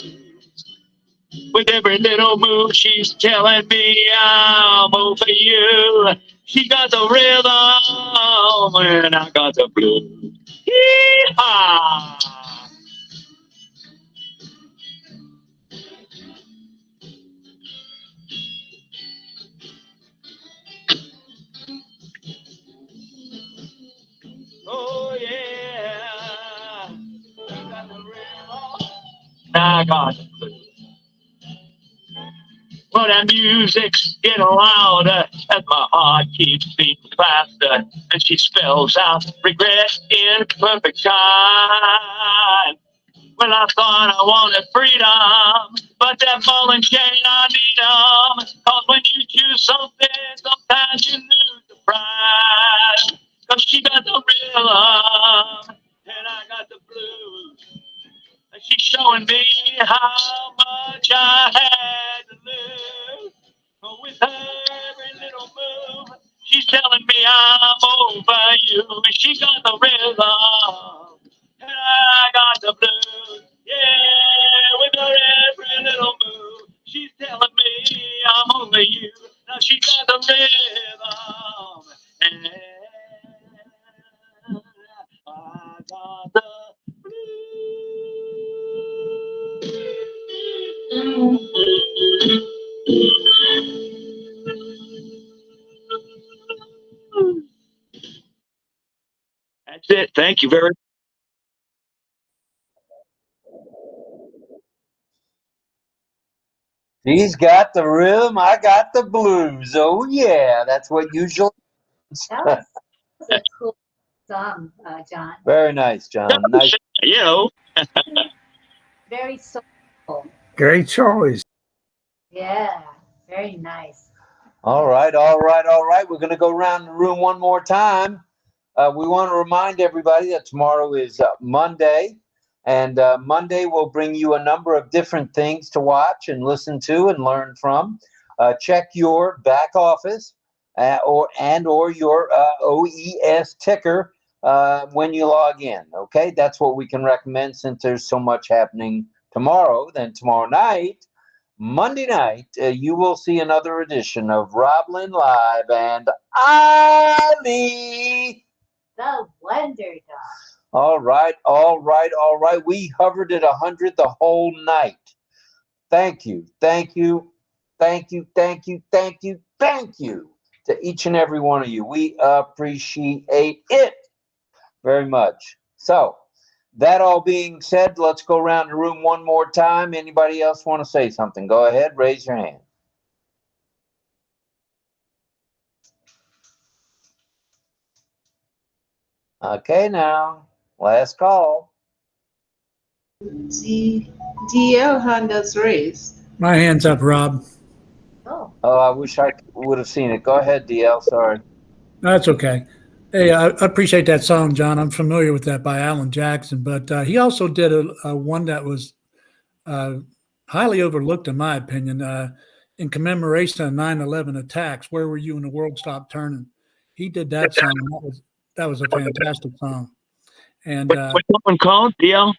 With every little move, she's telling me I'm over you. She got the rhythm, and I got the blues. Yee-haw! Oh, yeah. She got the rhythm, and I got the blues. Well, that music's getting louder as my heart keeps beating faster, and she spells out regret in perfect time. Well, I thought I wanted freedom, but that ball and chain, I need 'em. 'Cause when you choose something, sometimes you lose the prize. 'Cause she got the rhythm, and I got the blues. And she's showing me how much I had to lose. But with her every little move, she's telling me I'm over you. She got the rhythm, and I got the blues. Yeah, with her every little move, she's telling me I'm over you. Now she got the rhythm, and I got the That's it. Thank you very much. She's got the rhythm, I got the blues. Oh yeah, that's what usually. That was a cool song, John. Very nice, John. Nice. You know. Very soulful. Great choice. Yeah, very nice. All right, all right, all right. We're going to go around the room one more time. We want to remind everybody that tomorrow is Monday, and Monday will bring you a number of different things to watch and listen to and learn from. Check your back office or your OES ticker when you log in. Okay, that's what we can recommend since there's so much happening tomorrow. Then tomorrow night, Monday night, you will see another edition of RobLynn Live and Ali, the Wonder Dog. All right, all right, all right. We hovered at 100 the whole night. Thank you, thank you, thank you, thank you, thank you, thank you to each and every one of you. We appreciate it very much. So, that all being said, let's go around the room one more time. Anybody else want to say something? Go ahead, raise your hand. Okay, now, last call. DL hand is raised. My hand's up, Rob. Oh, I wish I would have seen it. Go ahead, DL. Sorry. That's okay. Hey, I appreciate that song, John. I'm familiar with that by Alan Jackson, but he also did a one that was highly overlooked, in my opinion, in commemoration of 9/11 attacks. Where were you when the world stopped turning? He did that song. That was a fantastic song. And what's that one called, DL?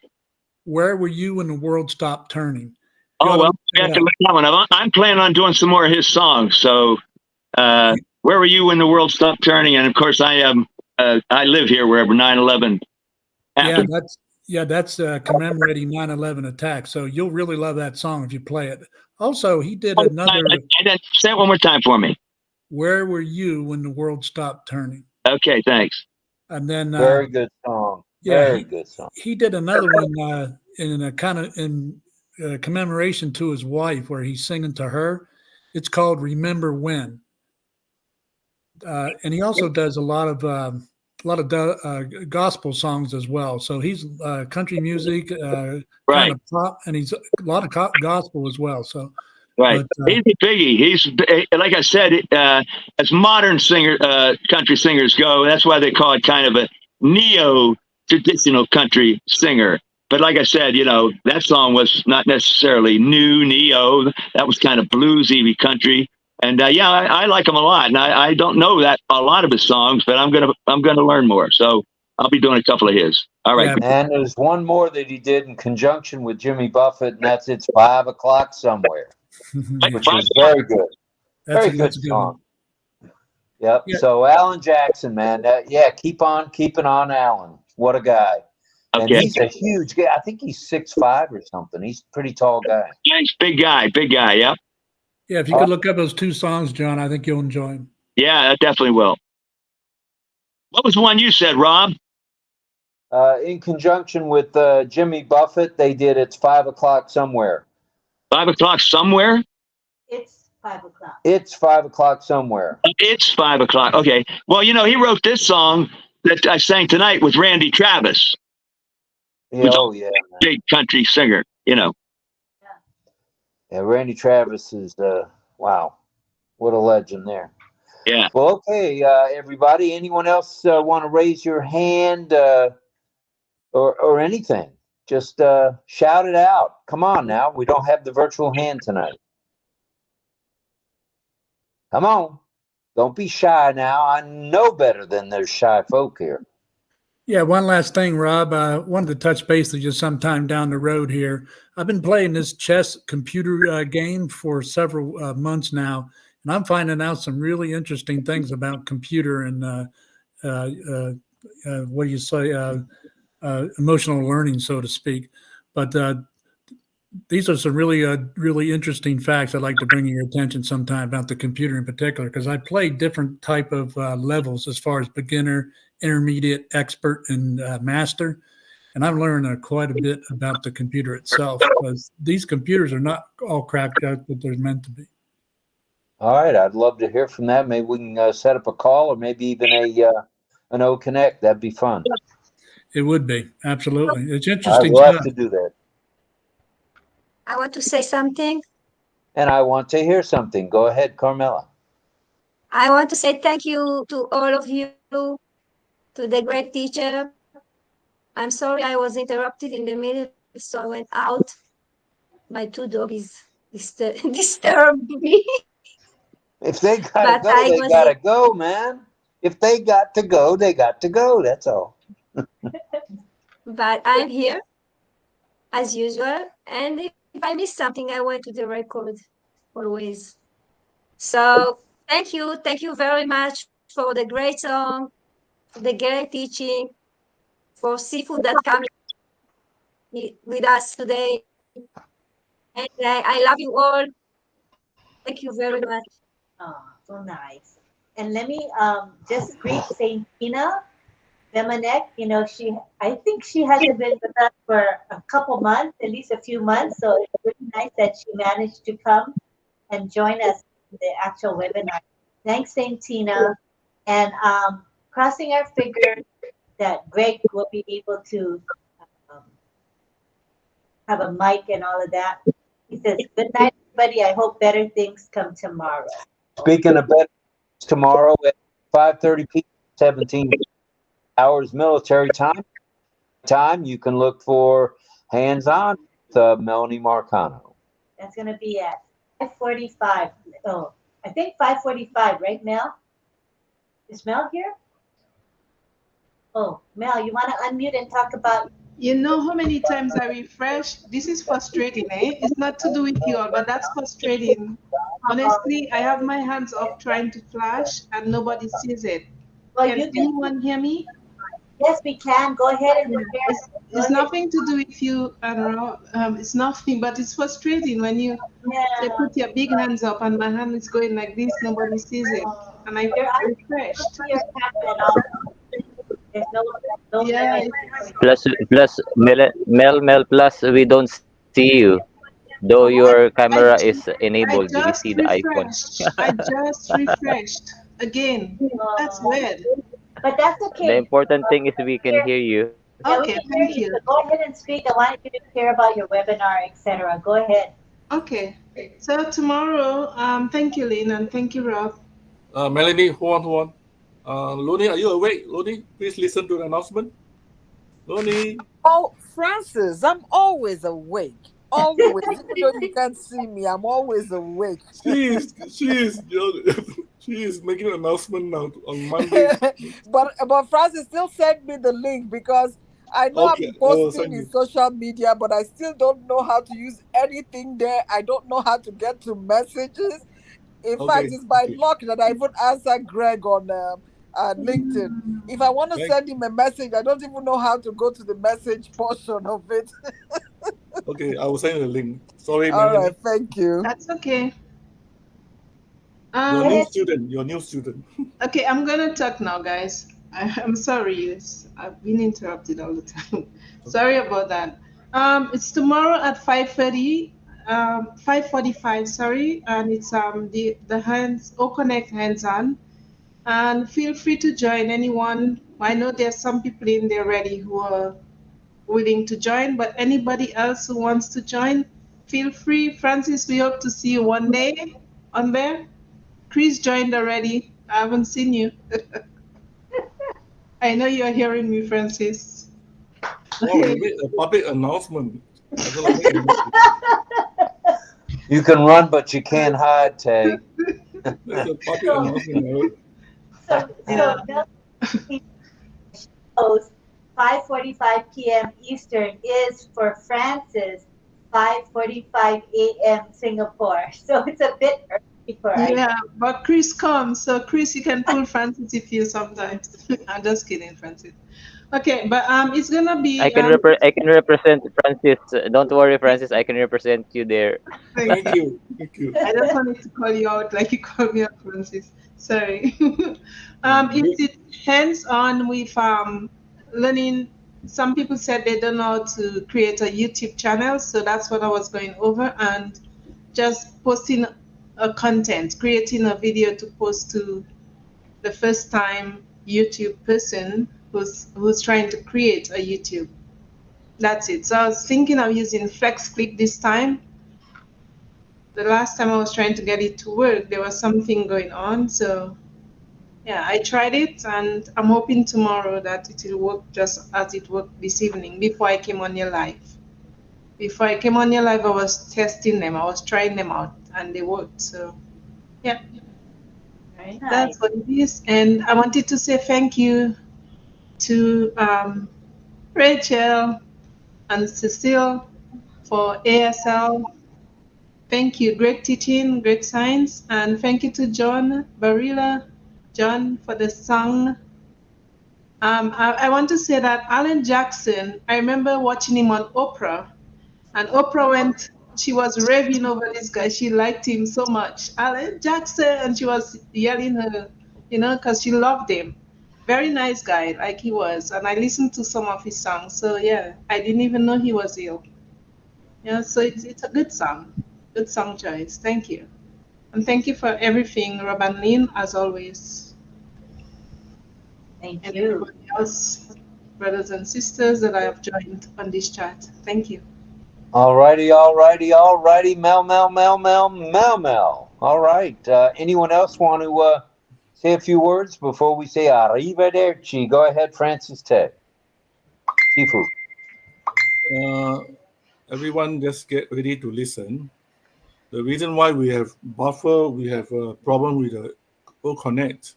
Where were you when the world stopped turning? Oh, well, we have to look that one up. I'm planning on doing some more of his songs. So, where were you when the world stopped turning? And of course, I live here wherever 9/11 happened. That's commemorating 9/11 attacks. So you'll really love that song if you play it. Also, he did another. Say it one more time for me. Where were you when the world stopped turning? Okay, thanks. And then very good song. Very good song. He did another one in a kind of commemoration to his wife, where he's singing to her. It's called "Remember When," and he also does a lot of gospel songs as well. So he's country music, kind of pop, and he's a lot of gospel as well. So. Right, but, he's a biggie. He's like I said, as modern country singers go, that's why they call it kind of a neo-traditional country singer. But like I said, that song was not necessarily neo. That was kind of bluesy country. And I like him a lot. And I don't know that a lot of his songs, but I'm gonna learn more. So I'll be doing a couple of his. All right. Yeah, and there's one more that he did in conjunction with Jimmy Buffett, and that's "It's 5 o'clock Somewhere," which is very good. Very good song. Yep. Yeah. So Alan Jackson, man, keep on keeping on, Alan. What a guy. Okay. And he's a huge guy. I think he's 6'5" or something. He's a pretty tall guy. Yeah, he's big guy. Yep. Yeah, if you could look up those two songs, John, I think you'll enjoy them. Yeah, I definitely will. What was the one you said, Rob? In conjunction with Jimmy Buffett, they did "It's 5 o'clock Somewhere." 5 o'clock somewhere? It's 5 o'clock. It's 5 o'clock somewhere. It's 5 o'clock. Okay. Well, he wrote this song that I sang tonight with Randy Travis. Yeah, oh, yeah. Big country singer, Yeah, Randy Travis is, wow, what a legend there. Yeah. Well, okay, everybody. Anyone else want to raise your hand or anything? Just shout it out. Come on now. We don't have the virtual hand tonight. Come on. Don't be shy now. I know better than there's shy folk here. Yeah, one last thing, Rob. I wanted to touch base with you sometime down the road here. I've been playing this chess computer game for several months now, and I'm finding out some really interesting things about computer and what do you say, emotional learning, so to speak. But these are some really interesting facts I'd like to bring to your attention sometime about the computer in particular, because I play different type of levels as far as beginner, intermediate, expert, and master. And I'm learning quite a bit about the computer itself, because these computers are not all cracked out that they're meant to be. All right. I'd love to hear from that. Maybe we can set up a call, or maybe even an OConnect. That'd be fun. It would be. Absolutely. It's interesting. I'd love to do that. I want to say something. And I want to hear something. Go ahead, Carmela. I want to say thank you to all of you, to the great teacher. I'm sorry I was interrupted in the middle, so I went out. My two doggies disturbed me. If they gotta But go, I they was gotta go, man. If they got to go, they got to go. That's all. but I'm here as usual. And if I miss something, I went to the record always. So thank you very much for the great song, for the great teaching, for seafood that comes with us today. And I love you all. Thank you very much. Oh, so nice. And let me just greet Saint Tina Bemanek. You know, I think she hasn't been with us for a couple months, at least a few months. So it's really nice that she managed to come and join us in the actual webinar. Thanks, Saint Tina. And crossing our fingers that Greg will be able to um, have a mic and all of that. He says, "Good night, everybody. I hope better things come tomorrow." Speaking of better, tomorrow at 5:30 p.m., 17 hours military time, you can look for Hands On with Melanie Marcano. That's going to be at 5:45. Oh, I think 5:45, right, Mel? Is Mel here? Oh, Mel, you want to unmute and talk about? You know how many times I refresh? This is frustrating, eh? It's not to do with you all, but that's frustrating. Honestly, I have my hands up trying to flash and nobody sees it. Well, Can anyone hear me? Yes, we can. Go ahead and share. It's nothing to do with you, Anna. It's nothing, but it's frustrating when you say put your big hands up and my hand is going like this, nobody sees it. And I refreshed. There's no Yeah, Plus, Mel, plus we don't see you. Though your camera is I enabled, we see just the icon. refreshed. I just refreshed again. That's weird. But that's The okay. important thing is we can hear you. Yeah, we Okay, can hear thank you. you. So go ahead and speak. I want you to share about your webinar, etc. Go ahead. Okay. So tomorrow, thank you, Lynn, and thank you, Rob. Melanie, hold on. Looney, are you awake? Looney, please listen to the announcement. Looney. Oh, Francis, I'm always awake. Always, even though you can't see me, I'm always awake. She is she is making an announcement now on Monday. but Francis still send me the link because I know Okay, I'm I will posting send in you. social media, but I still don't know how to use anything there. I don't know how to get to messages. In fact, Okay, it's by okay. luck that I even answer Greg on LinkedIn. If I want to Thank- send him a message, I don't even know how to go to the message portion of it. Okay, I will send you the link. Sorry, All Melanie. right, thank you. That's okay. Your new student. Your new student. Okay, I'm gonna talk now, guys. I'm sorry, I've been interrupted all the time. Sorry about that. It's tomorrow at 5:30, 5:45. Sorry, and it's the OConnect hands on, and feel free to join anyone. I know there's some people in there already who are willing to join, but anybody else who wants to join, feel free. Francis, we hope to see you one day on there. Chris joined already. I haven't seen you. I know you're hearing me, Francis. Oh, you made a public announcement. I don't know. You can run, but you can't hide, Tay. That's a public announcement. So shows 5:45 p.m. Eastern is for Francis 5:45 a.m. Singapore. So it's a bit early for us. Yeah, but Chris comes. So Chris, you can pull Francis if you sometimes. I'm just kidding, Francis. Okay, but it's gonna be I can represent Francis. Don't worry, Francis. I can represent you there. Thank you. Thank you. I just wanted to call you out like you called me out, Francis. Sorry. It's hands-on with learning. Some people said they don't know how to create a YouTube channel, so that's what I was going over, and just posting a content, creating a video to post to the first time YouTube person who's trying to create a YouTube. That's it. So I was thinking of using FlexClip this time. the last time I was trying to get it to work, there was something going on. So yeah, I tried it, and I'm hoping tomorrow that it will work just as it worked this evening before I came on your live. Before I came on your live, I was testing them. I was trying them out, and they worked. So yeah, Very that's nice. what it is. And I wanted to say thank you to Rachel and Cecile for ASL. Thank you. Great teaching, great science. And thank you to John Barilla, John, for the song. I want to say that Alan Jackson, I remember watching him on Oprah, and Oprah went, she was raving over this guy. She liked him so much. Alan Jackson, and she was yelling her, because she loved him. Very nice guy, like he was. And I listened to some of his songs. So yeah, I didn't even know he was ill. Yeah, so it's a good song. Good song choice. Thank you. And thank you for everything, Rob and Lynn, as always. Thank And you. everybody else, brothers and sisters that I have joined on this chat. Thank you. All righty. Mel. All right. Anyone else want to say a few words before we say arrivederci? Go ahead, Francis Ted. Sifu. Everyone just get ready to listen. The reason why we have buffer, we have a problem with the OConnect.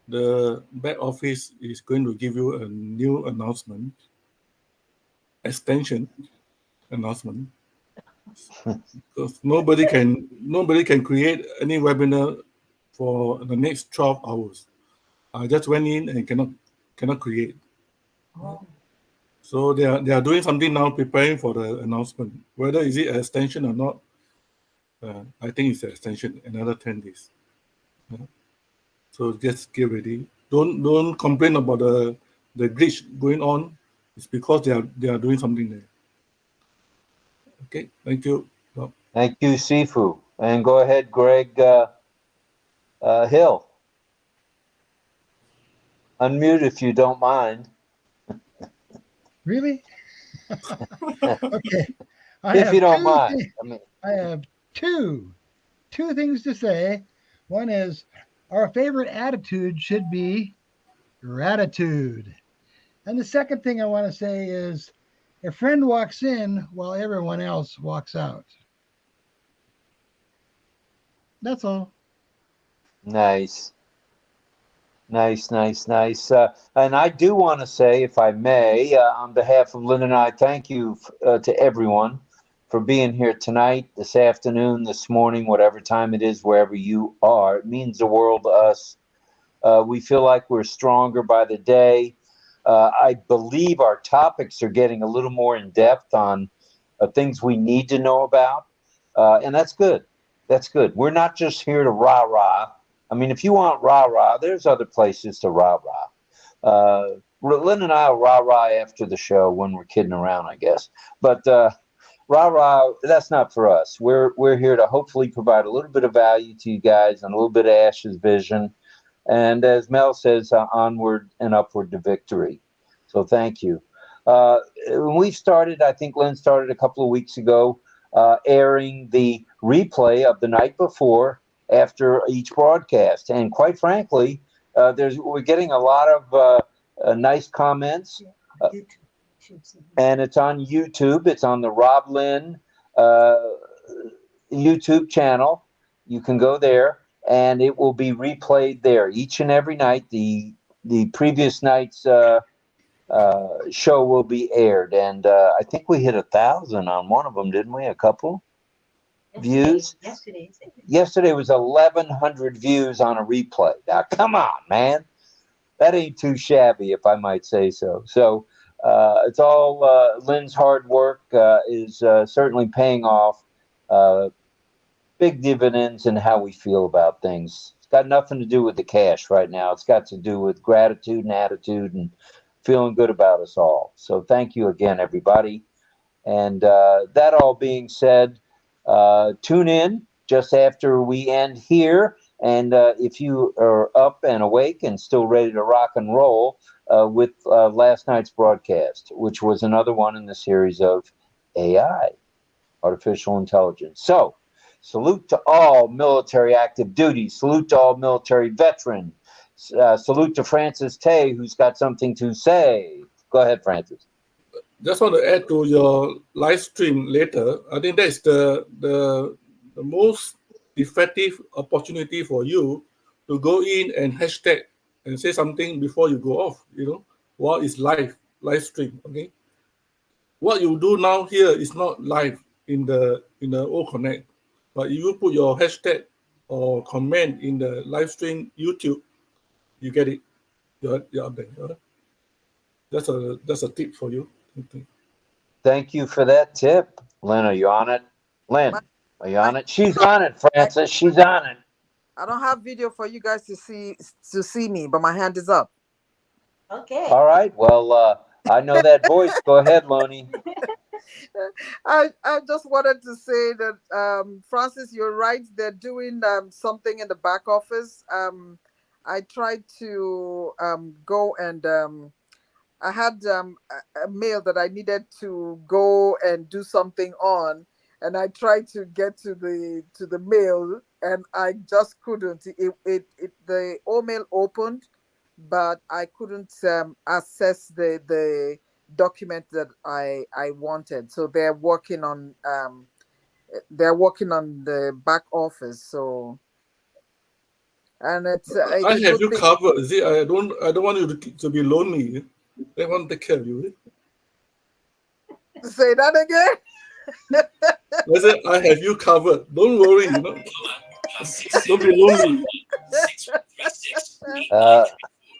The back office is going to give you a new announcement, extension announcement. Because nobody can create any webinar for the next 12 hours. I just went in and cannot create. Oh. So they are doing something now, preparing for the announcement. Whether is it an extension or not, I think it's an extension, another 10 days. So just get ready. Don't complain about the glitch going on. It's because they are doing something there. Okay, thank you. Well, Thank you, Sifu. And go ahead, Greg Hill. Unmute if you don't mind. Really? Okay. If you don't mind. I have two things to say. One is our favorite attitude should be gratitude. And the second thing I want to say is a friend walks in while everyone else walks out. That's all. Nice. And I do want to say, if I may, on behalf of Lynn and I, thank you to everyone for being here tonight, this afternoon, this morning, whatever time it is, wherever you are. It means the world to us. We feel like we're stronger by the day. I believe our topics are getting a little more in depth on things we need to know about. And that's good. That's good. We're not just here to rah-rah. I mean, if you want rah-rah, there's other places to rah-rah. Lynn and I will rah-rah after the show when we're kidding around, I guess. But rah-rah, that's not for us. We're here to hopefully provide a little bit of value to you guys and a little bit of Ash's vision. And as Mel says, onward and upward to victory. So thank you. When we started, I think Lynn started a couple of weeks ago, airing the replay of the night before after each broadcast. And quite frankly, we're getting a lot of nice comments. And it's on YouTube. It's on the RobLynn YouTube channel. You can go there, and it will be replayed there each and every night. The previous night's show will be aired, and I think we hit 1,000 on one of them, didn't we? A couple views. Yesterday was 1,100 views on a replay. Now, come on, man, that ain't too shabby, if I might say so. So it's all Lynn's hard work is certainly paying off. Big dividends in how we feel about things. It's got nothing to do with the cash right now. It's got to do with gratitude and attitude and feeling good about us all. So thank you again, everybody. And that all being said, tune in just after we end here. And if you are up and awake and still ready to rock and roll with last night's broadcast, which was another one in the series of AI, artificial intelligence. So Salute to all military active duty. Salute to all military veterans. Salute to Francis Tay, who's got something to say. Go ahead, Francis. Just want to add to your live stream later. I think that's the most effective opportunity for you to go in and hashtag and say something before you go off. While it's live stream. Okay. What you do now here is not live in the OConnect, but you put your hashtag or comment in the live stream YouTube, you get it. You're up there. All right? That's a tip for you. Thank you for that tip. Lynn, are you on it? Lynn, are you on it? She's on it, Francis. She's on it. I don't have video for you guys to see me, but my hand is up. Okay. All right. Well, I know that voice. Go ahead, Lonnie. I just wanted to say that Francis, you're right. They're doing something in the back office. I tried to go and I had a mail that I needed to go and do something on, and I tried to get to the mail, and I just couldn't. The mail opened, but I couldn't access the document that I wanted. So they're working on the back office. So, and it's I have you covered. See, I don't want you to be lonely. They want to take care of you. Say that again. I said I have you covered. Don't worry. Don't be lonely.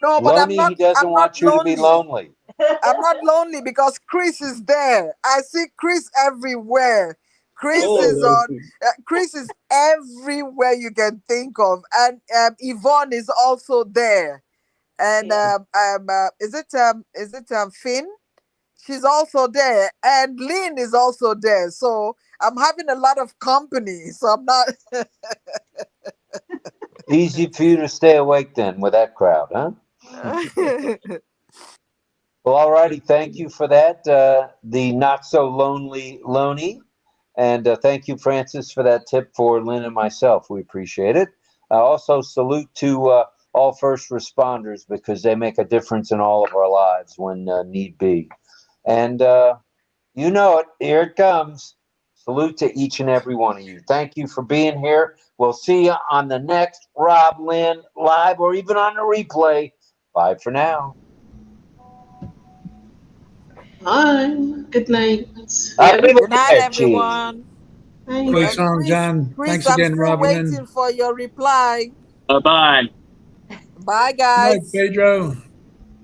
No, but Lonnie, he doesn't want you to be lonely. I'm not lonely because Chris is there. I see Chris everywhere. Chris Chris is everywhere you can think of, and Yvonne is also there, and is it Finn? She's also there, and Lynn is also there. So I'm having a lot of company. So I'm not. Easy for you to stay awake then with that crowd, huh? Well, all righty. Thank you for that, the not so lonely Loney. And thank you, Francis, for that tip for Lynn and myself. We appreciate it. Also, salute to all first responders because they make a difference in all of our lives when need be. And you know it. Here it comes. Salute to each and every one of you. Thank you for being here. We'll see you on the next RobLynn Live or even on the replay. Bye for now. Bye. Good night. Good night, everyone. Great song, John. Chris, Thanks I'm again, still RobLynn. waiting for your reply. Bye-bye. Bye, Good guys. night, Pedro.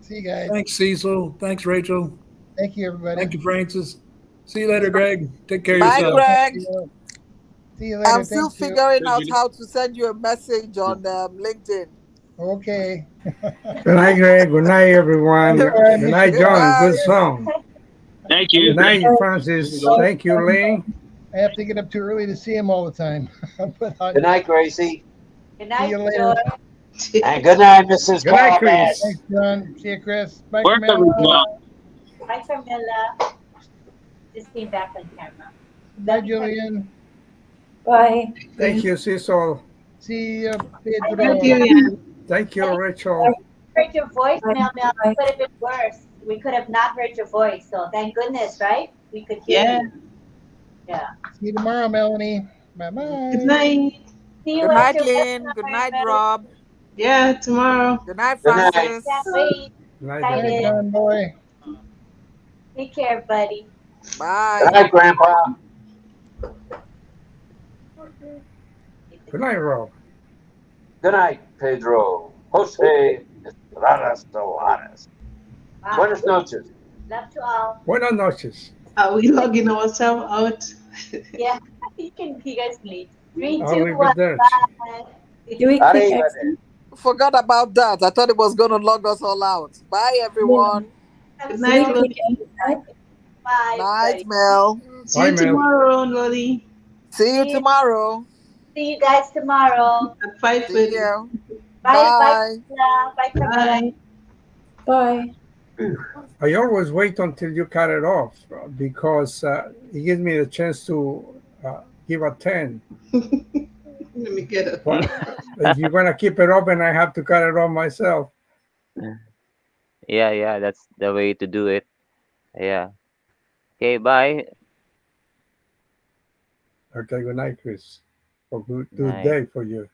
See you guys. Thanks, Cecil. Thanks, Rachel. Thank you, everybody. Thank you, Francis. See you later, Greg. Take care of Bye, yourself. Greg. See you later. I'm still figuring out how to send you a message on LinkedIn. Okay. Good night, Greg. Good night, everyone. Good night, John. Good song. Thank you. Good night, Francis. Thank you, Lynn. I have to get up too early to see him all the time. Good night, Gracie. Good night, See you later. Joy. And good night, Mrs. Good night, Calabash. Chris. Thanks, John. See you, Chris. Bye, Where Camilla. Bye, Carmilla. Just came back on camera. Bye, Julian. Bye. Thank you, Cecil. See you, Pedro. Bye, Julian. Thank you, Rachel. Heard your voice, Mel. It could have been worse. We could have not heard your voice. So thank goodness, right? We could hear you. Yeah. See you tomorrow, Melanie. Bye-bye. Good night. See you Good at night, your Lynn. restaurant, Good night, everybody. Rob. Yeah, tomorrow. Good night, Good night. Francis. Can't wait. Good night, Excited. Hey, John boy. Take care, buddy. Bye. Good night, Grandpa. Good night, Rob. Good night, Pedro. Jose Estrada Solares. Wow. Buenas noches. Love to all. Buenas noches. Are we logging ourselves out? Yeah, you guys leave. 3, I'll 2, leave it 1. there. Bye. Do we click Arriba. exit? Forgot about that. I thought it was going to log us all out. Bye, everyone. Good Do night, we Lolly. click exit? Bye. Night, everybody. Mel. See Bye, you Mel. tomorrow, Lolly. See you tomorrow. See you guys tomorrow. At 5:30. See you. Bye. Bye. Bye. Bye. Bye. Bye. Bye. I always wait until you cut it off because it gives me the chance to give a 10. Let me get it. But if you're gonna keep it open, I have to cut it off myself. Yeah, that's the way to do it. Yeah. Okay, bye. Okay, good night, Chris. Good Night. day for you.